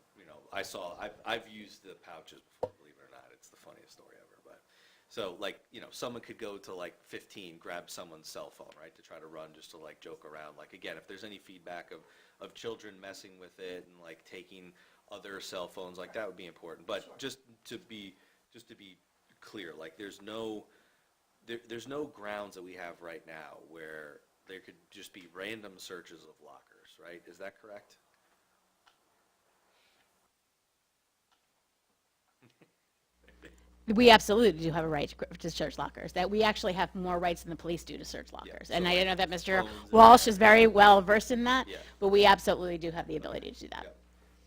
I've used the pouches before, believe it or not. It's the funniest story ever. But so, like, someone could go to, like, 15, grab someone's cell phone, right, to try to run, just to, like, joke around. Like, again, if there's any feedback of children messing with it and, like, taking other cell phones, like, that would be important. But just to be clear, like, there's no grounds that we have right now where there could just be random searches of lockers, right? Is that correct? We absolutely do have a right to search lockers. That we actually have more rights than the police do to search lockers. And I know that Mr. Walsh is very well versed in that, but we absolutely do have the ability to do that.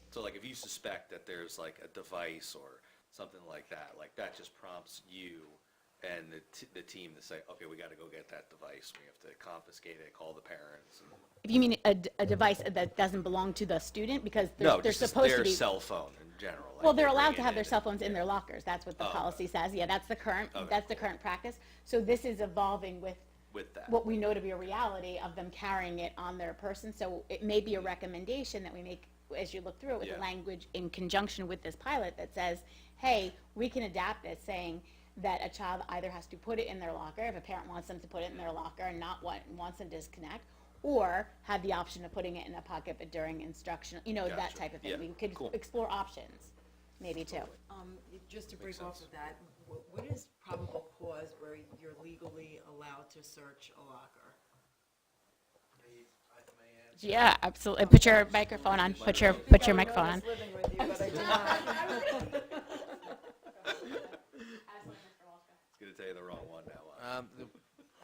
So, like, if you suspect that there's, like, a device or something like that. Like, that just prompts you and the team to say, okay, we got to go get that device. We have to confiscate it, call the parents. If you mean a device that doesn't belong to the student, because No, they're just supposed to their be. cell phone in general. Like, Well, they're they allowed bring to it have their in cell phones in their lockers. That's what the policy says. Yeah, that's the current practice. So this is evolving with that. what we know to be a reality of them carrying it on their person. So it may be a recommendation that we make as you look through it with the language in conjunction with this pilot that says, hey, we can adapt this, saying that a child either has to put it in their locker if a parent wants them to put it in their locker and not wants them to disconnect, or have the option of putting it in a pocket but during instruction, that Gotcha. type of thing. Yeah. We could Cool. explore options, maybe too. Just to break off of that, what is probable cause where you're legally allowed to search a locker? Yeah, absolutely. Put your microphone on. Put your microphone on. Living with you, but I do not. Going to tell you the wrong one now.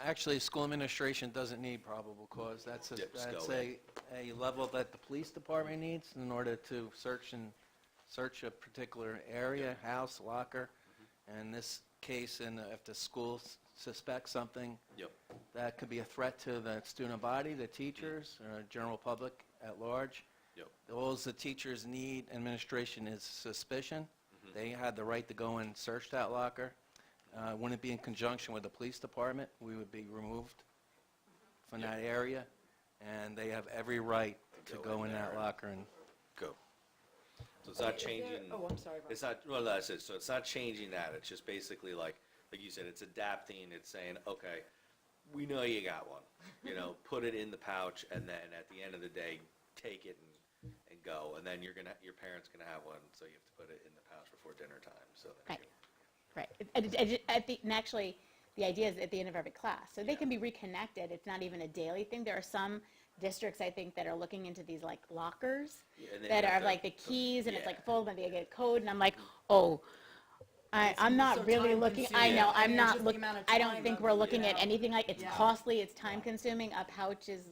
Actually, school administration doesn't need probable cause. That's Yeah, just that's go in. a level that the police department needs in order to search a particular area, house, locker. In this case, if the school suspects something Yep. that could be a threat to the student body, the teachers, or general public at large, Yep. all the teachers need, administration, is suspicion. They had the right to go and search that locker. Wouldn't it be in conjunction with the police department? We would be removed from that area, and they have every right to go in that locker and Go. So it's not changing. Oh, I'm sorry. It's not, well, that's it. So it's not changing that. It's just basically like you said, it's adapting. It's saying, okay, we know you got one. Put it in the pouch, and then at the end of the day, take it and go. And then your parents gonna have one, so you have to put it in the pouch before dinner time. So then Right. And actually, the idea is at the end of every class. So they can be reconnected. It's not even a daily thing. There are some districts, I think, that are looking into these like lockers and then that you have are to- like the keys, and it's yeah. like full, and they get a code, and I'm like, oh, I'm not so really looking, I time-consuming. know, I I'm mean, not just the looking, amount of I don't time think of, we're looking you at know. anything like, it's Yeah. costly, it's time-consuming. A pouch is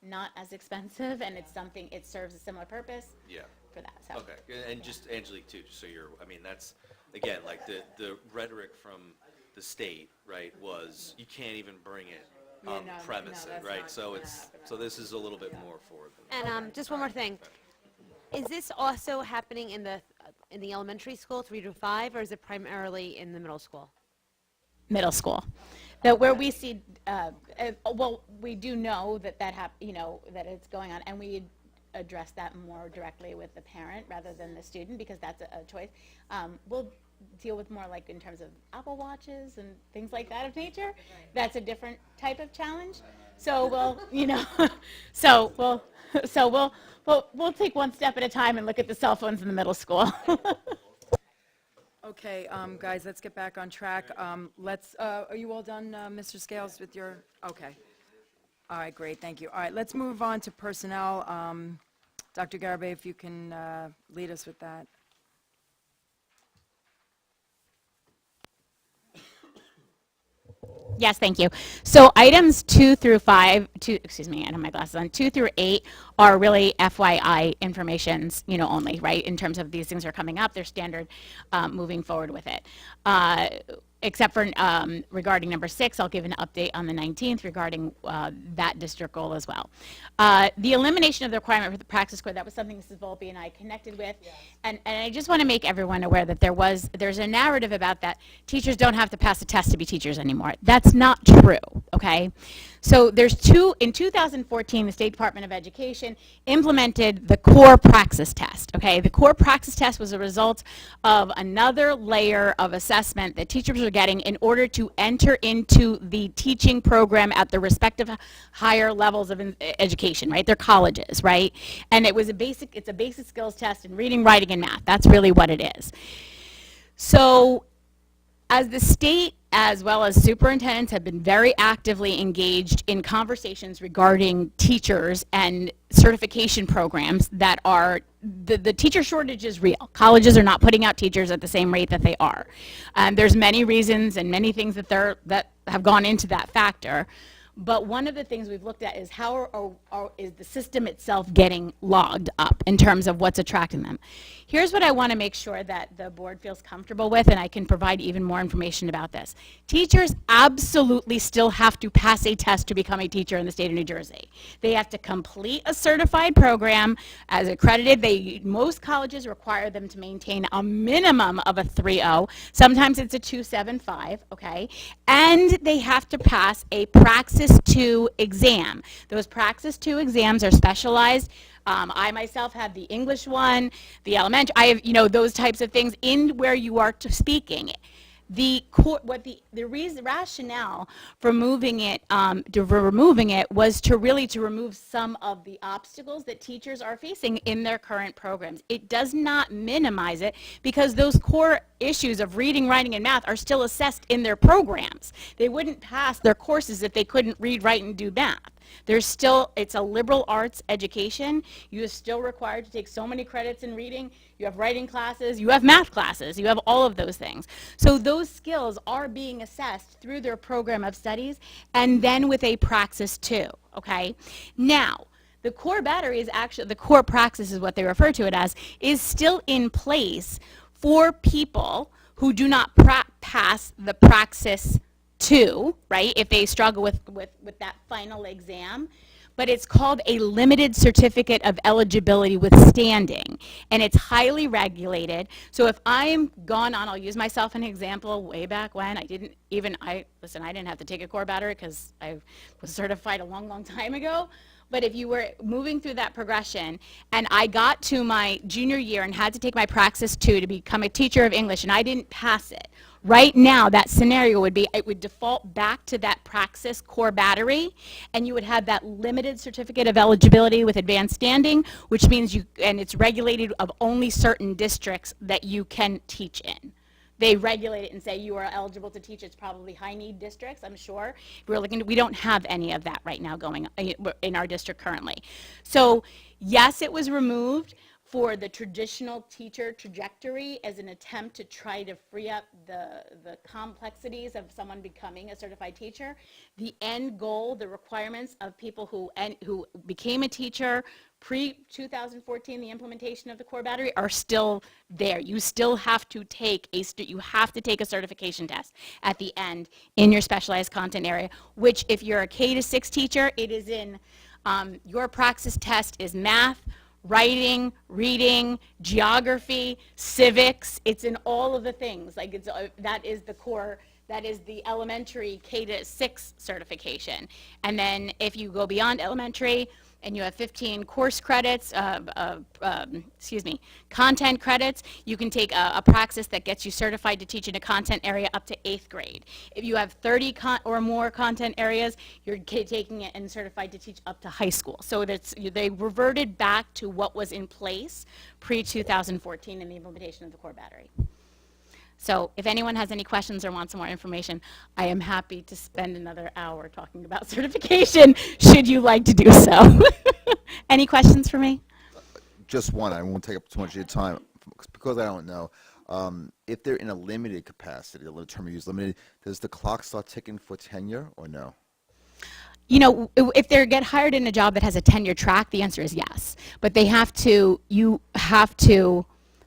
not as expensive, and it's something, it serves a similar purpose yeah. for that, so. Okay, and just Angelique too, just so that's, again, like the rhetoric from the state, right, was you can't even bring it on no, premises, that's right? not So gonna so this is a little bit more forward than that. And just one more thing. Is this also happening in the elementary school, 3 to 5, or is it primarily in the middle school? Middle school. That where we see, well, we do know that that it's going on, and we address that more directly with the parent rather than the student, because that's a choice. We'll deal with more like in terms of Apple Watches and things like that of nature. That's a different type of challenge. So we'll take one step at a time and look at the cell phones in the middle school. Okay, guys, let's get back on track. Are you all done, Mr. Scales, with your, okay. All right, great, thank you. All right, let's move on to personnel. Dr. Garibay, if you can lead us with that. Yes, thank you. So items 2 through 8 are really FYI informations, only, right? In terms of these things are coming up, they're standard moving forward with it. Except for regarding number 6, I'll give an update on the 19th regarding that district goal as well. The elimination of the requirement for the practice score, that was something Mrs. Volpe and I connected with. Yes. And I just want to make everyone aware that there's a narrative about that teachers don't have to pass a test to be teachers anymore. That's not true, okay? So in 2014, the State Department of Education implemented the core praxis test, okay? The core praxis test was a result of another layer of assessment that teachers are getting in order to enter into the teaching program at the respective higher levels of education, right? They're colleges, right? And it's a basic skills test in reading, writing, and math. That's really what it is. So as the state, as well as superintendents, have been very actively engaged in conversations regarding teachers and certification programs that are, the teacher shortage is real. Colleges are not putting out teachers at the same rate that they are. There's many reasons and many things that have gone into that factor. But one of the things we've looked at is is the system itself getting logged up in terms of what's attracting them. Here's what I want to make sure that the board feels comfortable with, and I can provide even more information about this. Teachers absolutely still have to pass a test to become a teacher in the state of New Jersey. They have to complete a certified program as accredited. Most colleges require them to maintain a minimum of a 3.0. Sometimes it's a 2.75, okay? And they have to pass a Praxis 2 exam. Those Praxis 2 exams are specialized. I myself have the English one, the elementary, I have, those types of things in where you are speaking. The rationale for removing it was to remove some of the obstacles that teachers are facing in their current programs. It does not minimize it because those core issues of reading, writing, and math are still assessed in their programs. They wouldn't pass their courses if they couldn't read, write, and do math. It's a liberal arts education. You are still required to take so many credits in reading. You have writing classes, you have math classes, you have all of those things. So those skills are being assessed through their program of studies and then with a Praxis 2, okay? Now, the core battery is actually, the core Praxis is what they refer to it as, is still in place for people who do not pass the Praxis 2, right, if they struggle with that final exam. But it's called a limited certificate of eligibility withstanding, and it's highly regulated. So if I'm gone on, I'll use myself an example. Way back when, I didn't have to take a core battery because I was certified a long, long time ago. But if you were moving through that progression, and I got to my junior year and had to take my Praxis 2 to become a teacher of English, and I didn't pass it, right now, that scenario would be, it would default back to that Praxis core battery, and you would have that limited certificate of eligibility with advanced standing, which means and it's regulated of only certain districts that you can teach in. They regulate it and say you are eligible to teach. It's probably high-need districts, I'm sure. If we're looking, we don't have any of that right now going in our district currently. So yes, it was removed for the traditional teacher trajectory as an attempt to try to free up the complexities of someone becoming a certified teacher. The end goal, the requirements of people who became a teacher pre-2014, the implementation of the core battery, are still there. You still have to take a certification test at the end in your specialized content area, which if you're a K-6 teacher, it is in your Praxis test is math, writing, reading, geography, civics. It's in all of the things. Like that is the core. That is the elementary K-6 certification. And then if you go beyond elementary and you have 15 course credits, content credits, you can take a Praxis that gets you certified to teach in a content area up to 8th grade. If you have 30 or more content areas, you're taking it and certified to teach up to high school. So they reverted back to what was in place pre-2014 in the implementation of the core battery. So if anyone has any questions or wants some more information, I am happy to spend another hour talking about certification, should you like to do so. Any questions for me? Just one. I won't take up too much of your time because I don't know. If they're in a limited capacity, the term we use, limited, does the clock start ticking for tenure or no? You know, if they get hired in a job that has a tenure track, the answer is yes. But you have to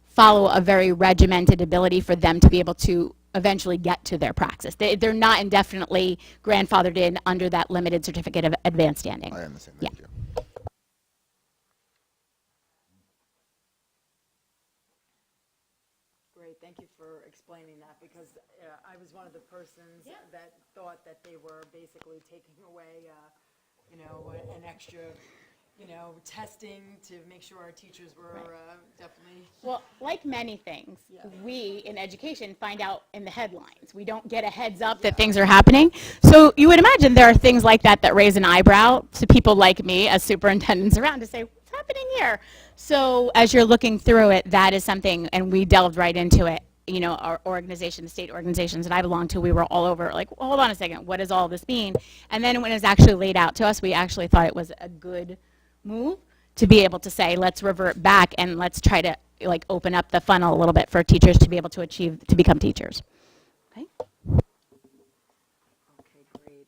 follow a very regimented ability for them to be able to eventually get to their Praxis. They're not indefinitely grandfathered in under that limited certificate of advanced standing. I understand. Thank you. Great, thank you for explaining that, because I was one of the persons that thought that they were basically taking away, an extra, testing to make sure our teachers were definitely. Well, like many things, we in education find out in the headlines. We don't get a heads up that things are happening. So you would imagine there are things like that that raise an eyebrow to people like me as superintendents around to say, what's happening here? So as you're looking through it, that is something, and we delved right into it. Our organization, the state organizations that I belong to, we were all over, like, well, hold on a second, what does all this mean? And then when it was actually laid out to us, we actually thought it was a good move to be able to say, let's revert back and let's try to open up the funnel a little bit for teachers to be able to become teachers. Okay. Okay, great.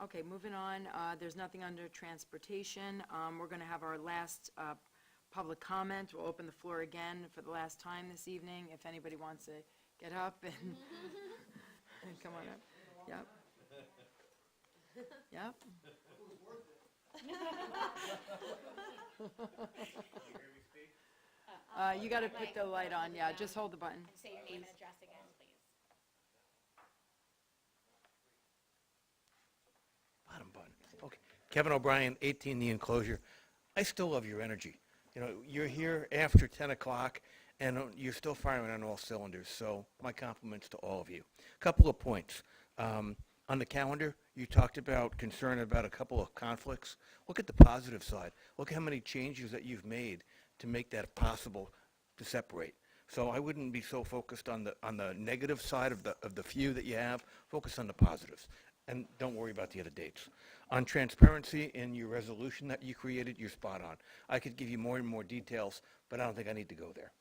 Okay, moving on, there's nothing under transportation. We're going to have our last public comment. We'll open the floor again for the last time this evening, if anybody wants to get up and and come on up. Yep. Yep. You got to put the light on, yeah, just hold the button. Say your name and address again, please. Bottom button. Okay. Kevin O'Brien, 18 The Enclosure. I still love your energy. You know, you're here after 10 o'clock, and you're still firing on all cylinders, so my compliments to all of you. Couple of points. On the calendar, you talked about concern about a couple of conflicts. Look at the positive side. Look how many changes that you've made to make that possible to separate. So I wouldn't be so focused on the negative side of the few that you have. Focus on the positives, and don't worry about the other dates. On transparency in your resolution that you created, you're spot on. I could give you more and more details, but I don't think I need to go there.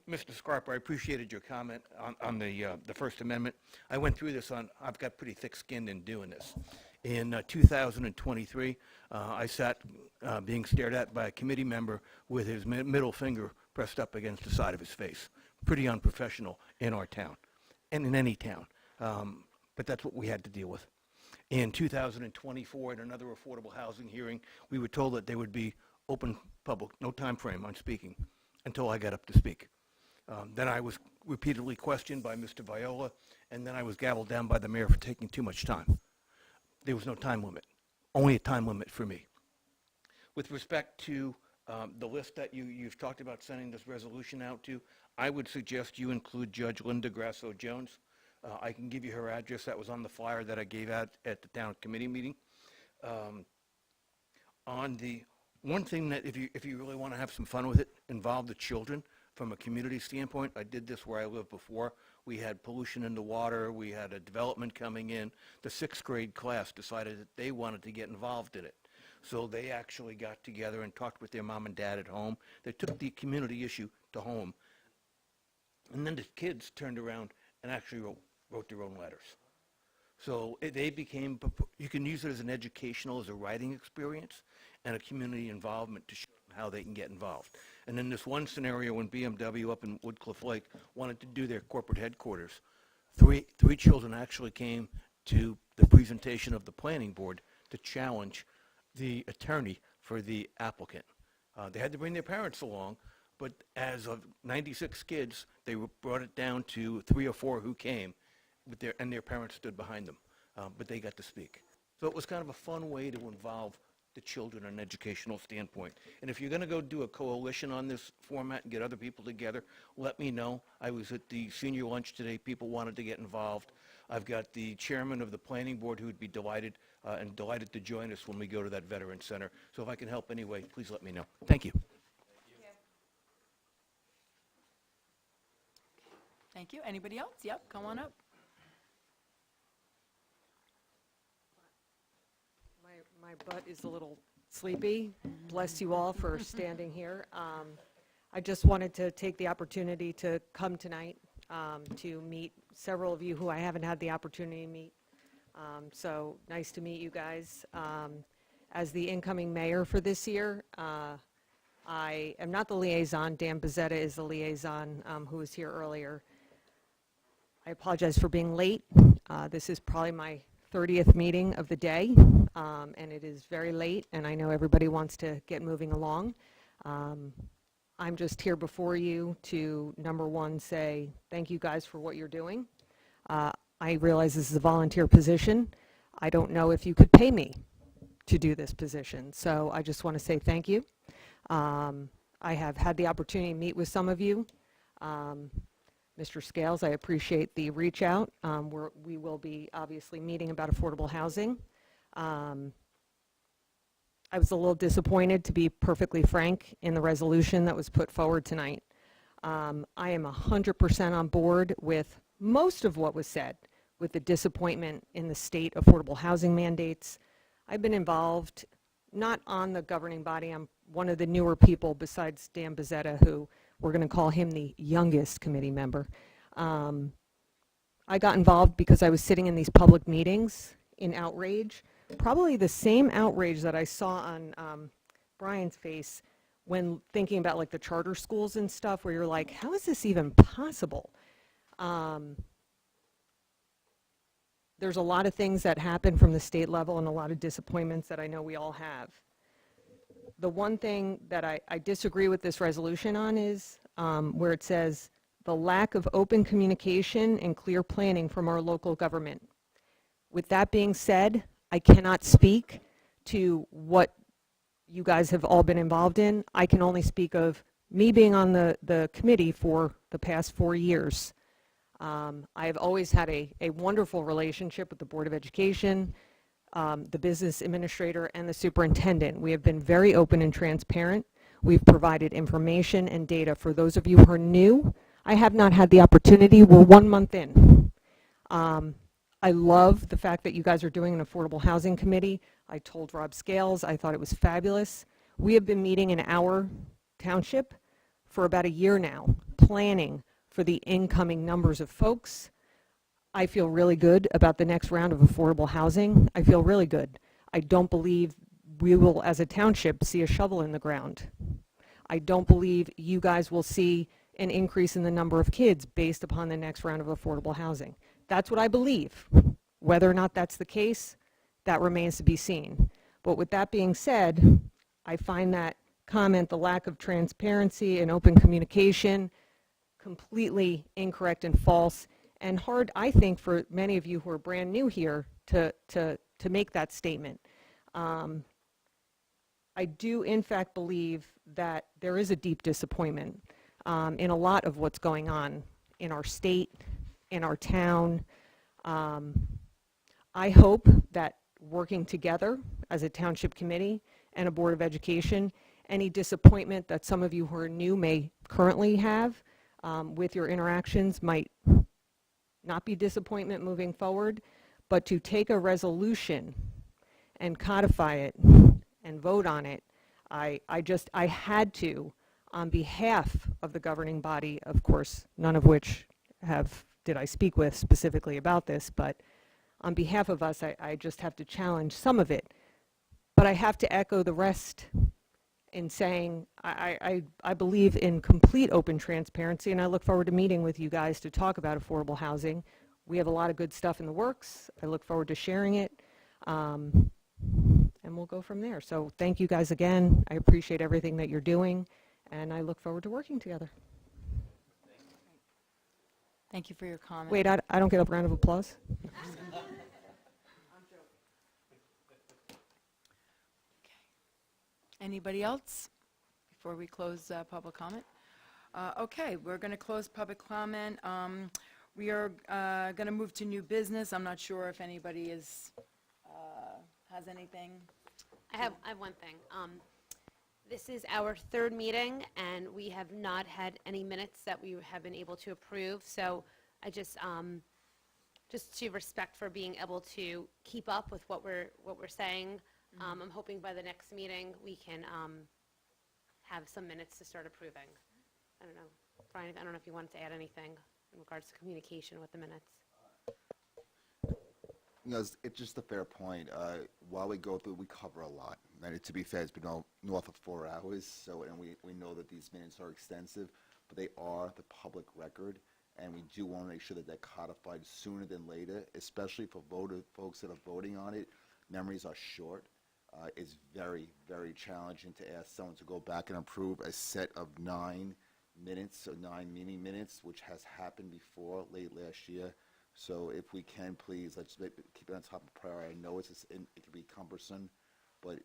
Mr. Scarpa, I appreciated your comment on the First Amendment. I went through this I've got pretty thick skin in doing this. In 2023, I sat being stared at by a committee member with his middle finger pressed up against the side of his face. Pretty unprofessional in our town, and in any town. But that's what we had to deal with. In 2024, in another affordable housing hearing, we were told that they would be open public, no time frame on speaking, until I got up to speak. Then I was repeatedly questioned by Mr. Viola, and then I was gavelled down by the mayor for taking too much time. There was no time limit, only a time limit for me. With respect to the list that you've talked about sending this resolution out to, I would suggest you include Judge Linda Grasso-Jones. I can give you her address. That was on the flyer that I gave out at the town committee meeting. On the one thing that if you really want to have some fun with it, involve the children from a community standpoint. I did this where I lived before. We had pollution in the water. We had a development coming in. The 6th grade class decided that they wanted to get involved in it. So they actually got together and talked with their mom and dad at home. They took the community issue to home. And then the kids turned around and actually wrote their own letters. So they became, you can use it as an educational, as a writing experience, and a community involvement to show them how they can get involved. And in this one scenario when BMW up in Woodcliff Lake wanted to do their corporate headquarters, three children actually came to the presentation of the planning board to challenge the attorney for the applicant. They had to bring their parents along, but as of 96 kids, they brought it down to 3 or 4 who came, and their parents stood behind them, but they got to speak. So it was kind of a fun way to involve the children in an educational standpoint. And if you're going to go do a coalition on this format and get other people together, let me know. I was at the senior lunch today. People wanted to get involved. I've got the chairman of the planning board who would be delighted to join us when we go to that veteran center. So if I can help anyway, please let me know. Thank you. Thank you. Anybody else? Yep, come on up. My butt is a little sleepy. Bless you all for standing here. I just wanted to take the opportunity to come tonight to meet several of you who I haven't had the opportunity to meet. So nice to meet you guys. As the incoming mayor for this year, I am not the liaison. Dan Bezzetta is the liaison who was here earlier. I apologize for being late. This is probably my 30th meeting of the day, and it is very late, and I know everybody wants to get moving along. I'm just here before you to, number one, say thank you guys for what you're doing. I realize this is a volunteer position. I don't know if you could pay me to do this position, so I just want to say thank you. I have had the opportunity to meet with some of you. Mr. Scales, I appreciate the reach out. We will be obviously meeting about affordable housing. I was a little disappointed, to be perfectly frank, in the resolution that was put forward tonight. I am 100% on board with most of what was said, with the disappointment in the state affordable housing mandates. I've been involved, not on the governing body. I'm one of the newer people besides Dan Bezzetta, who we're going to call him the youngest committee member. I got involved because I was sitting in these public meetings in outrage, probably the same outrage that I saw on Brian's face when thinking about like the charter schools and stuff, where you're like, how is this even possible? There's a lot of things that happen from the state level and a lot of disappointments that I know we all have. The one thing that I disagree with this resolution on is where it says the lack of open communication and clear planning from our local government. With that being said, I cannot speak to what you guys have all been involved in. I can only speak of me being on the committee for the past 4 years. I have always had a wonderful relationship with the Board of Education, the business administrator, and the superintendent. We have been very open and transparent. We've provided information and data. For those of you who are new, I have not had the opportunity. We're 1 month in. I love the fact that you guys are doing an affordable housing committee. I told Rob Scales I thought it was fabulous. We have been meeting in our township for about a year now, planning for the incoming numbers of folks. I feel really good about the next round of affordable housing. I feel really good. I don't believe we will, as a township, see a shovel in the ground. I don't believe you guys will see an increase in the number of kids based upon the next round of affordable housing. That's what I believe. Whether or not that's the case, that remains to be seen. But with that being said, I find that comment, the lack of transparency and open communication, completely incorrect and false, and hard, I think, for many of you who are brand new here to make that statement. I do, in fact, believe that there is a deep disappointment in a lot of what's going on in our state, in our town. I hope that working together as a township committee and a Board of Education, any disappointment that some of you who are new may currently have with your interactions might not be disappointment moving forward, but to take a resolution and codify it and vote on it, I had to, on behalf of the governing body, of course, none of which did I speak with specifically about this, but on behalf of us, I just have to challenge some of it. But I have to echo the rest in saying I believe in complete open transparency, and I look forward to meeting with you guys to talk about affordable housing. We have a lot of good stuff in the works. I look forward to sharing it, and we'll go from there. So thank you guys again. I appreciate everything that you're doing, and I look forward to working together. Thank you for your comment. Wait, I don't get a round of applause? Anybody else before we close public comment? Okay, we're going to close public comment. We are going to move to new business. I'm not sure if anybody has anything. I have one thing. This is our third meeting, and we have not had any minutes that we have been able to approve. So I just to respect for being able to keep up with what we're saying. I'm hoping by the next meeting we can have some minutes to start approving. I don't know, Brian, I don't know if you wanted to add anything in regards to communication with the minutes. No, it's just a fair point. While we go through, we cover a lot. And to be fair, it's been north of 4 hours, so and we know that these minutes are extensive, but they are the public record, and we do want to make sure that they're codified sooner than later, especially for folks that are voting on it. Memories are short. It's very, very challenging to ask someone to go back and approve a set of 9 minutes or 9 meeting minutes, which has happened before late last year. So if we can, please, let's keep it on top of priority. I know it can be cumbersome, but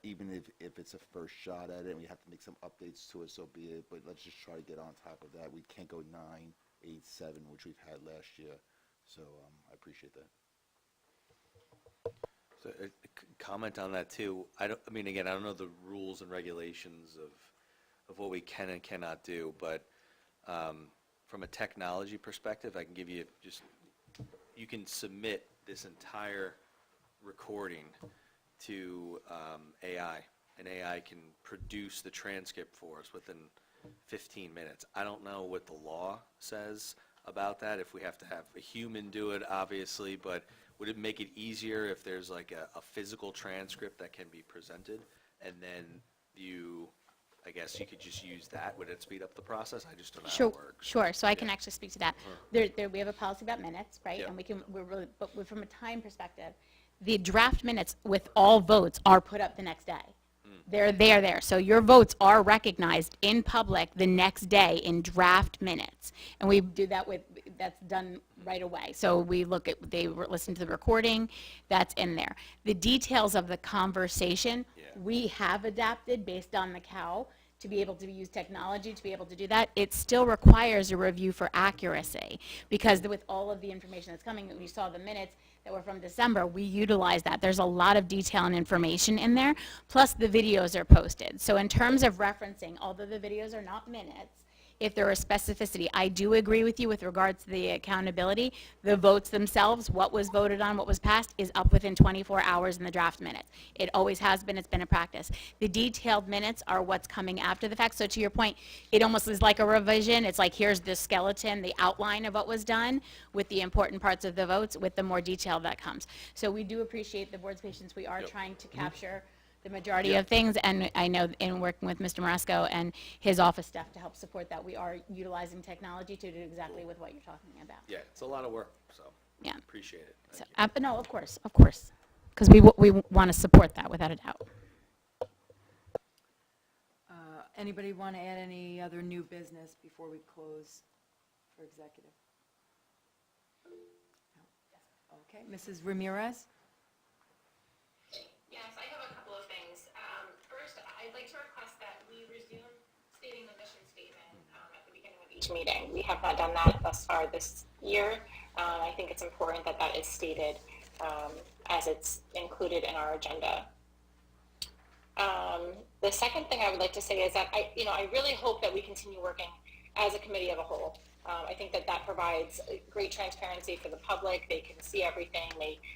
even if it's a first shot at it and we have to make some updates to it, so be it. But let's just try to get on top of that. We can't go 9, 8, 7, which we've had last year. So I appreciate that. So comment on that too. I mean, again, I don't know the rules and regulations of what we can and cannot do, but from a technology perspective, I can give you you can submit this entire recording to AI, and AI can produce the transcript for us within 15 minutes. I don't know what the law says about that, if we have to have a human do it, obviously, but would it make it easier if there's like a physical transcript that can be presented, and then I guess you could just use that? Would it speed up the process? I just don't know how Sure, it works. sure. So I can actually speak to that. We have a policy about minutes, right? Yeah. And but from a time perspective, the draft minutes with all votes are put up the next day. They're there. So your votes are recognized in public the next day in draft minutes. And we do that that's done right away. So we listen to the recording, that's in there. The details of the conversation, we have adapted based on the cow to be able to use technology to be able to do that. It still requires a review for accuracy, because with all of the information that's coming, we saw the minutes that were from December, we utilize that. There's a lot of detail and information in there, plus the videos are posted. So in terms of referencing, although the videos are not minutes, if there is specificity, I do agree with you with regards to the accountability. The votes themselves, what was voted on, what was passed, is up within 24 hours in the draft minutes. It always has been, it's been a practice. The detailed minutes are what's coming after the fact. So to your point, it almost is like a revision. It's like, here's the skeleton, the outline of what was done with the important parts of the votes, with the more detail that comes. So we do appreciate the board's patience. We are trying to capture the majority of things, and I know in working with Mr. Marasco and his office staff to help support that, we are utilizing technology to do exactly with what you're talking about. Yeah, it's a lot of work, so Yeah. appreciate it. So, but no, of course, because we want to support that without a doubt. Anybody want to add any other new business before we close for executive? No. Okay, Mrs. Ramirez? Yes, I have a couple of things. First, I'd like to request that we resume stating the mission statement at the beginning of each meeting. We have not done that thus far this year. I think it's important that that is stated as it's included in our agenda. The second thing I would like to say is that I really hope that we continue working as a committee of a whole. I think that that provides great transparency for the public. They can see everything.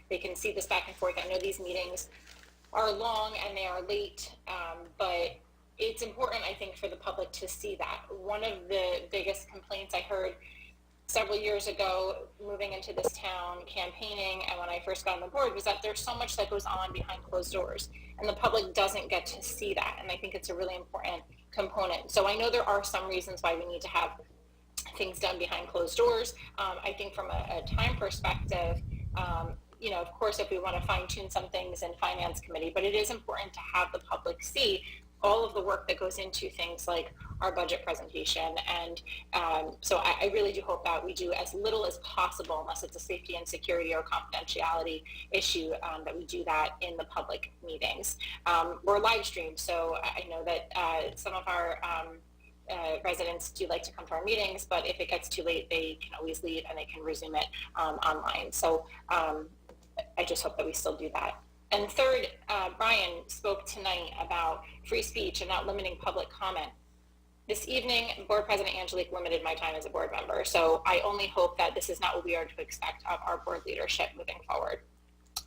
They can see this back and forth. I know these meetings are long and they are late, but it's important, I think, for the public to see that. One of the biggest complaints I heard several years ago moving into this town, campaigning, and when I first got on the board, was that there's so much that goes on behind closed doors, and the public doesn't get to see that, and I think it's a really important component. So I know there are some reasons why we need to have things done behind closed doors. I think from a time perspective, of course, if we want to fine tune some things in Finance Committee, but it is important to have the public see all of the work that goes into things like our budget presentation. And so I really do hope that we do as little as possible, unless it's a safety and security or confidentiality issue, that we do that in the public meetings. We're live streamed, so I know that some of our residents do like to come to our meetings, but if it gets too late, they can always leave and they can resume it online. So I just hope that we still do that. And third, Brian spoke tonight about free speech and not limiting public comment. This evening, Board President Angelique limited my time as a board member, so I only hope that this is not what we are to expect of our board leadership moving forward.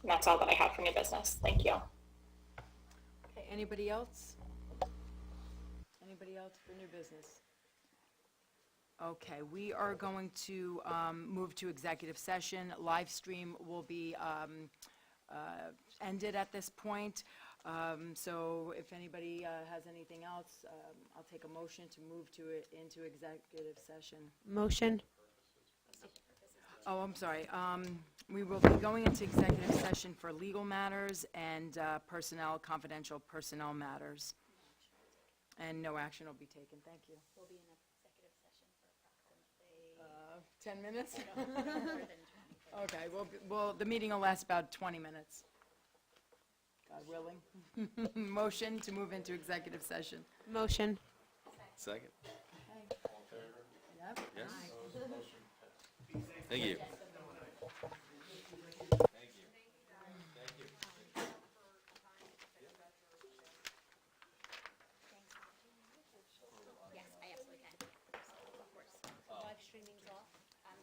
And that's all that I have for new business. Thank you. Okay, anybody else? Anybody else for new business? Okay, we are going to move to executive session. Live stream will be ended at this point. So if anybody has anything else, I'll take a motion to move into executive session. Motion. Oh, I'm sorry. We will be going into executive session for legal matters and confidential personnel matters. And no action will be taken. Thank you. We'll be in executive session for approximately 10 minutes? Okay, well, the meeting will last about 20 minutes. God willing. Motion to move into executive session. Motion. Second? Yep. Yes? Thank you. Yes, I absolutely can. Of course. Live streaming's off.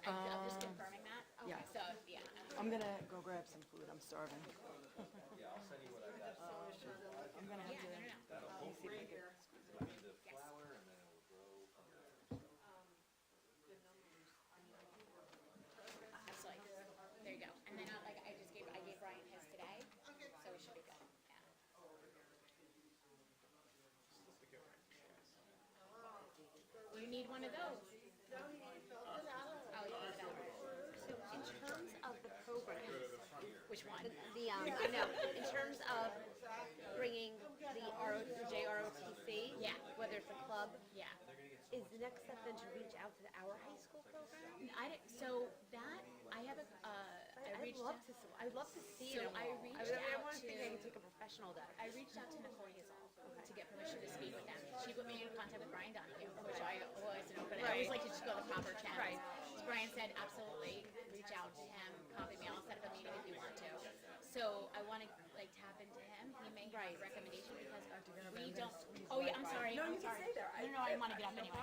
I'm just confirming that. Yeah. So, yeah. I'm gonna go grab some food. I'm starving. Yeah, I'll send you what I got. I'm gonna have to. Let me see if I can squeeze it. The flour, and then it will grow from there. Absolutely. There you go. And then I just one of those. So in terms of the programs, Which one? I know, in terms of bringing the JROTC, Yeah. whether it's a club, Yeah. is the next step then to reach out to our high school program? So that, I have a, I'd love to see So them I all. reached I out want to think I to- can take a professional day. I reached out to Nicole Hazel to get permission to speak with them. She put me in contact with Brian Donahue, which I always know, but I always like to just go the proper channels. Right. So Brian said, absolutely, reach out to him, copy me, I'll set up a meeting if you want to. So I want to like tap into him. He may have a recommendation because we don't. Oh yeah, I'm sorry. No, you can stay there. No, I want to get up anyway.